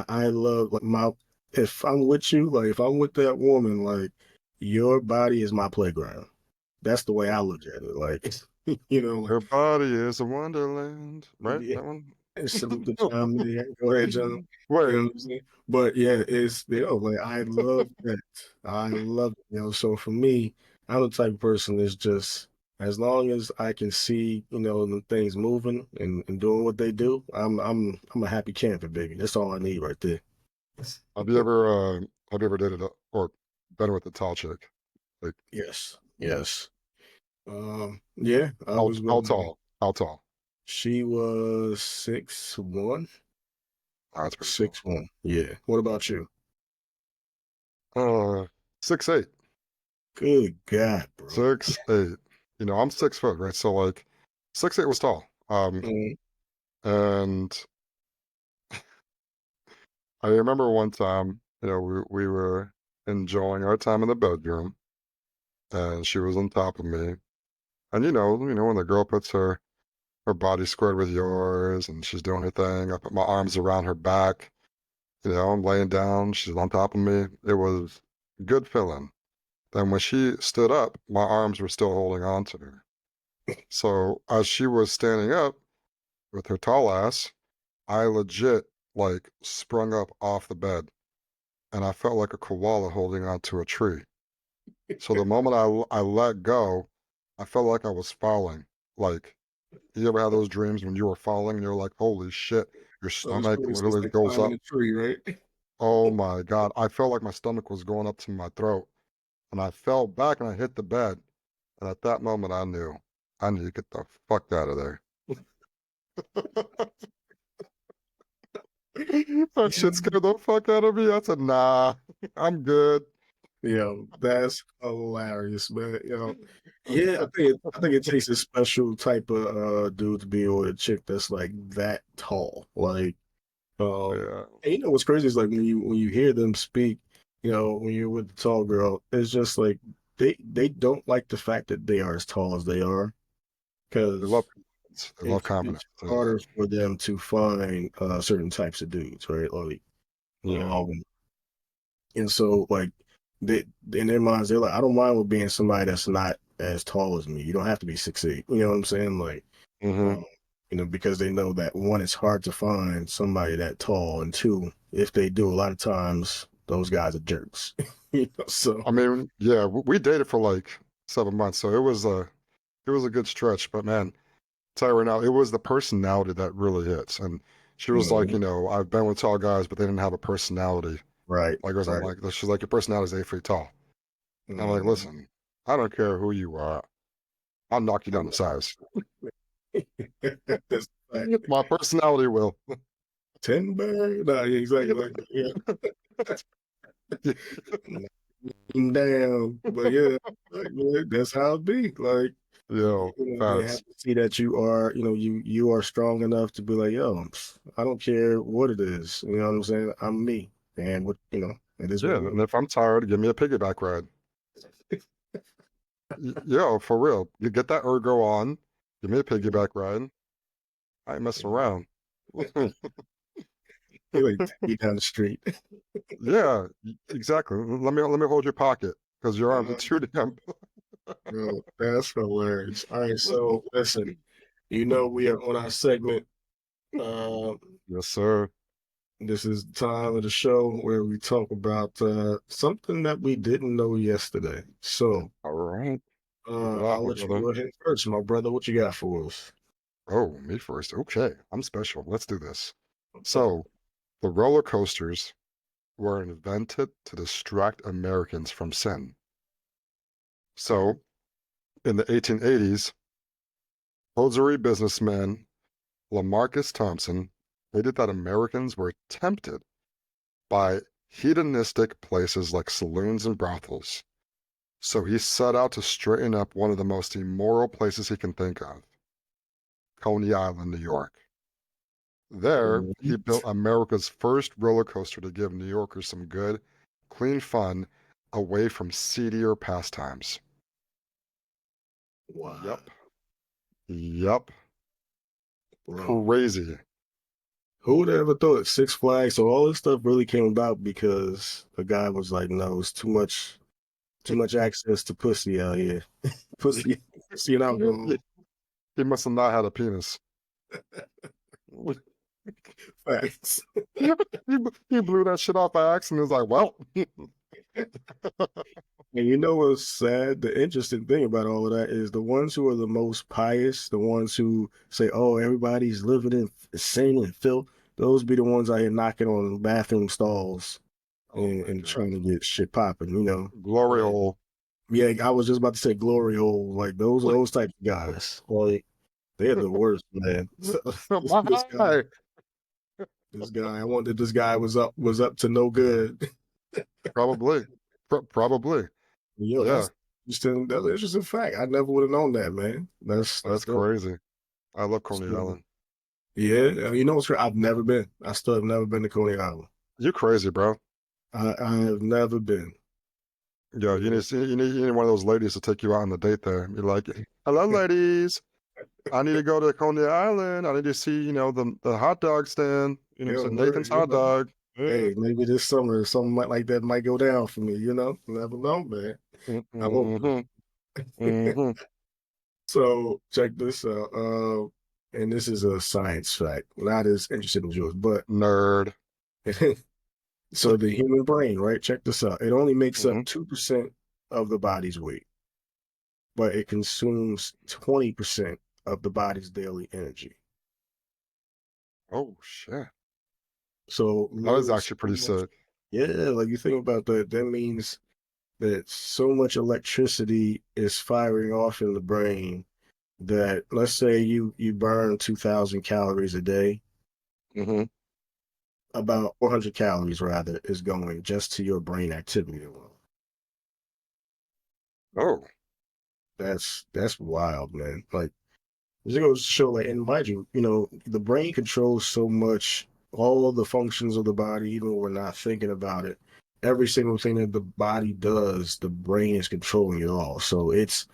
I love like my if I'm with you, like if I'm with that woman, like your body is my playground. That's the way I look at it. Like, like Her body is a wonderland, right? yeah, That one? and salute the family. Go ahead, John. You Wait, know what I'm saying? But yeah, like I love that. I love it. So for me, I'm the type of person that's just as long as I can see, the things moving and doing what they do, I'm a happy camper, baby. That's all I need right there. have you ever dated or been with a tall chick? Like, Yes, yes. Yeah, I how was with how tall? How tall? she was 6'1". Oh, that's pretty tall. 6'1". Yeah. What about you? Uh, 6'8". Good God, bro. 6'8". I'm 6 foot, right? So like 6'8" was tall. Mm, And I remember one time, we were enjoying our time in the bedroom, and she was on top of me. And when the girl puts her body squared with yours, and she's doing her thing. I put my arms around her back. I'm laying down. She's on top of me. It was good feeling. Then when she stood up, my arms were still holding on to her. So as she was standing up with her tall ass, I legit like sprung up off the bed, and I felt like a koala holding onto a tree. So the moment I let go, I felt like I was falling. Like, you ever had those dreams when you were falling and you're like, holy shit, your it's stomach really it's literally like goes climbing up? a tree, right? Oh my God. I felt like my stomach was going up to my throat. And I fell back and I hit the bed. And at that moment, I knew to get the fuck out of there. That Yeah. shit scared the fuck out of me. I said, nah, I'm good. That's hilarious, man. Yeah, I think it takes a special type of dude to be with a chick that's like that tall. Like, Yeah. and what's crazy is like when you hear them speak, when you're with the tall girl, it's just like they don't like the fact that they are as tall as they are They love because confidence. They love it's confidence. Yeah. harder for them to find certain types of dudes, right? Like, Yeah. um, and so like they in their minds they're like, I don't mind with being somebody that's not as tall as me. You don't have to be 6'8". You know what I'm saying? Like, Hmm. um, because they know that one, it's hard to find somebody that tall, and two, if they do, a lot of times those guys are jerks. So I mean, yeah, we dated for like 7 months, so it was a good stretch. But man, tell you right now, it was the personality that really hits. And she was like, mhm. I've been with tall guys, but they didn't have a personality. Right, Like, I'm right. like, she's like, your personality is 8 feet tall. And I'm like, Mhm. listen, I don't care who you are. I'll knock you down I'm to size. not- That's a fact. My personality will. Timber? No, yeah, exactly like that. Yeah. Down. But yeah, like, man, that's how it be. Like, Yo, they have facts. to see that you are, you are strong enough to be like, yo, I don't care what it is. You know what I'm saying? I'm me. And what, it is what Yeah, it and if I'm tired, give me a piggyback ride. is. Yo, for real. You get that ergo on, give me a piggyback ride. I ain't messing around. He like take you down the street. Yeah, exactly. Let me hold your pocket because your arms are Uh, too damn. bro, that's hilarious. All right, so listen, we are on our segment. Uh, Yes, sir. this is the time of the show where we talk about something that we didn't know yesterday. So All right. Kick it off, I'll my let you brother. go ahead first, my brother. What you got for us? Oh, me first. Okay, I'm special. Let's do this. So, the roller coasters were invented to distract Americans from sin. Okay. So, in the 1880s, hosiery businessman Lamarcus Thompson stated that Americans were tempted by hedonistic places like saloons and brothels. So he set out to straighten up one of the most immoral places he can think of, Coney Island, New York. There, he built America's first roller coaster to give New Yorkers some good, clean fun away from seedier pastimes. Wow, Yep. Yep. bro. Crazy. Who would have ever thought Six Flags? So all this stuff really came about because a guy was like, "No, it's too much access to pussy out here. Pussy and alcohol." He must have not had a penis. Facts. He blew that shit off by accident. He was like, well, And you know what's sad? The interesting thing about all of that is the ones who are the most pious, the ones who say, "Oh, everybody's living in sin and filth," those be the ones out here knocking on bathroom stalls oh and, my trying God. to get shit popping. Glory Like, hole. yeah, I was just about to say glory hole. Like those type of guys. Like they're the worst, man. So, this guy, My. I wondered this guy was up to no good. Probably. Probably. Yo, Yeah, that's an interesting fact. I never would have known that, man. That's that's dope. crazy. I love Coney So, Island. yeah, what's crazy? I've never been. I still have never been to Coney Island. You crazy, bro. I have never been. Yo, you need one of those ladies to take you out on a date there. You're like, hello, ladies. I need to go to Coney Island. I need to see, the hot dog stand. Yeah, So word, Nathan's hot dog. Yeah. Hey, maybe this summer something like that might go down for me. Never know, man. I hope Mm-hmm. Mm-hmm. so. Check this out. And this is a science fact, not as interesting as yours, but Nerd. so the human brain, right? Check this out. It only makes up Hmm. 2% of the body's weight, but it consumes 20% of the body's daily energy. Oh shit. So That is literally so actually pretty much. sick. Yeah, like you think about that, that means that so much electricity is firing off in the brain that let's say you burn 2,000 calories a day, Hmm. about 400 calories rather is going just to your brain activity alone. Oh. That's wild, man. Like it goes to show, like, and mind you, the brain controls so much, all of the functions of the body, even when we're not thinking about it. Every single thing that the body does, the brain is controlling it all. So it's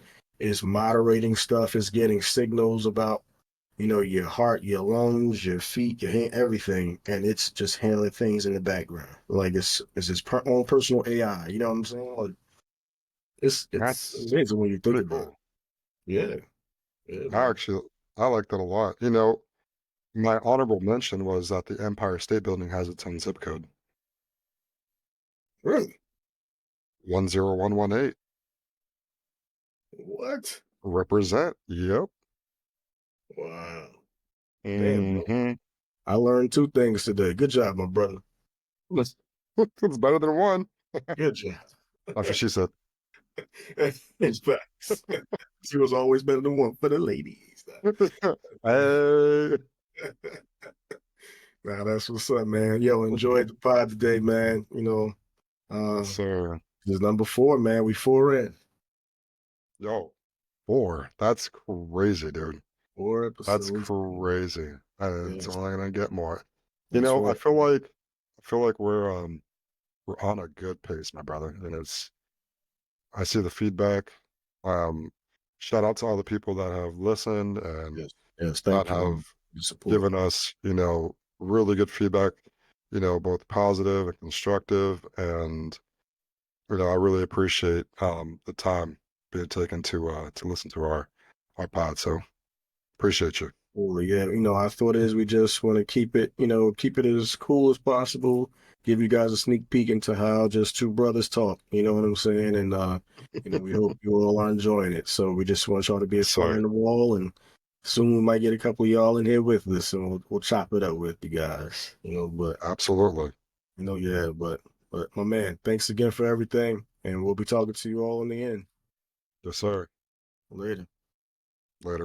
moderating stuff, it's getting signals about, your heart, your lungs, your feet, your hand, everything, and it's just handling things in the background. Like it's his own personal AI. You know what I'm saying? Like it's That's amazing when you think pretty about it. cool. Yeah, yeah, I man. actually I like that a lot. You know, my honorable mention was that the Empire State Building has its own zip code, Really? 10118. What? Represent. Yep. Wow. Damn, bro. Mm-hmm. I learned two things today. Good job, my brother. It's, it's better than one. Good job. That's what she said. It's facts. She was always better than one for the ladies. Hey. Nah, that's what's up, man. Yo, enjoyed the pod today, man. Uh, So, this is number four, man. We four in. yo, four. That's crazy, dude. Four That's episodes. crazy. It's Yes, only gonna get more. You that's know, right. I feel like we're on a good pace, my brother. And I see the feedback. Um, Shout out to all the people that have listened and Yes, yes. that Thank you, have man. Your support. given us, really good feedback, both positive and constructive. And, I really appreciate the time being taken to listen to our pod. So appreciate you. Well, yeah, our thought is we just want to keep it as cool as possible. Give you guys a sneak peek into how just two brothers talk. You know what I'm saying? And we hope you all are enjoying it. So we just want y'all to be a fly So in the wall, and soon we might get a couple of y'all in here with us, and we'll chop it up with you guys. But absolutely. yeah, but my man, thanks again for everything, and we'll be talking to you all in the end Yes, sir. later. Later.